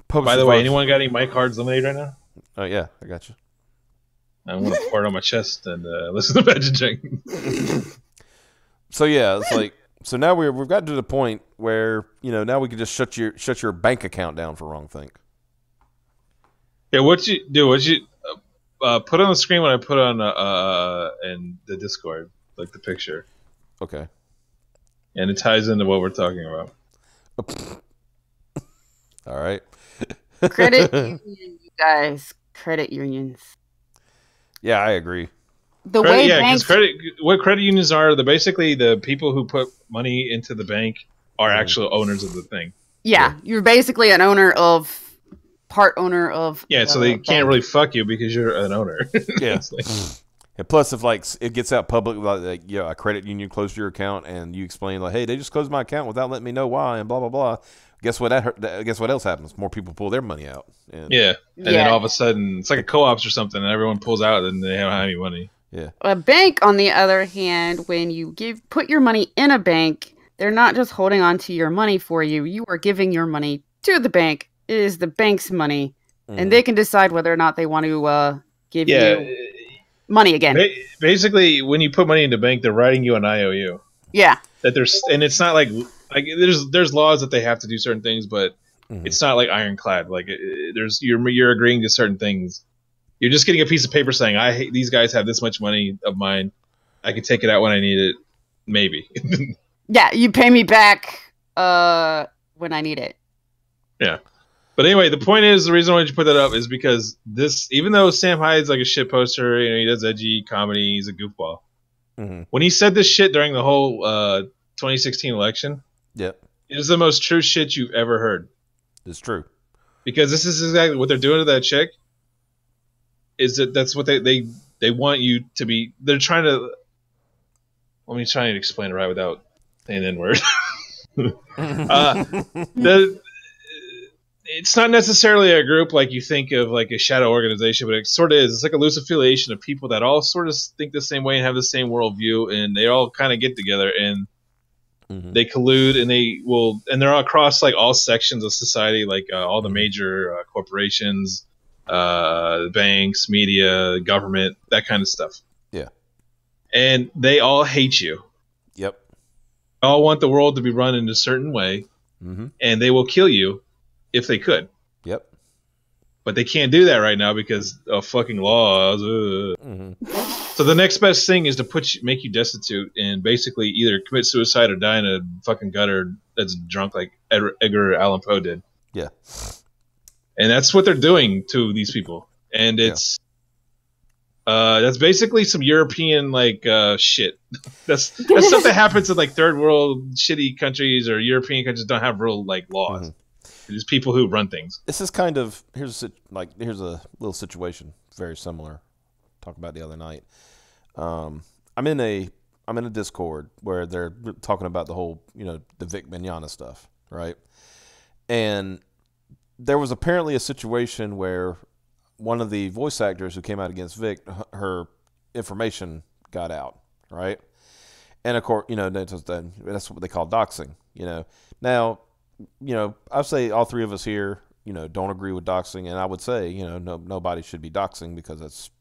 the way, anyone got any Mike Hard's Lemonade right now? Oh yeah, I got you. I want to pour it on my chest and listen to Imagine Dragons. So yeah, it's like now we've gotten to the point where now we can just shut your bank account down for wrong thing. Yeah, what you do? What you put on the screen when I put on in the Discord, like the picture. Okay. And it ties into what we're talking about. All right. Credit union, you guys. Credit unions. Yeah, I agree. The way banks, what credit unions are, basically the people who put money into the bank are actual owners of the thing. Yeah, you're basically an owner of. Part owner of so they can't really fuck you because you're an owner. Yeah. And plus, if it gets out public, like a credit union closed your account, and you explain like, "Hey, they just closed my account without letting me know why," and blah blah blah. Guess what? Guess what else happens? More people pull their money out. And then all of a sudden, it's like a co-ops or something, and everyone pulls out, and they don't have any money. Yeah. A bank, on the other hand, when you put your money in a bank, they're not just holding on to your money for you. You are giving your money to the bank. It is the bank's money, and they can decide whether or not they want to give you money again. Basically, when you put money in the bank, they're writing you an IOU. Yeah. And it's not like there's laws that they have to do certain things, but it's not like ironclad. Like you're agreeing to certain things. You're just getting a piece of paper saying, these guys have this much money of mine. I can take it out when I need it. Maybe. Yeah, you pay me back when I need it. Yeah. But anyway, the point is, the reason why you put that up is because even though Sam Hyde's like a shit poster, he does edgy comedy, he's a goofball. When he said this shit during the whole 2016 election, it is the most true shit you've ever heard. It's true. Because this is exactly what they're doing to that chick. That's what they want you to be. They're trying to. Let me try and explain it right without saying the N-word. It's not necessarily a group like you think of, like a shadow organization, but it sort of is. It's like a loose affiliation of people that all sort of think the same way and have the same worldview, and they all kind of get together and they collude, and they're all across like all sections of society, like all the major corporations, banks, media, government, that kind of stuff. Yeah, and they all hate you. Yep, they all want the world to be run in a certain way, and they will kill you. If they could. Yep. But they can't do that right now because of fucking laws. So the next best thing is to make you destitute and basically either commit suicide or die in a fucking gutter that's drunk like Edgar Allan Poe did. Yeah. And that's what they're doing to these people. And it's that's basically some European like shit. That's stuff that happens in like third world shitty countries, or European countries don't have real like laws. There's people who run things. This is kind of here's a little situation very similar. Talked about the other night. I'm in a Discord where they're talking about the whole, the Vic Mignogna stuff, right? And there was apparently a situation where one of the voice actors who came out against Vic, her information got out, right? And of course, that's what they call doxing, Now, I say all three of us here, don't agree with doxing, and I would say, nobody should be doxing because that's,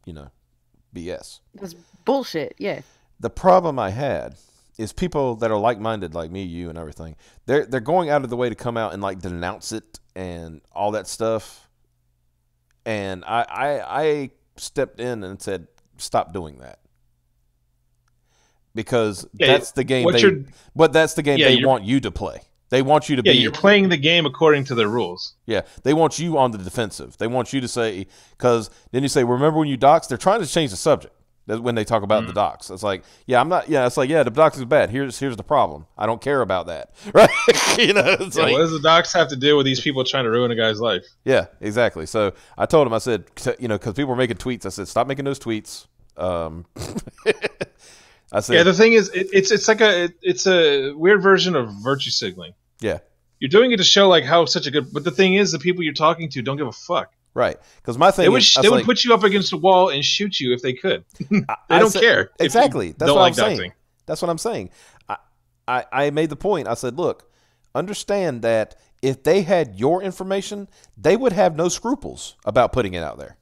BS. That's bullshit, yeah. The problem I had is people that are like-minded, like me, you, and everything. They're going out of the way to come out and like denounce it and all that stuff. And I stepped in and said, stop doing that, because that's the game. That's the game they want you to play. They want you to be. Yeah, you're playing the game according to their rules. Yeah, they want you on the defensive. They want you to say, because then you say, remember when you dox? They're trying to change the subject when they talk about the dox. It's like, I'm not. Yeah, it's like, the dox is bad. Here's the problem. I don't care about that, right? It's like, what does the dox have to do with these people trying to ruin a guy's life? Yeah, exactly. So I told him, I said, because people were making tweets. I said, stop making those tweets. I said, the thing is, it's a weird version of virtue signaling. Yeah, you're doing it to show like how such a good. But the thing is, the people you're talking to don't give a fuck. Right, because my thing they would put you up against a wall and shoot you if they could. They don't care. Exactly. That's what I'm saying. Doxing. That's what I'm saying. I made the point. I said, look, understand that if they had your information, they would have no scruples about putting it out there.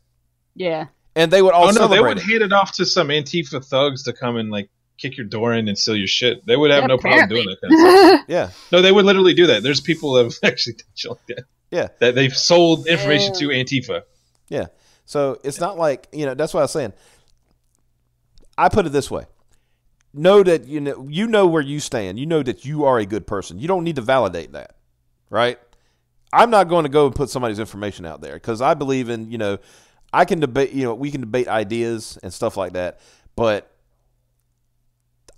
Yeah. And they would all they would hand it off to some Antifa thugs to come and like kick your door in and steal your shit. They would have no problem doing that kind of stuff. Yeah. No, they would literally do that. There's people that have actually done shit like that. Yeah. That they've sold information to Antifa. Yeah. So it's not like, that's what I was saying. I put it this way. Know that you know where you stand. You know that you are a good person. You don't need to validate that. Right? I'm not going to go and put somebody's information out there because I believe in, I can debate, we can debate ideas and stuff like that, but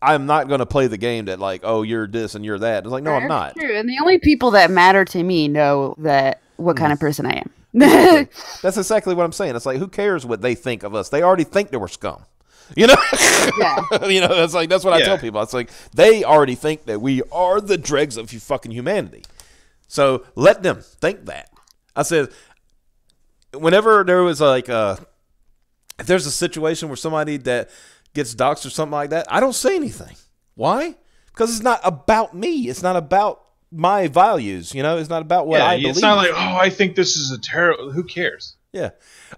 I'm not going to play the game that like, oh, you're this and you're that. It's like, no, I'm not. True. And the only people that matter to me know that what kind of person I am. That's exactly what I'm saying. It's like, who cares what they think of us? They already think that we're scum. Yeah. It's like, that's what I tell people. It's like, they already think that we are the dregs of fucking humanity. So let them think that. I said, whenever there was like, if there's a situation where somebody that gets doxxed or something like that, I don't say anything. Why? Because it's not about me. It's not about my values. It's not about what I believe. It's not like, oh, I think this is a terrible. Who cares? Yeah,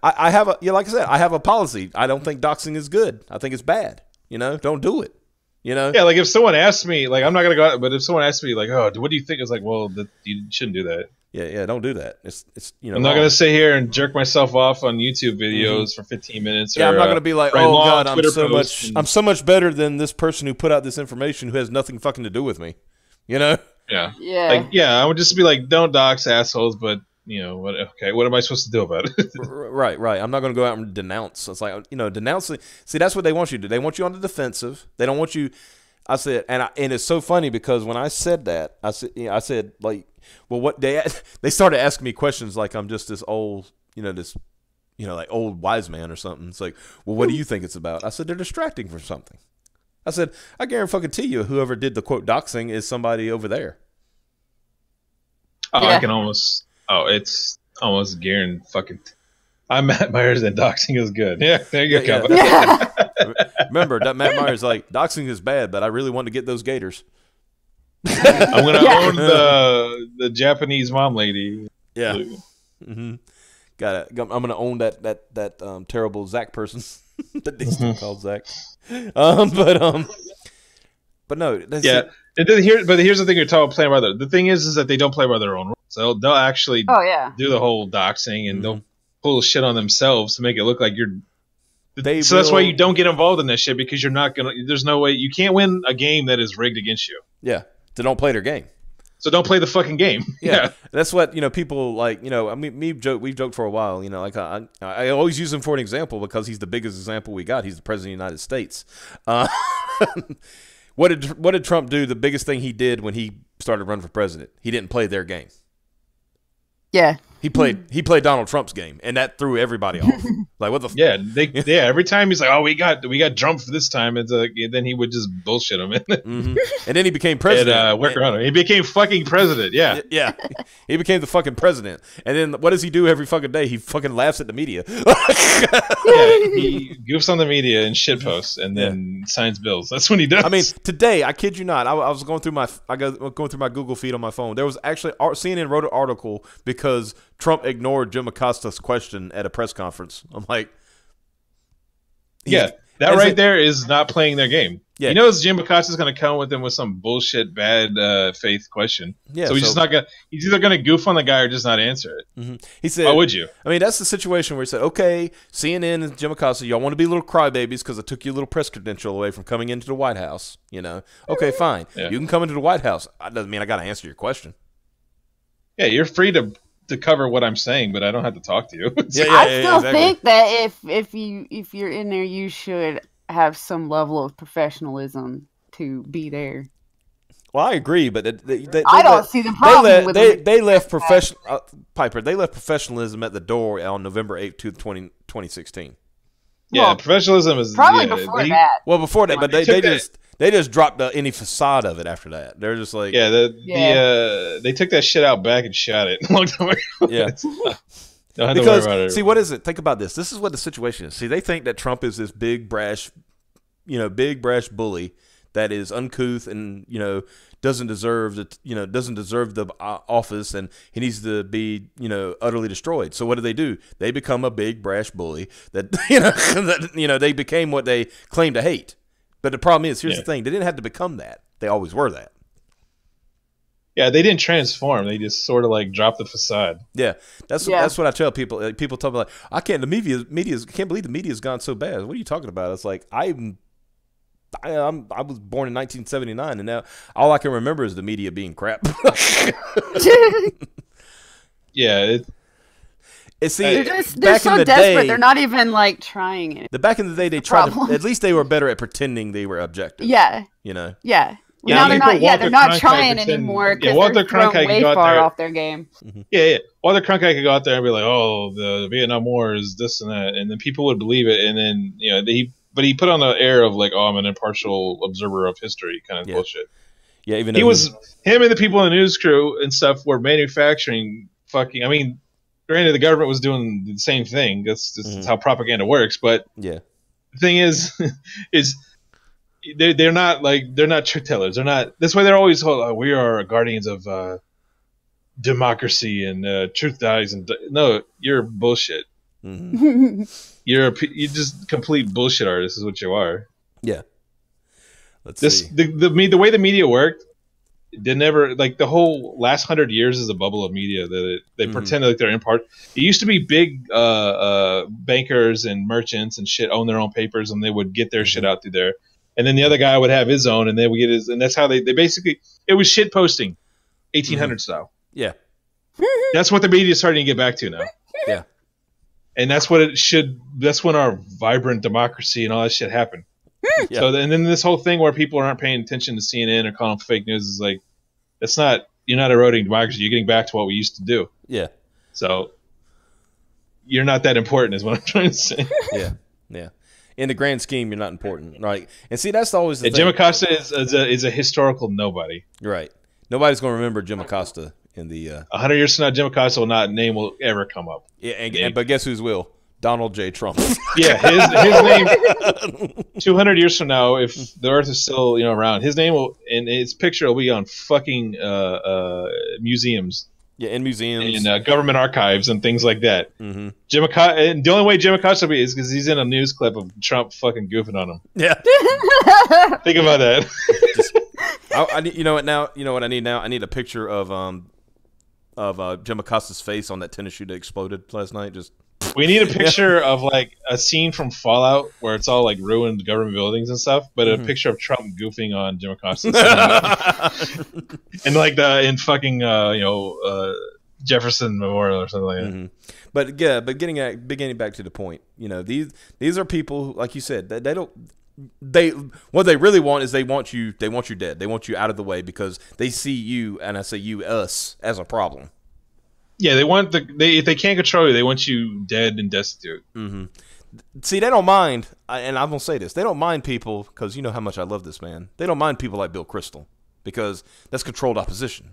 I have a like I said, I have a policy. I don't think doxing is good. I think it's bad. Don't do it. Yeah, like if someone asks me, like I'm not gonna go out, but if someone asks me, like, oh, what do you think? It's like, well, you shouldn't do that. Yeah, don't do that. It's I'm not gonna sit here and jerk myself off on YouTube videos for 15 minutes. Yeah, I'm not gonna be like, oh God, I'm so much better than this person who put out this information who has nothing fucking to do with me. Yeah. Like, I would just be like, don't dox assholes, but what? Okay, what am I supposed to do about it? Right. I'm not gonna go out and denounce. It's like, denouncing. See, that's what they want you to do. They want you on the defensive. They don't want you. I said, and it's so funny because when I said that, I said like, well, what they started asking me questions like I'm just this old, like old wise man or something. It's like, well, what do you think it's about? I said, they're distracting from something. I said, I guarantee you, whoever did the quote doxing is somebody over there. Oh, yeah. It's almost guaranteed. I'm Matt Myers and doxing is good. Yeah, there you go. Yeah. Remember, that Matt Myers like, doxing is bad, but I really want to get those gators. I'm gonna own the Japanese mom lady. Yeah. Mm-hmm. Got it. I'm gonna own that terrible Zach person that they still call Zach. But no. Yeah. But here's the thing you're talking playing by the thing is that they don't play by their own rules. They'll actually do the whole doxing and they'll pull shit on themselves to make it look like you're. That's why you don't get involved in that shit because there's no way you can't win a game that is rigged against you. Yeah. They don't play their game. So don't play the fucking game. Yeah, that's what people like. I mean, we've joked for a while. Like I always use him for an example because he's the biggest example we got. He's the president of the United States. What did Trump do? The biggest thing he did when he started running for president, he didn't play their game. Yeah. He played Donald Trump's game, and that threw everybody off. Like, what the? Every time he's like, "Oh, we got Trump for this time," it's like, then he would just bullshit him, and then he became president. And, work around him. He became fucking president. Yeah, yeah, he became the fucking president. And then what does he do every fucking day? He fucking laughs at the media. He goofs on the media and shit posts, and then signs bills. That's what he does. I mean, today, I kid you not, I was going through my Google feed on my phone. There was actually CNN wrote an article because Trump ignored Jim Acosta's question at a press conference. I'm like, that right there is not playing their game. Yeah. He knows Jim Acosta's going to come with him with some bullshit bad faith question. Yeah, so he's just not going. He's either going to goof on the guy or just not answer it. He said, "Why would you?" I mean, that's the situation where he said, "Okay, CNN and Jim Acosta, y'all want to be little crybabies because I took your little press credential away from coming into the White House. Okay, fine. You can come into the White House. That doesn't mean I got to answer your question. Yeah, you're free to cover what I'm saying, but I don't have to talk to you. I still think that if you're in there, you should have some level of professionalism to be there. Well, I agree, but I don't see the problem they left Piper. They left professionalism at the door on November 8th, 2016. Yeah, professionalism is probably before that. Well, before that, but they just dropped any facade of it after that. They're just like, they took that shit out back and shot it. Long time ago. Yeah. Don't have to worry about it. See, what is it? Think about this. This is what the situation is. See, they think that Trump is this big brash bully that is uncouth and doesn't deserve the office, and he needs to be utterly destroyed. So what do? They become a big brash bully that they became what they claim to hate. But the problem is, here's the thing: they didn't have to become that. They always were that. Yeah, they didn't transform. They just sort of like dropped the facade. Yeah, that's what I tell people. People tell me like, I can't. The media can't believe the media's gone so bad. What are you talking about? It's like I was born in 1979, and now all I can remember is the media being crap. Yeah, they're so desperate. They're not even like trying it. Back in the day, they tried to. At least they were better at pretending they were objective. Yeah. Yeah. Now they're not trying anymore because they're thrown way far off their game. Yeah. Walter Cronkite could go out there and be like, "Oh, the Vietnam War is this and that," and then people would believe it. And then but he put on the air of like, "Oh, I'm an impartial observer of history," kind of bullshit. Yeah, even him and the people in the news crew and stuff were manufacturing fucking. I mean, granted, the government was doing the same thing. That's how propaganda works. But the thing is they're not truth tellers. They're not. That's why they're always we are guardians of democracy and truth dies. And no, you're bullshit. You're just complete bullshit artist is what you are. Yeah. Let's see. The way the media worked, they never like the whole last 100 years is a bubble of media that they pretend like they're in part. It used to be big bankers and merchants and shit own their own papers and they would get their shit out through there. And then the other guy would have his own, and they would get his, and that's how they basically it was shit posting, 1800 style. Yeah, that's what the media is starting to get back to now. Yeah, and that's what it should. That's when our vibrant democracy and all that shit happened. Yeah. So and then this whole thing where people aren't paying attention to CNN or calling fake news is like, that's not. You're not eroding democracy. You're getting back to what we used to do. Yeah. So you're not that important, is what I'm trying to say. Yeah. In the grand scheme, you're not important, right? And see, that's always the thing. Jim Acosta is a historical nobody. Right. Nobody's going to remember Jim Acosta in the 100 years from now. Jim Acosta name will ever come up. Yeah, but guess whose will? Donald J. Trump. Yeah, his name. 200 years from now, if the Earth is still around, his name will and his picture will be on fucking museums. Yeah, in museums and government archives and things like that. Mm-hmm. Jim Acosta, and the only way Jim Acosta will be is because he's in a news clip of Trump fucking goofing on him. Yeah, think about that. You know what? Now you know what I need. Now I need a picture of Jim Acosta's face on that tennis shoe that exploded last night. Just We need a picture of like a scene from Fallout where it's all like ruined government buildings and stuff, but a picture of Trump goofing on Jim Acosta, and like in fucking Jefferson Memorial or something like that. But getting back to the point, these are people like you said that what they really want is they want you dead. They want you out of the way because they see you, and I say you, us, as a problem. Yeah, if they can't control you, they want you dead and destitute. See, they don't mind, and I'm gonna say this: they don't mind people because you know how much I love this man. They don't mind people like Bill Kristol because that's controlled opposition.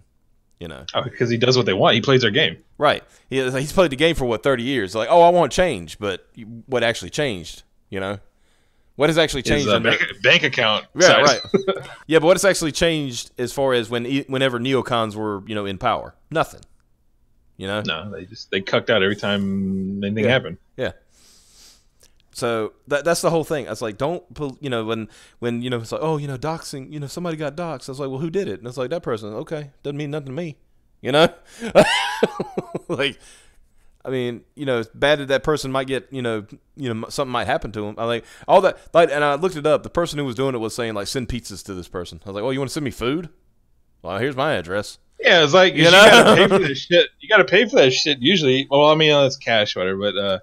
Because he does what they want. He plays their game. Right. He's played the game for 30 years. Like, I want change, but what actually changed? What has actually changed? His bank account. Yeah, right. Yeah, but what has actually changed as far as whenever neocons were in power? Nothing. No, they cucked out every time anything happened. Yeah. So that's the whole thing. I was like, don't when it's like, doxing, somebody got doxed. I was like, well, who did it? And it's like, that person. Okay, doesn't mean nothing to me. Like, I mean, it's bad that person might get, something might happen to him. I like all that. Like, and I looked it up. The person who was doing it was saying like, send pizzas to this person. I was like, oh, you want to send me food? Well, here's my address. Yeah, it's like you gotta pay for this shit. You gotta pay for that shit usually. Well, I mean, that's cash, whatever. But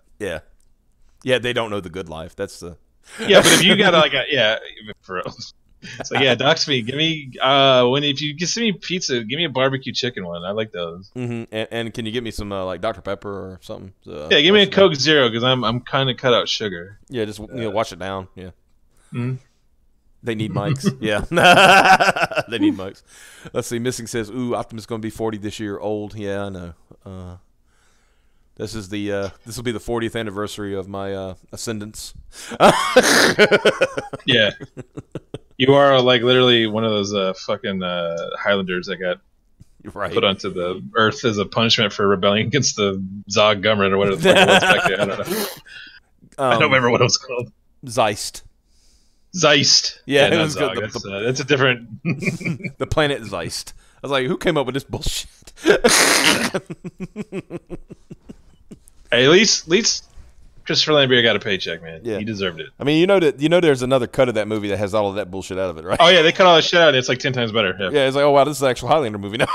yeah, they don't know the good life. That's the but if you gotta for real. It's like dox me. Give me if you send me pizza, give me a barbecue chicken one. I like those. And can you get me some like Dr. Pepper or something? Give me a Coke Zero because I'm kind of cut out sugar. Yeah, just wash it down. Yeah. They need mics. Yeah. They need mics. Let's see. Missing says, ooh, Optimus going to be 40 this year. Old. Yeah, I know. This will be the 40th anniversary of my ascendance. Yeah. You are like literally one of those fucking Highlanders that got put onto the earth as a punishment for rebelling against the Zog government or whatever the fuck it was back then. I don't know. I don't remember what it was called. Zeist. Yeah, it was good. That's a different. The planet Zeist. I was like, who came up with this bullshit? Hey, at least Christopher Lambert got a paycheck, man. Yeah. He deserved it. I mean, there's another cut of that movie that has all of that bullshit out of it, right? Oh yeah, they cut all that shit out. And it's like 10 times better. Yeah, it's like, oh wow, this is an actual Highlander movie now.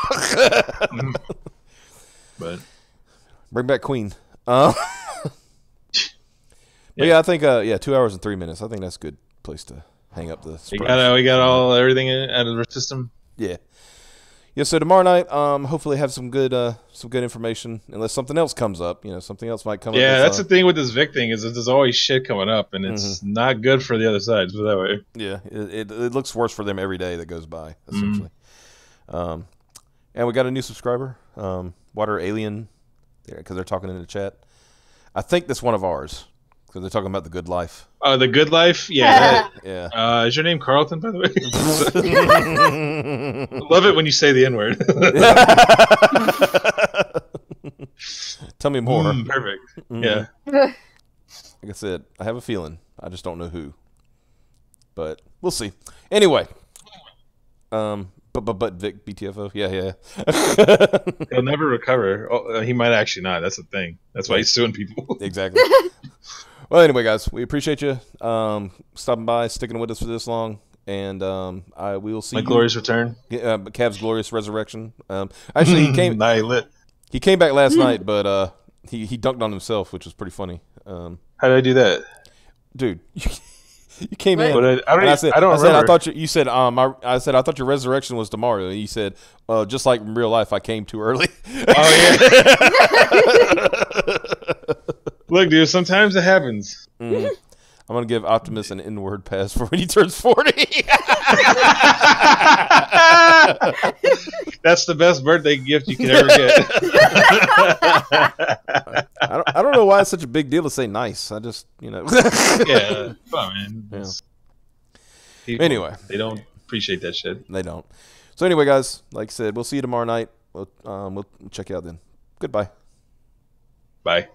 But bring back Queen. But yeah, I think 2 hours and 3 minutes. I think that's a good place to hang up the. We got everything out of the system. Yeah. Yeah, so tomorrow night, hopefully have some good information. Unless something else comes up, something else might come up. Yeah, that's the thing with this Vic thing is that there's always shit coming up, and it's not good for the other side. So that way, yeah, it looks worse for them every day that goes by, essentially. And we got a new subscriber, Water Alien, because they're talking in the chat. I think that's one of ours. Because they're talking about the good life. Oh, the good life? Yeah. Yeah. Is your name Carlton, by the way? I love it when you say the N-word. Tell me more. Perfect. Yeah. Like I said, I have a feeling. I just don't know who. But we'll see. Anyway. But Vic, BTFO? Yeah. He'll never recover. Oh, he might actually not. That's the thing. That's why he's suing people. Exactly. Well, anyway, guys, we appreciate you stopping by, sticking with us for this long, and we will see my glorious return. Cav's glorious resurrection. Actually, he came. He came back last night, but he dunked on himself, which was pretty funny. How did I do that, dude? You came in. I thought you said I said I thought your resurrection was tomorrow, and you said just like in real life, I came too early. Oh yeah. Look, dude, sometimes it happens. I'm gonna give Optimus an N-word pass for when he turns 40. That's the best birthday gift you can ever get. I don't know why it's such a big deal to say nice. I just Yeah, come on, man. Yeah. People, anyway, they don't appreciate that shit. They don't. So anyway, guys, like I said, we'll see you tomorrow night. We'll check you out then. Goodbye. Bye.